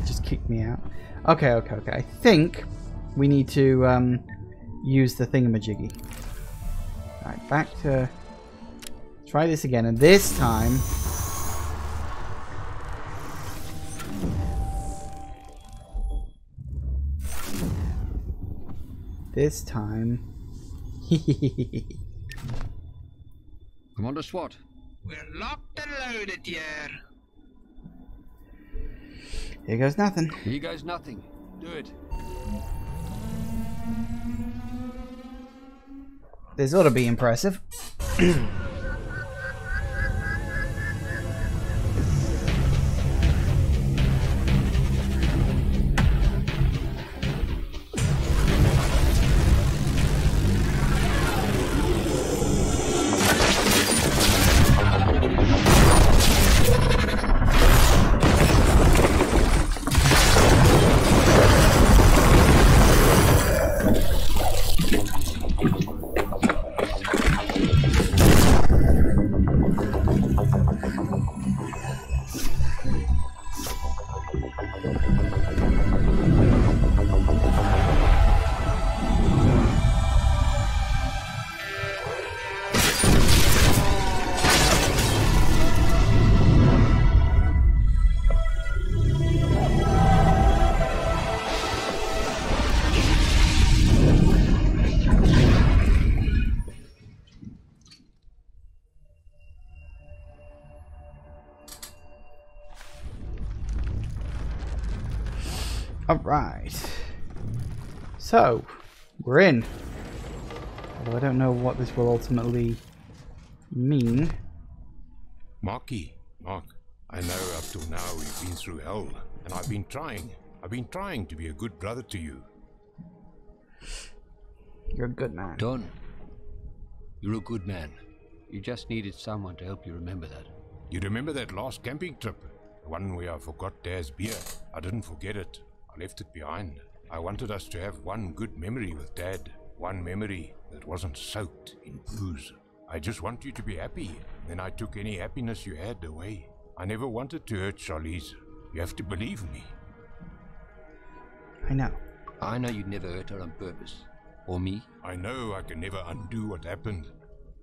Speaker 1: just kicked me out. Okay. I think we need to use the thingamajiggy. Alright, back to... Try this again, and this time... This time...
Speaker 3: Commander SWAT.
Speaker 9: We're locked and loaded here.
Speaker 1: Here goes nothing.
Speaker 3: Here goes nothing. Do it.
Speaker 1: This ought to be impressive. Alright. So, we're in. Although I don't know what this will ultimately mean.
Speaker 8: Marky, Mark, I know up till now we've been through hell, and I've been trying to be a good brother to you.
Speaker 1: You're a good man.
Speaker 3: Don, you're a good man. You just needed someone to help you remember that.
Speaker 8: You remember that last camping trip? The one where I forgot Dad's beer? I didn't forget it. I left it behind. I wanted us to have one good memory with Dad. One memory that wasn't soaked in booze. I just want you to be happy. Then I took any happiness you had away. I never wanted to hurt Charlize. You have to believe me.
Speaker 1: I know.
Speaker 3: I know you'd never hurt her on purpose. Or me.
Speaker 8: I know I can never undo what happened.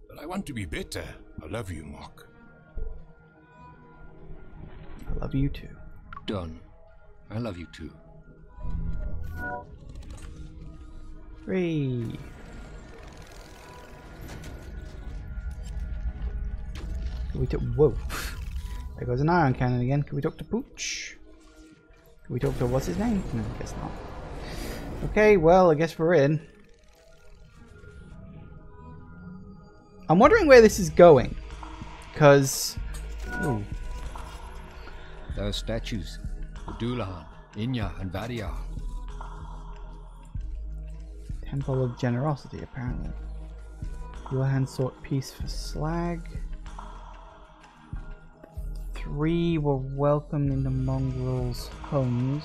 Speaker 8: But I want to be better. I love you, Mark.
Speaker 1: I love you too.
Speaker 3: Don, I love you too.
Speaker 1: 3. Can we talk? Whoa! There goes an iron cannon again. Can we talk to Pooch? Can we talk to what's his name? No, I guess not. Okay, well, I guess we're in. I'm wondering where this is going, because
Speaker 3: those statues, the Doulahan, Inya, and Vadia.
Speaker 1: Temple of Generosity, apparently. Doulahan sought peace for Slag. 3 were welcomed into mongrels' homes.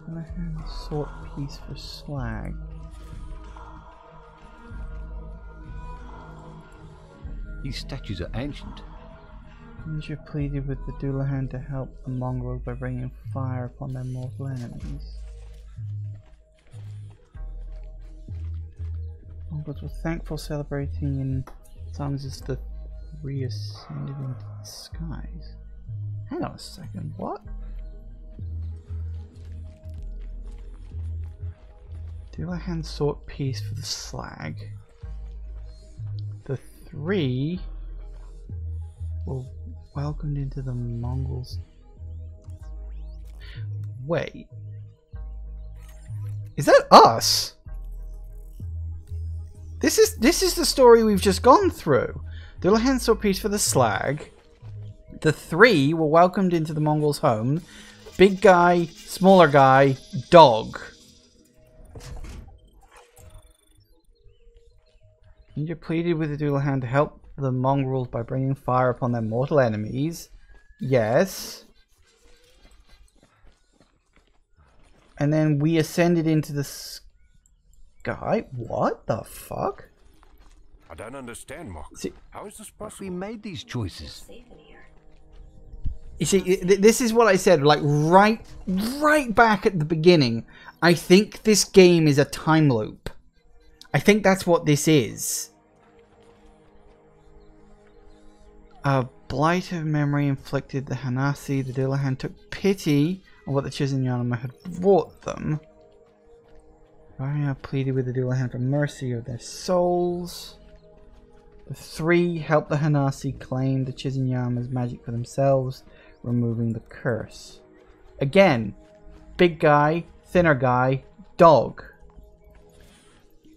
Speaker 1: Doulahan sought peace for Slag.
Speaker 3: These statues are ancient.
Speaker 1: Ninja pleaded with the Doulahan to help the mongrels by bringing fire upon their mortal enemies. Mongrels were thankful, celebrating in songs as the reascended into the skies. Hang on a second, what? Doulahan sought peace for the Slag. The 3 were welcomed into the mongrels. Wait. Is that us? This is the story we've just gone through. Doulahan sought peace for the Slag. The 3 were welcomed into the mongrels' home. Big guy, smaller guy, dog. Ninja pleaded with the Doulahan to help the mongrels by bringing fire upon their mortal enemies. Yes. And then we ascended into the sky. What the fuck?
Speaker 8: I don't understand, Mark.
Speaker 1: See,
Speaker 8: how is this possible?
Speaker 3: We made these choices.
Speaker 1: you see, this is what I said, like, right back at the beginning. I think this game is a time loop. I think that's what this is. A blight of memory inflicted the Hanasi. The Dillahan took pity on what the Chizinyanama had brought them. Varia pleaded with the Dillahan for mercy of their souls. The three helped the Hanasi claim the Chizinyama's magic for themselves, removing the curse. Again, big guy, thinner guy, dog.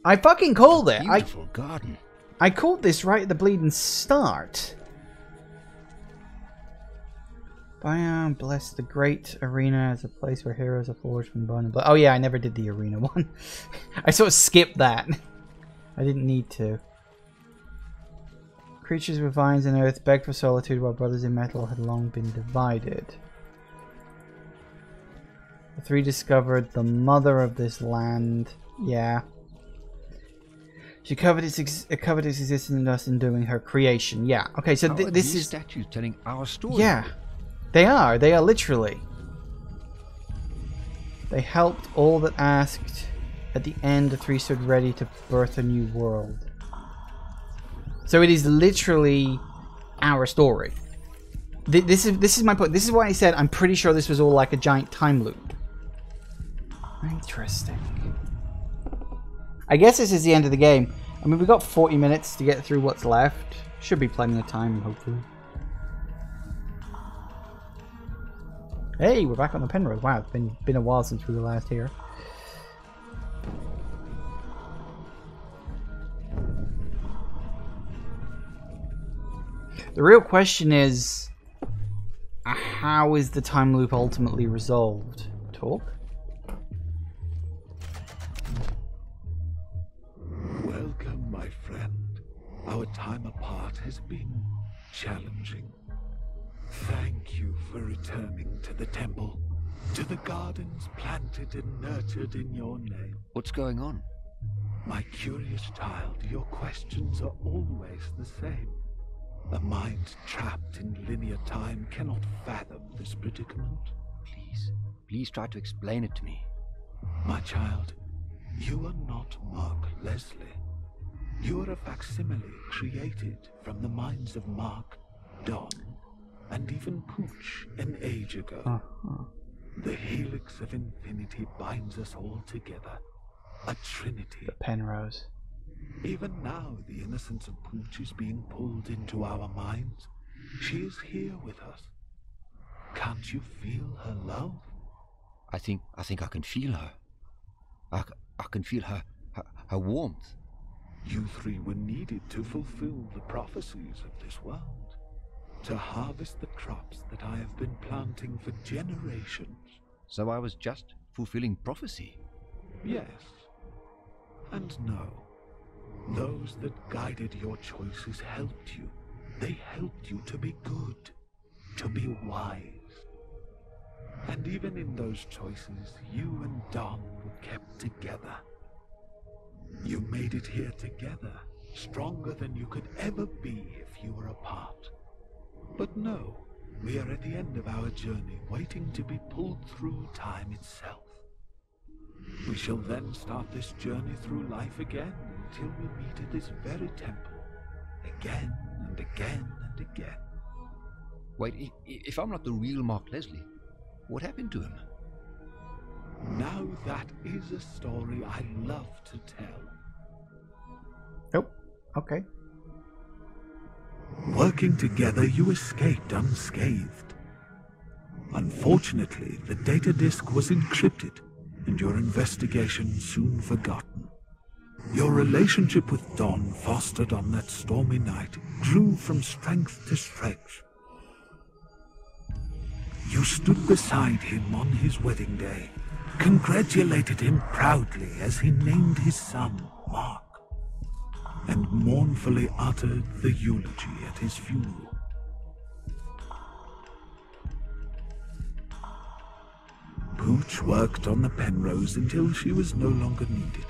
Speaker 1: I fucking called it.
Speaker 3: Beautiful garden.
Speaker 1: I called this right at the bleeding start. Bion bless the great arena as a place where heroes are forged from bone and blood. Oh yeah, I never did the arena one. I sort of skipped that. I didn't need to. Creatures with vines and earth begged for solitude while brothers in metal had long been divided. The three discovered the mother of this land. Yeah. She covered its existence in dust in doing her creation. Yeah. Okay, so this is
Speaker 3: statues telling our story.
Speaker 1: Yeah. They are. They are literally. They helped all that asked. At the end, the three stood ready to birth a new world. So it is literally our story. This is my point. This is why I said I'm pretty sure this was all like a giant time loop. Interesting. I guess this is the end of the game. I mean, we've got 40 minutes to get through what's left. Should be plenty of time, hopefully. Hey, we're back on the Penrose. Wow, it's been a while since we were last here. The real question is, how is the time loop ultimately resolved? Talk?
Speaker 15: Welcome, my friend. Our time apart has been challenging. Thank you for returning to the temple, to the gardens planted and nurtured in your name.
Speaker 3: What's going on?
Speaker 15: My curious child, your questions are always the same. A mind trapped in linear time cannot fathom this predicament.
Speaker 3: Please try to explain it to me.
Speaker 15: My child, you are not Mark Leslie. You are a facsimile created from the minds of Mark, Don, and even Pooch an age ago. The helix of infinity binds us all together. A trinity.
Speaker 1: The Penrose.
Speaker 15: Even now, the innocence of Pooch is being pulled into our minds. She is here with us. Can't you feel her love?
Speaker 3: I think I can feel her. I can feel her warmth.
Speaker 15: You three were needed to fulfill the prophecies of this world. To harvest the crops that I have been planting for generations.
Speaker 3: So I was just fulfilling prophecy?
Speaker 15: Yes. And no. Those that guided your choices helped you. They helped you to be good, to be wise. And even in those choices, you and Don were kept together. You made it here together, stronger than you could ever be if you were apart. But no, we are at the end of our journey, waiting to be pulled through time itself. We shall then start this journey through life again, until we meet at this very temple, again and again and again.
Speaker 3: Wait, if I'm not the real Mark Leslie, what happened to him?
Speaker 15: Now that is a story I love to tell.
Speaker 1: Oh, okay.
Speaker 15: Working together, you escaped unscathed. Unfortunately, the data disk was encrypted, and your investigation soon forgotten. Your relationship with Don, fostered on that stormy night, grew from strength to strength. You stood beside him on his wedding day, congratulated him proudly as he named his son Mark, and mournfully uttered the eulogy at his funeral. Pooch worked on the Penrose until she was no longer needed.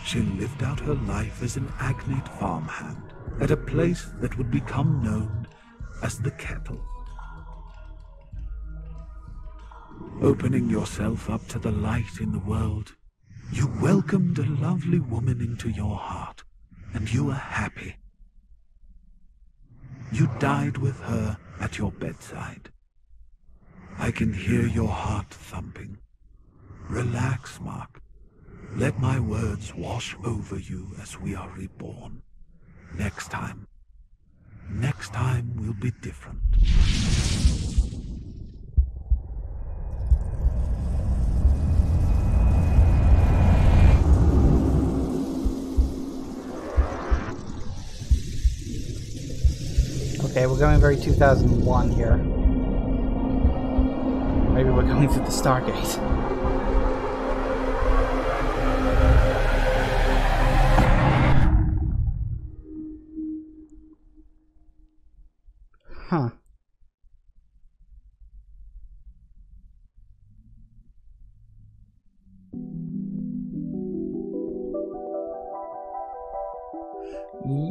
Speaker 15: she lived out her life as an agnate farmhand at a place that would become known as the Kettle. Opening yourself up to the light in the world, you welcomed a lovely woman into your heart, and you were happy. You died with her at your bedside. I can hear your heart thumping. Relax, Mark. Let my words wash over you as we are reborn. Next time will be different.
Speaker 1: Okay, we're going very 2001 here. Maybe we're going through the Stargate. Huh.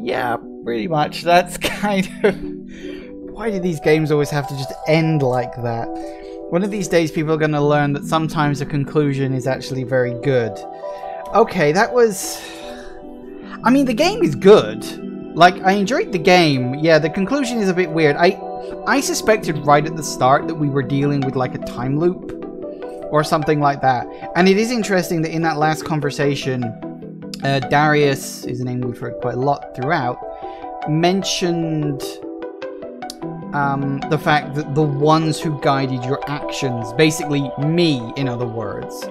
Speaker 1: Yeah, pretty much. That's kind of... Why do these games always have to just end like that? One of these days people are going to learn that sometimes a conclusion is actually very good. Okay, that was... I mean, the game is good. Like, I enjoyed the game. Yeah, the conclusion is a bit weird. I suspected right at the start that we were dealing with, like, a time loop or something like that. And it is interesting that in that last conversation, Darius, is a name we've heard quite a lot throughout, mentioned the fact that the ones who guided your actions, basically me, in other words,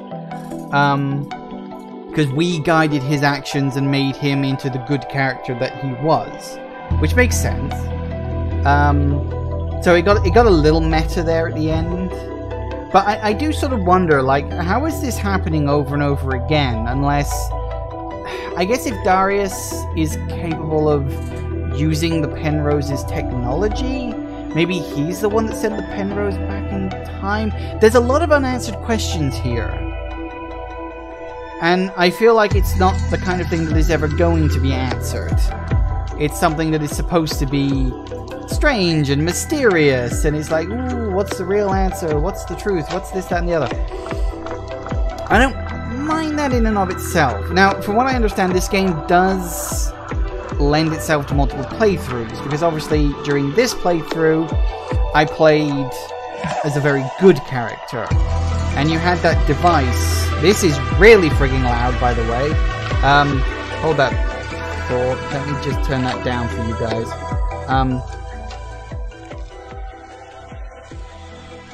Speaker 1: because we guided his actions and made him into the good character that he was, which makes sense. So it got a little meta there at the end, but I do sort of wonder, like, how is this happening over and over again? Unless, I guess, if Darius is capable of using the Penrose's technology, maybe he's the one that sent the Penrose back in time. There's a lot of unanswered questions here. And I feel like it's not the kind of thing that is ever going to be answered. It's something that is supposed to be strange and mysterious. And it's like, ooh, what's the real answer? What's the truth? What's this, that, and the other? I don't mind that in and of itself. Now, from what I understand, this game does lend itself to multiple playthroughs, because obviously during this playthrough I played as a very good character, and you had that device. This is really frigging loud, by the way. Hold that thought. Let me just turn that down for you guys.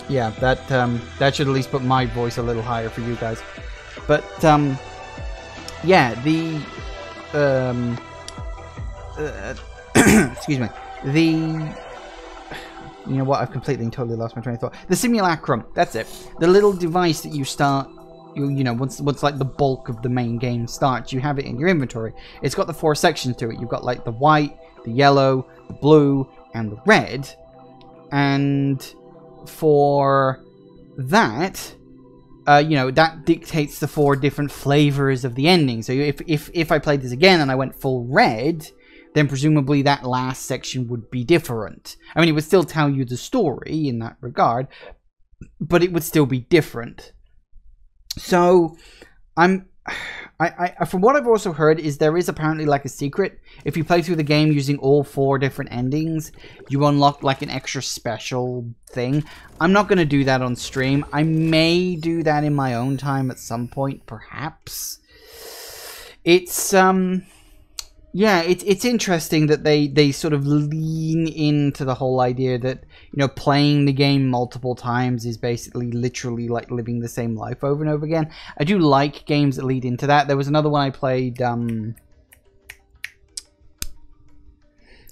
Speaker 1: Yeah, that should at least put my voice a little higher for you guys. But yeah, the excuse me. You know what? I've completely and totally lost my train of thought. The simulacrum. That's it. The little device that you start. You know, once like the bulk of the main game starts, you have it in your inventory. It's got the 4 sections to it. You've got like the white, the yellow, the blue, and the red. And for that, you know, that dictates the 4 different flavors of the ending. So if I played this again and I went full red, then presumably that last section would be different. I mean, it would still tell you the story in that regard, but it would still be different. So, from what I've also heard is there is apparently like a secret. If you play through the game using all 4 different endings, you unlock like an extra special thing. I'm not going to do that on stream. I may do that in my own time at some point, perhaps. It's, yeah, it's interesting that they sort of lean into the whole idea that, you know, playing the game multiple times is basically literally like living the same life over and over again. I do like games that lead into that. There was another one I played,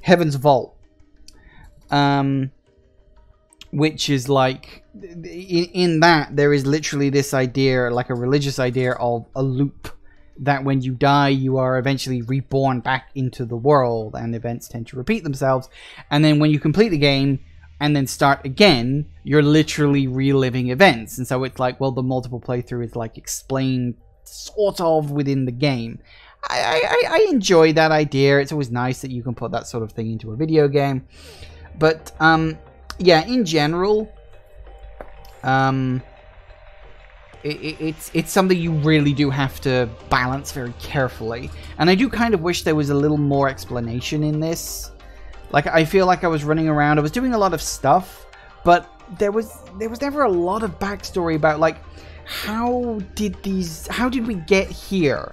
Speaker 1: Heaven's Vault, which is like, in that there is literally this idea, like a religious idea of a loop. That when you die, you are eventually reborn back into the world, and events tend to repeat themselves. And then when you complete the game and then start again, you're literally reliving events. And so it's like, well, the multiple playthrough is like explained sort of within the game. I enjoy that idea. It's always nice that you can put that sort of thing into a video game. But yeah, in general, it's something you really do have to balance very carefully. And I do kind of wish there was a little more explanation in this. Like, I feel like I was running around, I was doing a lot of stuff, but there was never a lot of backstory about, like, how did we get here?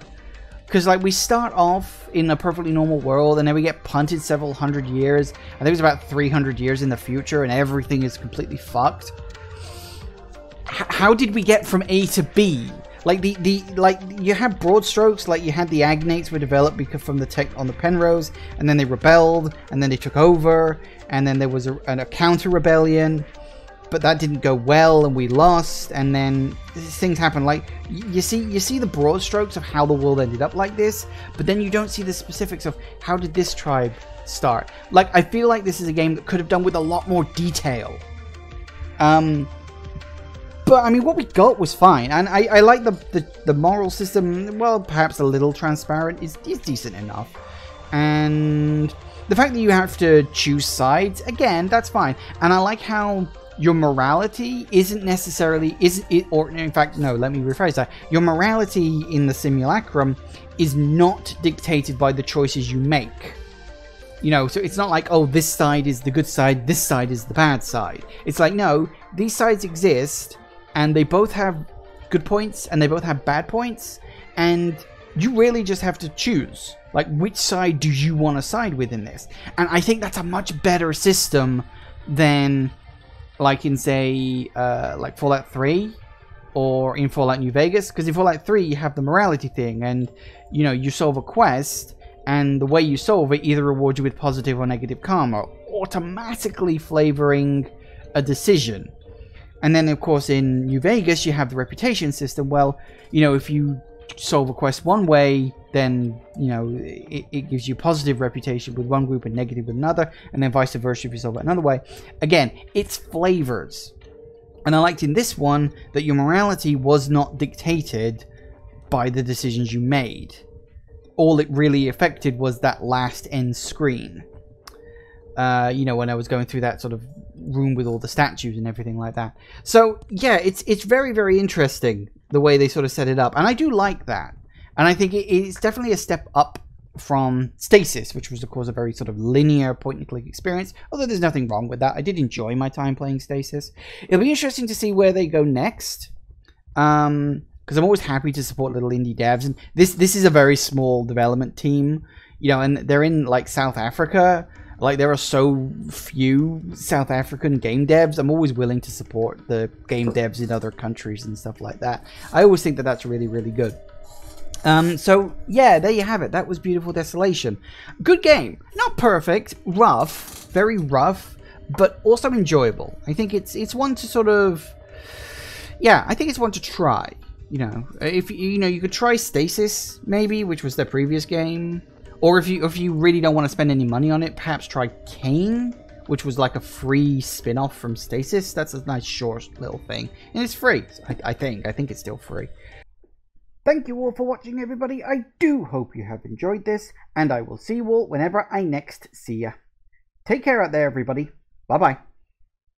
Speaker 1: Because, like, we start off in a perfectly normal world, and then we get punted several hundred years. I think it's about 300 years in the future, and everything is completely fucked. How did we get from A to B? Like, like, you had broad strokes, like, you had the Agnates were developed because from the tech on the Penrose, and then they rebelled, and then they took over, and then there was a counter-rebellion, but that didn't go well, and we lost, and then things happen. Like, you see the broad strokes of how the world ended up like this, but then you don't see the specifics of how did this tribe start. Like, I feel like this is a game that could have done with a lot more detail. But, I mean, what we got was fine, and I like the moral system. Well, perhaps a little transparent is decent enough. And the fact that you have to choose sides, again, that's fine. And I like how your morality isn't necessarily, or in fact, no, let me rephrase that. Your morality in the simulacrum is not dictated by the choices you make. You know, so it's not like, oh, this side is the good side, this side is the bad side. It's like, no, these sides exist, and they both have good points, and they both have bad points, and you really just have to choose, like, which side do you want to side with in this? And I think that's a much better system than, like, in, say, like Fallout 3, or in Fallout New Vegas, because in Fallout 3, you have the morality thing, and, you know, you solve a quest, and the way you solve it either rewards you with positive or negative karma, automatically flavoring a decision. And then, of course, in New Vegas, you have the reputation system. Well, you know, if you solve a quest one way, then, you know, it gives you positive reputation with one group and negative with another, and then vice versa if you solve it another way. Again, it's flavors. And I liked in this one that your morality was not dictated by the decisions you made. All it really affected was that last end screen. You know, when I was going through that sort of room with all the statues and everything like that. So, yeah, it's very, very interesting the way they sort of set it up. And I do like that. And I think it's definitely a step up from Stasis, which was, of course, a very sort of linear point-and-click experience. Although there's nothing wrong with that. I did enjoy my time playing Stasis. It'll be interesting to see where they go next. Because I'm always happy to support little indie devs. And this is a very small development team. You know, and they're in, like, South Africa. Like, there are so few South African game devs. I'm always willing to support the game devs in other countries and stuff like that. I always think that that's really, really good. So, yeah, there you have it. That was Beautiful Desolation. Good game. Not perfect. Rough. Very rough. But also enjoyable. I think it's one to sort of... Yeah, I think it's one to try. You know, if you know, you could try Stasis, maybe, which was their previous game. Or if you really don't want to spend any money on it, perhaps try Kane, which was like a free spin-off from Stasis. That's a nice short little thing. And it's free, I think. I think it's still free. Thank you all for watching, everybody. I do hope you have enjoyed this, and I will see you all whenever I next see ya. Take care out there, everybody. Bye-bye.